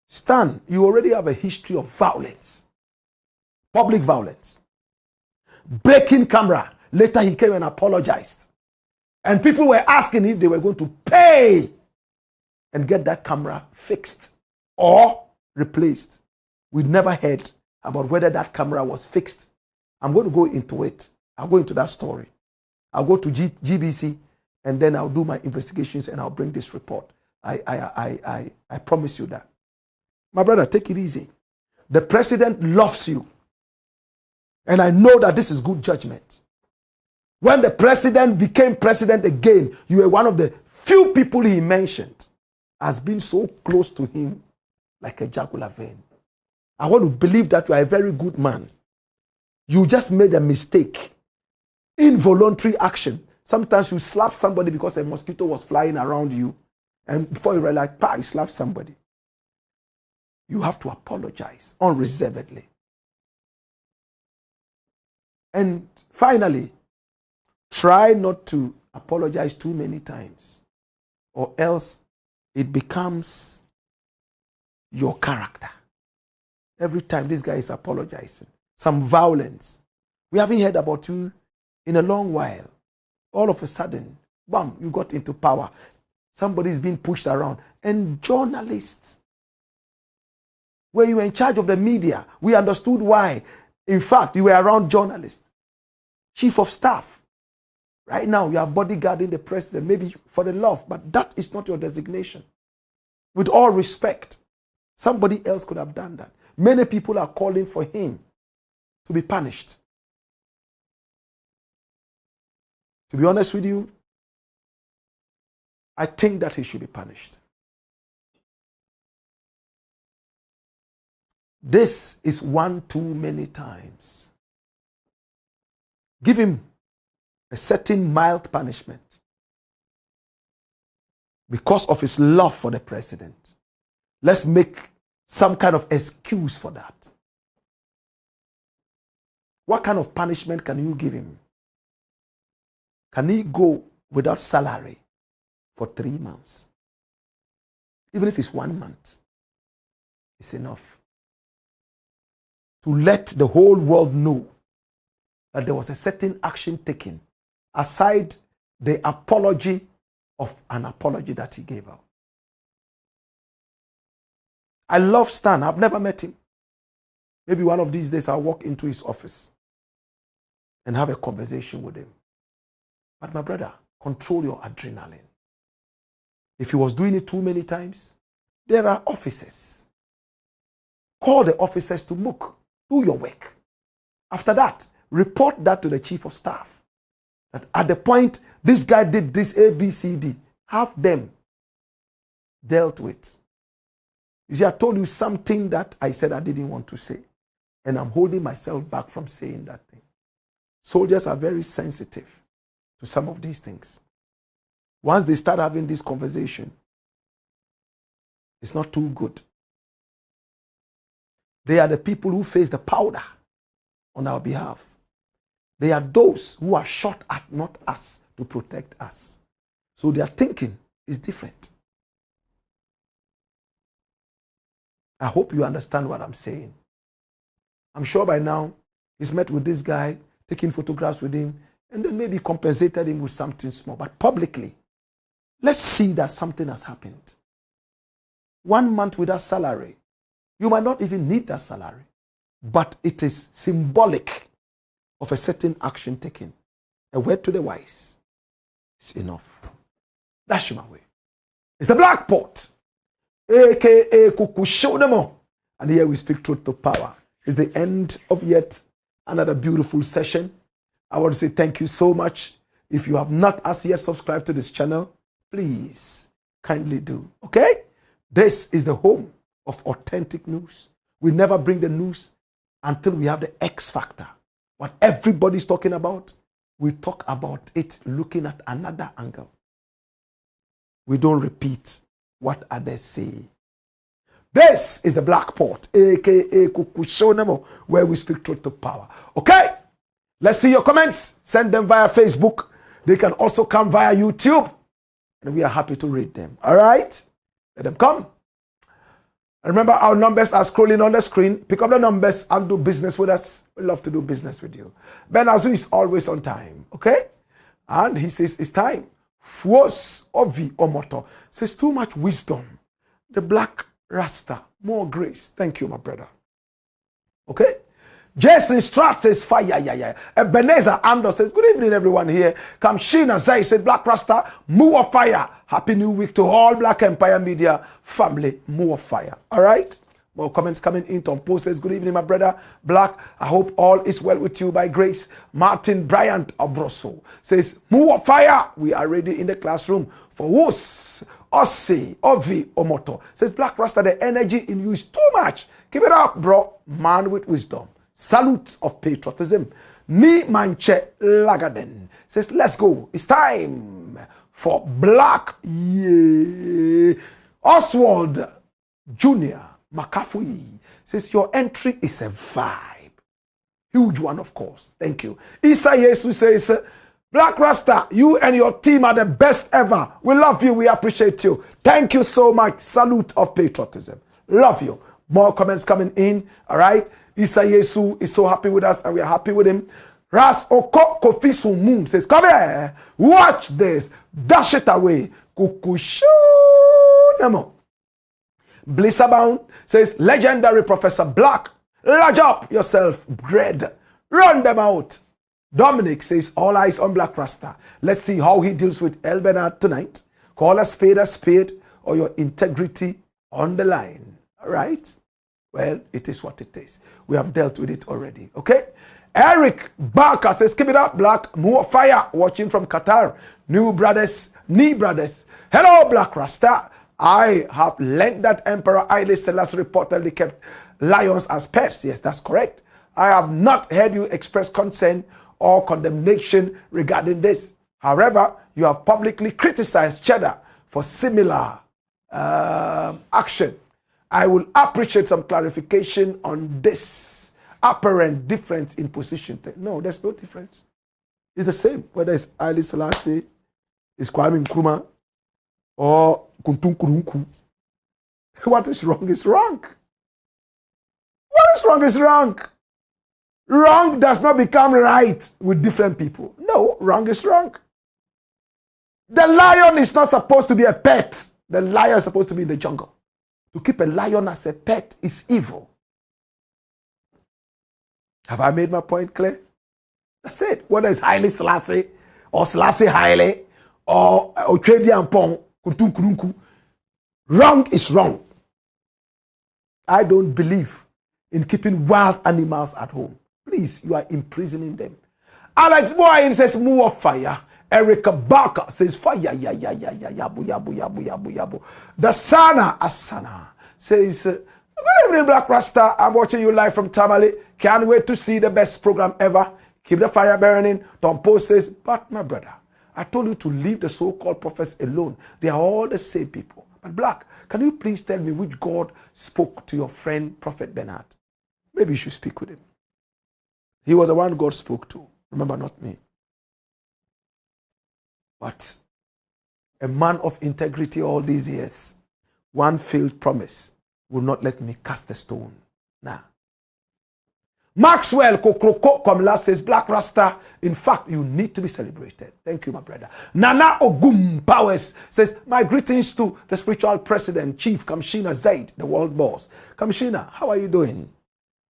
Stan, you already have a history of violence. Public violence. Breaking camera. Later he came and apologized. And people were asking if they were going to pay and get that camera fixed or replaced. We never heard about whether that camera was fixed. I'm going to go into it. I'll go into that story. I'll go to GBC and then I'll do my investigations and I'll bring this report. I promise you that. My brother, take it easy. The president loves you. And I know that this is good judgment. When the president became president again, you were one of the few people he mentioned as being so close to him like a jugular vein. I want to believe that you are a very good man. You just made a mistake. Involuntary action. Sometimes you slap somebody because a mosquito was flying around you. And before you realize, you slap somebody. You have to apologize unreservedly. And finally, try not to apologize too many times, or else it becomes your character. Every time this guy is apologizing, some violence. We haven't heard about you in a long while. All of a sudden, bam, you got into power. Somebody's being pushed around. And journalists, where you were in charge of the media, we understood why. In fact, you were around journalists. Chief of staff. Right now, you are bodyguarding the president, maybe for the love, but that is not your designation. With all respect, somebody else could have done that. Many people are calling for him to be punished. To be honest with you, I think that he should be punished. This is one too many times. Give him a certain mild punishment because of his love for the president. Let's make some kind of excuse for that. What kind of punishment can you give him? Can he go without salary for 3 months? Even if it's 1 month, it's enough to let the whole world know that there was a certain action taken aside the apology of an apology that he gave out. I love Stan. I've never met him. Maybe one of these days I'll walk into his office and have a conversation with him. But my brother, control your adrenaline. If he was doing it too many times, there are officers. Call the officers to book. Do your work. After that, report that to the chief of staff. That at the point this guy did this A, B, C, D, have them dealt with. You see, I told you something that I said I didn't want to say. And I'm holding myself back from saying that thing. Soldiers are very sensitive to some of these things. Once they start having this conversation, it's not too good. They are the people who face the powder on our behalf. They are those who are shot at, not us, to protect us. So their thinking is different. I hope you understand what I'm saying. I'm sure by now he's met with this guy, taking photographs with him, and then maybe compensated him with something small. But publicly, let's see that something has happened. 1 month without salary. You might not even need that salary, but it is symbolic of a certain action taken. A word to the wise is enough. That's my way. It's the Black Pot, aka Kukushodemo. And here we speak truth to power. It's the end of yet another beautiful session. I want to say thank you so much. If you have not as yet subscribed to this channel, please kindly do. Okay? This is the home of authentic news. We never bring the news until we have the X factor. What everybody's talking about, we talk about it looking at another angle. We don't repeat what others say. This is the Black Pot, aka Kukushonemo, where we speak truth to power. Okay? Let's see your comments. Send them via Facebook. They can also come via YouTube. And we are happy to read them. All right? Let them come. Remember, our numbers are scrolling on the screen. Pick up the numbers and do business with us. We love to do business with you. Ben Azu is always on time. Okay? And he says, it's time. Fuos Ovi Omoto says, too much wisdom. The Black Rasta, more grace. Thank you, my brother. Okay? Jason Strat says, fire, yeah. Ebenezer Ando says, good evening, everyone here. Kamshina Zay says, Black Rasta, more fire. Happy New Week to all Black Empire Media family. More fire. All right? More comments coming in. Tom Post says, good evening, my brother. Black, I hope all is well with you by grace. Martin Bryant Abroso says, more fire. We are ready in the classroom for Wos, Ossi, Ovi, Omoto. Says, Black Rasta, the energy in you is too much. Keep it up, bro. Man with wisdom. Salute of patriotism. Ni Manche Lagaden says, let's go. It's time for Black. Yeah. Oswald Jr. McAfee says, your entry is a vibe. Huge one, of course. Thank you. Isa Yesu says, Black Rasta, you and your team are the best ever. We love you. We appreciate you. Thank you so much. Salute of patriotism. Love you. More comments coming in. All right. Isa Yesu is so happy with us and we are happy with him. Ras Oko Kofi Moon says, come here. Watch this. Dash it away. Kukusho Nemo. Blissabound says, legendary Professor Black, lodge up yourself, dread. Run them out. Dominic says, all eyes on Black Rasta. Let's see how he deals with Elbernard tonight. Call a spade, or your integrity on the line. All right? Well, it is what it is. We have dealt with it already. Okay? Eric Barker says, keep it up, Blakk. More fire. Watching from Qatar. Knee brothers. Hello, Black Rasta. I have learned that Emperor Haile Selassie reportedly kept lions as pets. Yes, that's correct. I have not heard you express concern or condemnation regarding this. However, you have publicly criticized Cheddar for similar action. I will appreciate some clarification on this apparent difference in position. No, there's no difference. It's the same, whether it's Haile Selassie, it's Kwame Nkrumah, or Kuntun Kurunku. What is wrong is wrong. What is wrong is wrong. Wrong does not become right with different people. No, wrong is wrong. The lion is not supposed to be a pet. The lion is supposed to be in the jungle. To keep a lion as a pet is evil. Have I made my point clear? That's it. Whether it's Haile Selassie or Selassie Haile or Ochediampong, Kuntun Kurunku, wrong is wrong. I don't believe in keeping wild animals at home. Please, you are imprisoning them. Alex Boyne says, more fire. Erica Barker says, fire, yabu. The Sana Asana says, good evening, Black Rasta. I'm watching you live from Tamale. Can't wait to see the best program ever. Keep the fire burning. Tom Post says, but my brother, I told you to leave the so-called prophets alone. They are all the same people. But Blakk, can you please tell me which God spoke to your friend, Prophet Bernard? Maybe you should speak with him. He was the one God spoke to. Remember, not me. But a man of integrity all these years, one failed promise will not let me cast the stone. Nah. Maxwell Kokroko Komla says, Black Rasta, in fact, you need to be celebrated. Thank you, my brother. Nana Ogum Powers says, my greetings to the spiritual president, Chief Kamshina Zaid, the world boss. Kamshina, how are you doing?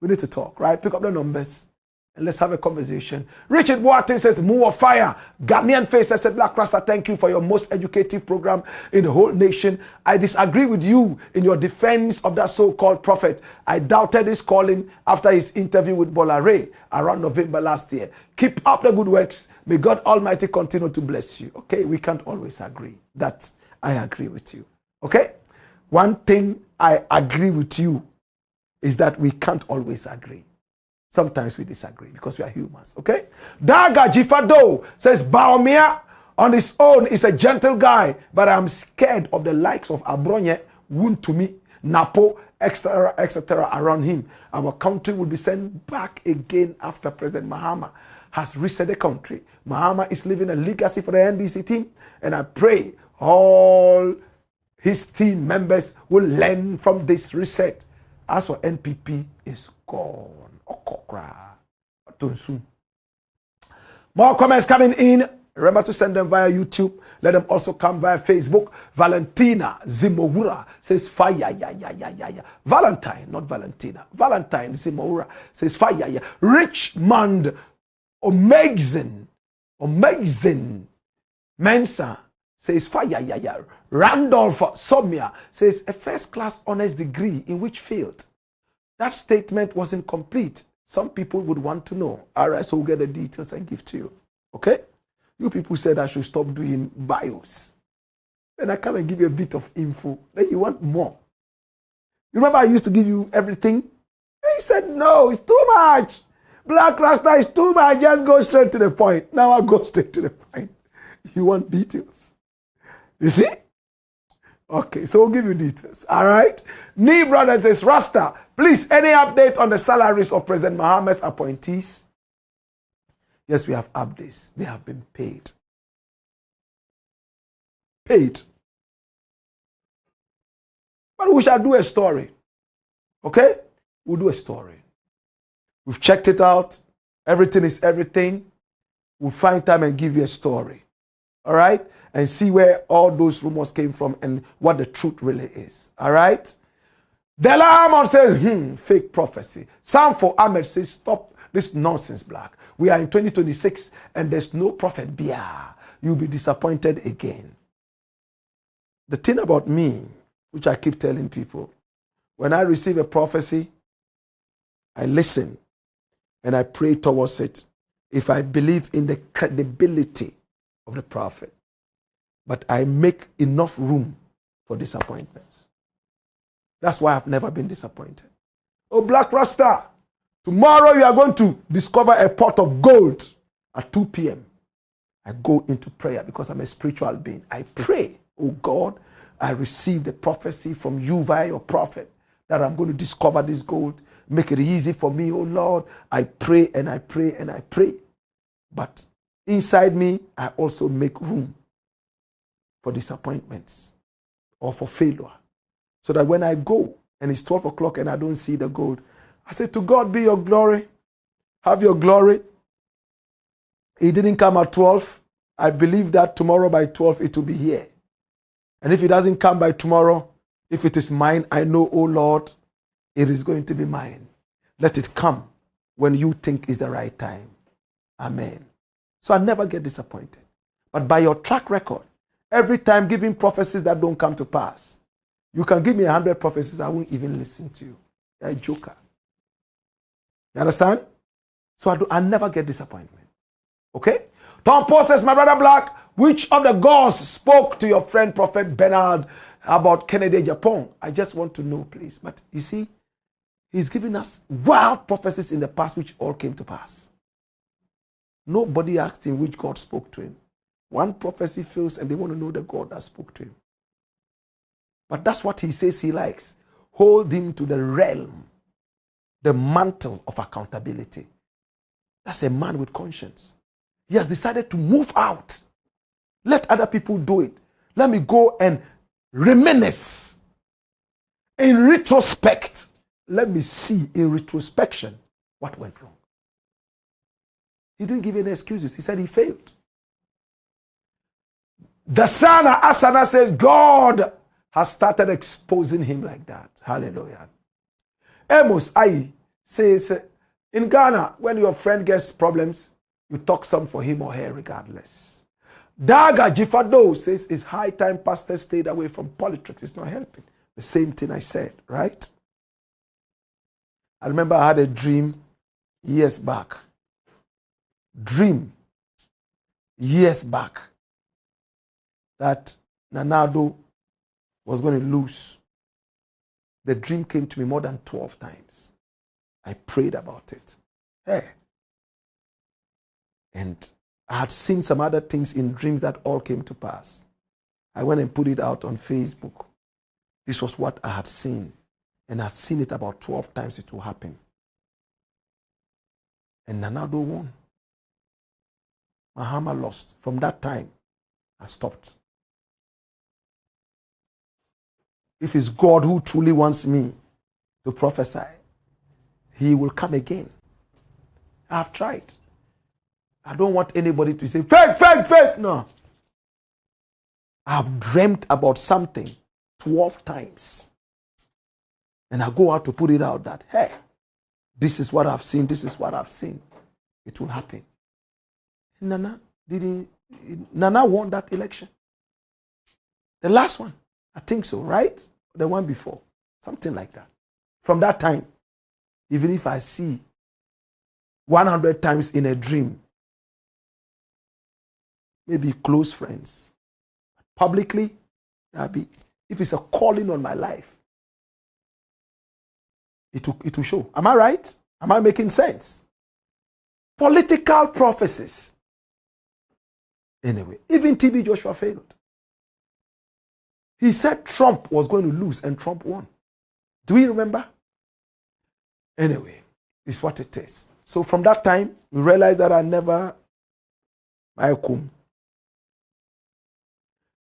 We need to talk, right? Pick up the numbers and let's have a conversation. Richard Boateng says, more fire. Ghanaian face said, Black Rasta, thank you for your most educative program in the whole nation. I disagree with you in your defense of that so-called prophet. I doubted his calling after his interview with Bolare around November last year. Keep up the good works. May God Almighty continue to bless you. Okay, we can't always agree. That I agree with you. Okay? One thing I agree with you is that we can't always agree. Sometimes we disagree because we are humans, okay? Daga Jifado says, Bawumia on his own is a gentle guy, but I'm scared of the likes of Abronye, Wuntumi, Napo, etc., etc. around him. Our country will be sent back again after President Mahama has reset the country. Mahama is leaving a legacy for the NDC team, and I pray all his team members will learn from this reset. As for NPP, is gone. More comments coming in. Remember to send them via YouTube. Let them also come via Facebook. Valentina Zimowura says fire. Valentine, not Valentina. Valentine Zimowura says fire. Richmond, amazing. Mensa says fire. Randolph Somia says a first-class honors degree in which field? That statement was incomplete. Some people would want to know. All right, so we'll get the details and give to you. Okay? You people said I should stop doing bios. Then I come and give you a bit of info. Then you want more. You remember I used to give you everything? And he said, no, it's too much. Black Rasta is too much. Just go straight to the point. Now I'll go straight to the point. You want details. You see? Okay, so we'll give you details. All right? Nee Brothers says, Rasta, please, any update on the salaries of President Mahama's appointees? Yes, we have updates. They have been paid. Paid. But we shall do a story. Okay? We'll do a story. We've checked it out. Everything is everything. We'll find time and give you a story. All right? And see where all those rumors came from and what the truth really is. All right? Dela Hammond says, fake prophecy. Sanford Ahmed says, stop this nonsense, Blakk. We are in 2026 and there's no prophet Bia. You'll be disappointed again. The thing about me, which I keep telling people, when I receive a prophecy, I listen. and I pray towards it if I believe in the credibility of the prophet. But I make enough room for disappointments. That's why I've never been disappointed. Oh, Blakk Rasta, tomorrow you are going to discover a pot of gold at 2 p.m. I go into prayer because I'm a spiritual being. I pray, oh God, I receive the prophecy from you via your prophet that I'm going to discover this gold. Make it easy for me, oh Lord. I pray and I pray and I pray. But inside me, I also make room for disappointments or for failure. So that when I go and it's 12 o'clock and I don't see the gold, I say, to God be your glory. Have your glory. It didn't come at 12. I believe that tomorrow by 12 it will be here. And if it doesn't come by tomorrow, if it is mine, I know, oh Lord, it is going to be mine. Let it come when you think is the right time. Amen. So I never get disappointed. But by your track record, every time giving prophecies that don't come to pass, you can give me 100 prophecies, I won't even listen to you. You're a joker. You understand? So I never get disappointment. Okay? Tom Paul says, my brother Blakk, which of the gods spoke to your friend Prophet Bernard about Kennedy AGYAPONG? I just want to know, please. But you see, he's given us wild prophecies in the past which all came to pass. Nobody asked him which God spoke to him. One prophecy fails and they want to know the God that spoke to him. But that's what he says he likes. Hold him to the realm, the mantle of accountability. That's a man with conscience. He has decided to move out. Let other people do it. Let me go and reminisce. In retrospect, let me see in retrospection what went wrong. He didn't give any excuses. He said he failed. The son of Asana says God has started exposing him like that. Hallelujah. Amos Ai says, in Ghana, when your friend gets problems, you talk some for him or her regardless. Daga Jifado says, it's high time pastors stayed away from politics. It's not helping. The same thing I said, right? I remember I had a dream years back. Years back. That Nanado was going to lose. The dream came to me more than 12 times. I prayed about it. Hey. And I had seen some other things in dreams that all came to pass. I went and put it out on Facebook. This was what I had seen. And I had seen it about 12 times it will happen. And Nanado won. MAHAMA lost. From that time, I stopped. If it's God who truly wants me to prophesy, he will come again. I've tried. I don't want anybody to say, fake, fake, fake. No. I've dreamt about something 12 times. And I go out to put it out that, hey, this is what I've seen, this is what I've seen. It will happen. Nana won that election. The last one. I think so, right? The one before. Something like that. From that time, even if I see 100 times in a dream, maybe close friends, publicly, if it's a calling on my life, it will show. Am I right? Am I making sense? Political prophecies. Anyway, even TB Joshua failed. He said Trump was going to lose and Trump won. Do we remember? Anyway, it's what it is. So from that time, we realized that I never Daga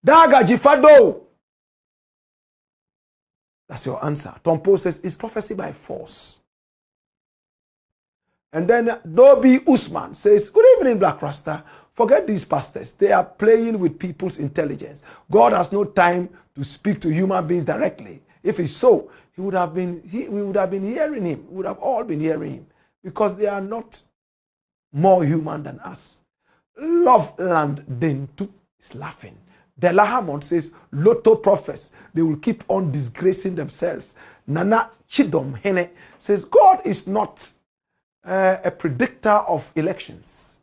Jifado. That's your answer. Tom Poe says, it's prophecy by force. And then Dobi Usman says, good evening, Blakk Rasta. Forget these pastors. They are playing with people's intelligence. God has no time to speak to human beings directly. If it's so, we would have been hearing him. We would have all been hearing him. Because they are not more human than us. Loveland Dentu is laughing. Della Hammond says, Lotto prophets, they will keep on disgracing themselves. Nana Chidom Hene says, God is not a predictor of elections.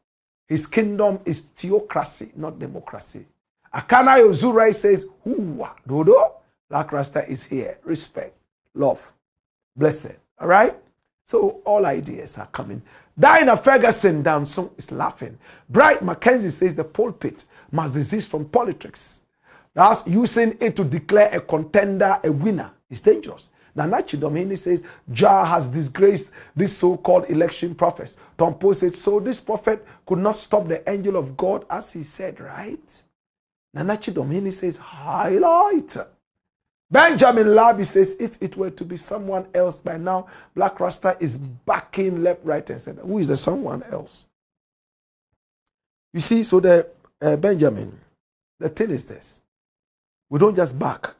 His kingdom is theocracy, not democracy. Akana Yozurai says, Hoowa, Dodo, Blakk Rasta is here. Respect, love, blessed. All right? So all ideas are coming. Diana Ferguson Damson is laughing. Bright Mackenzie says the pulpit must desist from politics. That's using it to declare a contender a winner. It's dangerous. Nanachi Domini says, Jah has disgraced this so-called election prophets. Tompo says, so this prophet could not stop the angel of God as he said, right? Nanachi Domini says, highlight. Benjamin Labi says, if it were to be someone else by now, Blakk Rasta is backing left, right, and center. Who is the someone else? You see, so the Benjamin, the thing is this. We don't just back.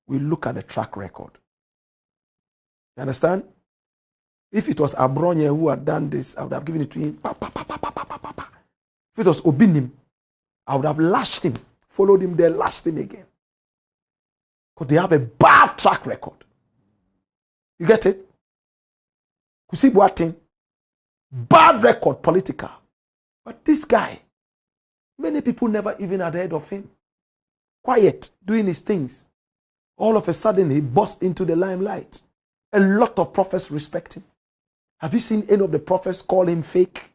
We look at the track record. You understand? If it was Abronye who had done this, I would have given it to him. If it was Obinim, I would have lashed him, followed him there, lashed him again. Because they have a bad track record. You get it? Kusi Boateng, bad record, political. But this guy, many people never even had heard of him. Quiet, doing his things. All of a sudden, he burst into the limelight. A lot of prophets respect him. Have you seen any of the prophets call him fake?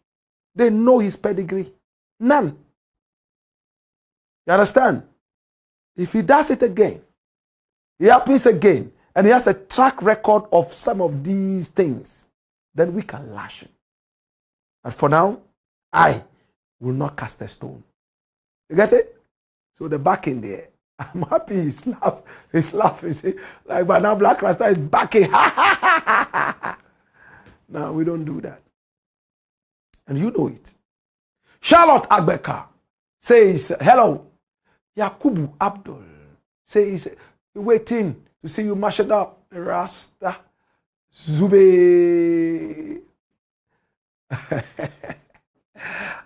They know his pedigree. None. You understand? If he does it again, he happens again, and he has a track record of some of these things, then we can lash him. But for now, I will not cast a stone. You get it? So the back in there, I'm happy he's laughing. See? Like, but now Blakk Rasta is backing. No, we don't do that. And you know it. Charlotte Agbeka says, hello. Yakubu Abdul says, waiting to see you mash it up. Rasta Zube.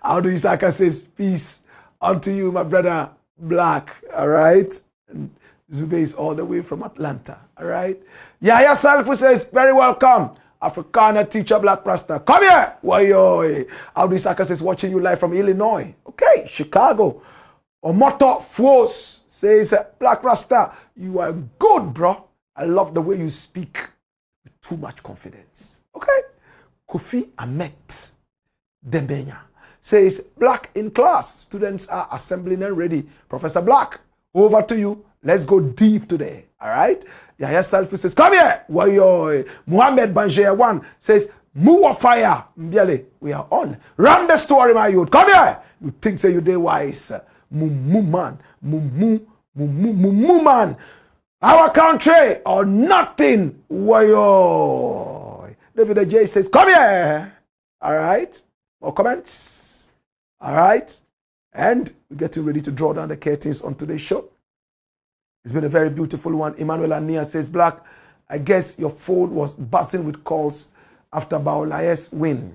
Audu Isaka says, peace unto you, my brother Blakk. All right. And Zube is all the way from Atlanta. All right. Yahya Salfu says, very welcome. Africana teacher Blakk Rasta. Come here. Wayo. Audu Isaka says, watching you live from Illinois. Okay. Chicago. Omoto Fuos says, Blakk Rasta, you are good, bro. I love the way you speak with too much confidence. Okay. Kofi Amet Dembenya says, Blakk in class. Students are assembling and ready. Professor Blakk, over to you. Let's go deep today. All right. Yahya Salfi says, come here. Wayo. Muhammad Banjaya 1 says, Muwa fire. Mbiale, we are on. Run the story, my youth. Come here. You think say you day wise. Mumu man. Mumu man. Our country or nothing. Wayo. David J says, come here. All right. More comments. All right. And we're getting ready to draw down the curtains on today's show. It's been a very beautiful one. Emmanuel Ania says, Blakk, I guess your phone was buzzing with calls after Bawumia's win.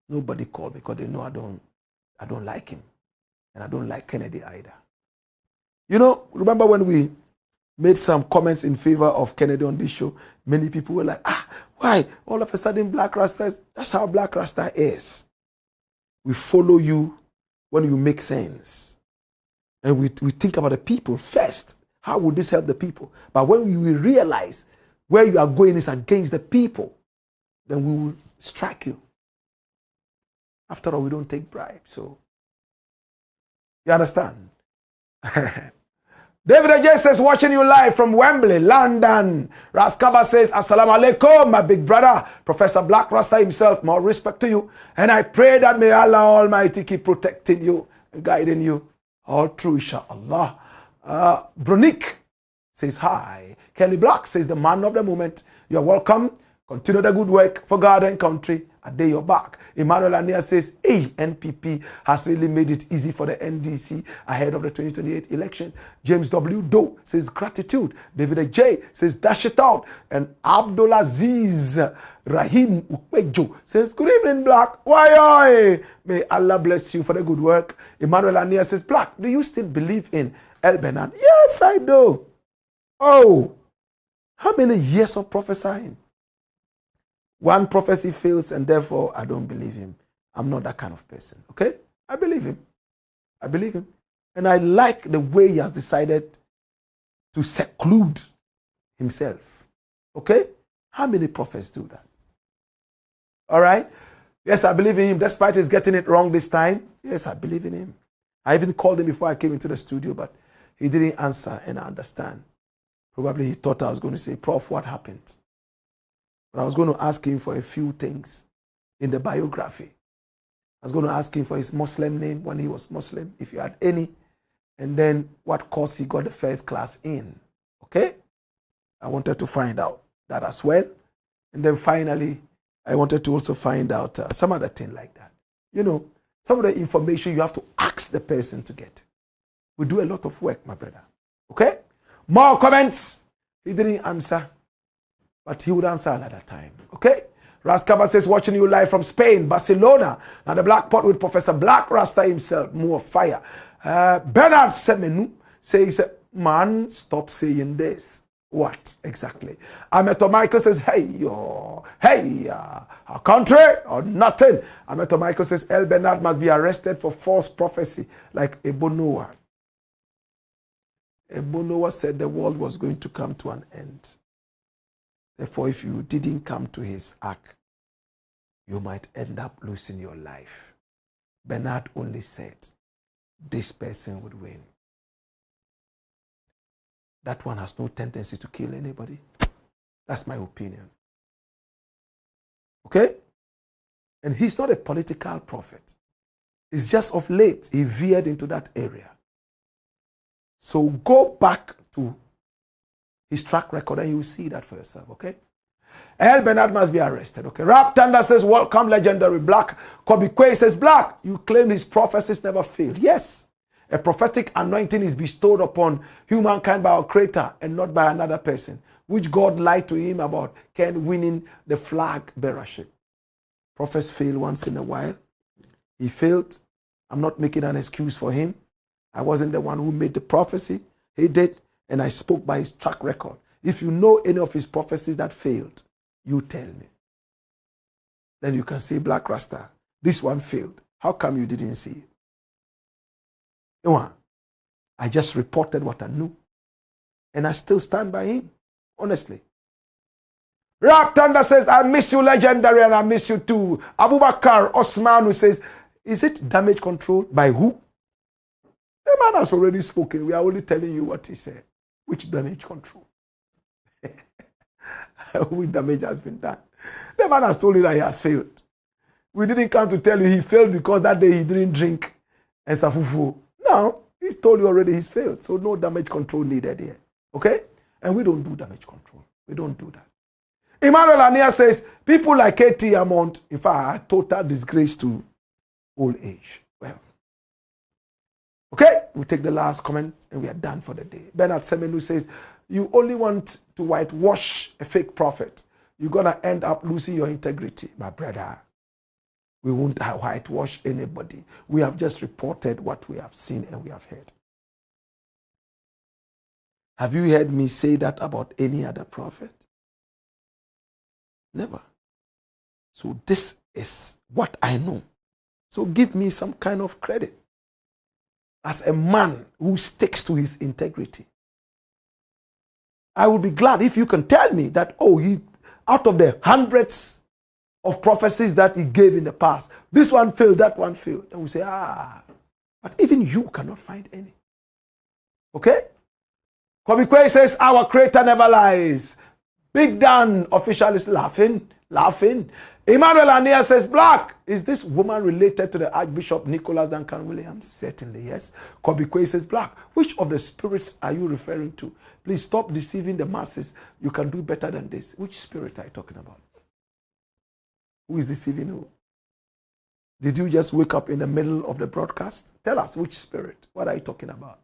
Nobody called because they know I don't like him. And I don't like Kennedy either. You know, remember when we made some comments in favor of Kennedy on this show? Many people were like, why? All of a sudden Blakk Rasta is, that's how Blakk Rasta is. We follow you when you make sense. And we think about the people first. How will this help the people? But when we realize where you are going is against the people, then we will strike you. After all, we don't take bribes. So, you understand? David Ajay says, watching you live from Wembley, London. Raskaba says, Assalamu alaikum, my big brother, Professor Blakk Rasta himself. More respect to you. And I pray that may Allah Almighty keep protecting you and guiding you all through, inshallah. Brunick says, hi. Kelly Blakk says, the man of the moment. You're welcome. Continue the good work for God and country. A day you're back. Emmanuel Ania says, hey, NPP has really made it easy for the NDC ahead of the 2028 elections. James W. Doe says, gratitude. David J. says, dash it out. And Abdulaziz Rahim Ukwejo says, good evening, Blakk. Why? May Allah bless you for the good work. Emmanuel Ania says, Blakk, do you still believe in Elbernard? Yes, I do. Oh, how many years of prophesying? One prophecy fails and therefore I don't believe him. I'm not that kind of person. Okay? I believe him. I believe him. And I like the way he has decided to seclude himself. Okay? How many prophets do that? All right? Yes, I believe in him. Despite he's getting it wrong this time. Yes, I believe in him. I even called him before I came into the studio, but he didn't answer, and I understand. Probably he thought I was going to say, Prof, what happened? But I was going to ask him for a few things in the biography. I was going to ask him for his Muslim name when he was Muslim, if he had any, and then what course he got the first class in. Okay? I wanted to find out that as well. And then finally, I wanted to also find out some other thing like that. You know, some of the information you have to ask the person to get. We do a lot of work, my brother. Okay? More comments. He didn't answer, but he would answer another time. Okay? Rascava says, watching you live from Spain, Barcelona. Now the Black Pot with Professor Blakk, Rasta himself, more fire. Bernard Semenu says, man, stop saying this. What exactly? Ameto Michael says, hey, our country or nothing. Ameto Michael says, Elbernard must be arrested for false prophecy like Ebonoa. Ebonoa said the world was going to come to an end. Therefore, if you didn't come to his ark, you might end up losing your life. Bernard only said, this person would win. That one has no tendency to kill anybody. That's my opinion. Okay? And he's not a political prophet. It's just of late he veered into that area. So go back to his track record and you will see that for yourself, okay? Elbernard must be arrested, okay? Rap Thunder says, welcome, legendary Blakk. Kobe Quay says, Blakk, you claim his prophecies never failed. Yes. A prophetic anointing is bestowed upon humankind by our Creator and not by another person, which God lied to him about Ken winning the flag bearership. Prophets fail once in a while. He failed. I'm not making an excuse for him. I wasn't the one who made the prophecy. He did, and I spoke by his track record. If you know any of his prophecies that failed, you tell me. Then you can say, Black Rasta, this one failed. How come you didn't see it? I just reported what I knew. And I still stand by him, honestly. Rap Thunder says, I miss you, legendary, and I miss you too. Abubakar Osman who says, is it damage control? By who? The man has already spoken. We are only telling you what he said. Which damage control? Which damage has been done? The man has told you that he has failed. We didn't come to tell you he failed because that day he didn't drink and safufu. No, he's told you already he's failed. So no damage control needed here. Okay? And we don't do damage control. We don't do that. Emmanuel Ania says, people like HAMMOND, in fact, are a total disgrace to old age. Well, okay, we'll take the last comment and we are done for the day. Bernard Semenu says, you only want to whitewash a fake prophet. You're going to end up losing your integrity, my brother. We won't whitewash anybody. We have just reported what we have seen and we have heard. Have you heard me say that about any other prophet? Never. So this is what I know. So give me some kind of credit as a man who sticks to his integrity. I will be glad if you can tell me that, oh, he, out of the hundreds of prophecies that he gave in the past, this one failed, that one failed. And we say, but even you cannot find any. Okay? Kobe Quay says, our Creator never lies. Big Dan official is laughing. Emmanuel Ania says, Blakk, is this woman related to the Archbishop Nicholas Duncan Williams? Certainly, yes. Kobe Quay says, Blakk, which of the spirits are you referring to? Please stop deceiving the masses. You can do better than this. Which spirit are you talking about? Who is deceiving who? Did you just wake up in the middle of the broadcast? Tell us which spirit. What are you talking about?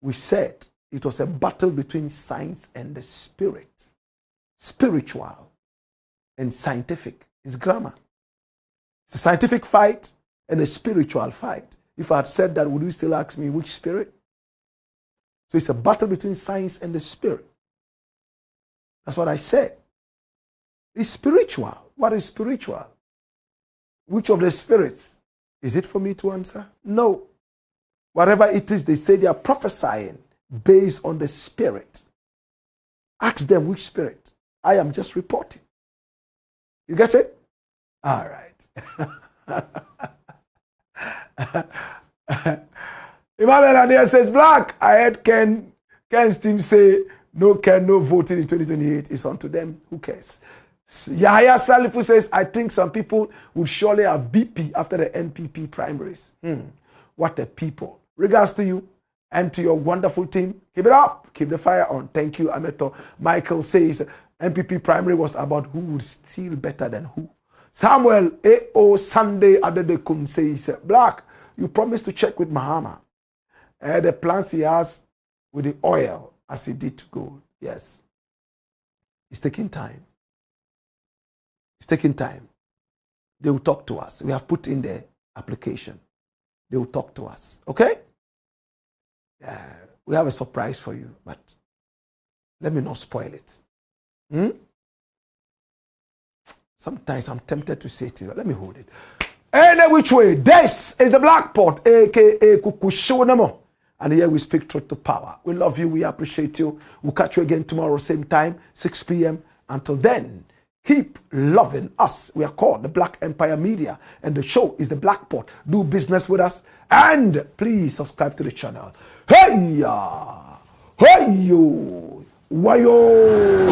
We said it was a battle between science and the spirit. Spiritual and scientific. It's grammar. It's a scientific fight and a spiritual fight. If I had said that, would you still ask me which spirit? So it's a battle between science and the spirit. That's what I said. It's spiritual. What is spiritual? Which of the spirits? Is it for me to answer? No. Whatever it is, they say they are prophesying based on the spirit. Ask them which spirit. I am just reporting. You get it? All right. Emmanuel Ania says, Blakk, I heard Ken's team say, no voting in 2028 is on to them. Who cares? Yahya Salifu says, I think some people would surely have BP after the NPP primaries. What a people. Regards to you and to your wonderful team. Keep it up. Keep the fire on. Thank you, Ameto. Michael says, NPP primary was about who would steal better than who. Samuel A.O. Sunday Adedekun says, Blakk, you promised to check with Mahama. The plans he has with the oil as he did to gold. Yes. It's taking time. It's taking time. They will talk to us. We have put in the application. They will talk to us. Okay? We have a surprise for you, but let me not spoil it. Sometimes I'm tempted to say it, but let me hold it. Any which way, this is the Blakk Pot, aka Kukushonamo. And here we speak truth to power. We love you. We appreciate you. We'll catch you again tomorrow, same time, 6 p.m. Until then, keep loving us. We are called the Black Empire Media, and the show is the Blakk Pot. Do business with us, and please subscribe to the channel. Hey ya, hey yo, wayo.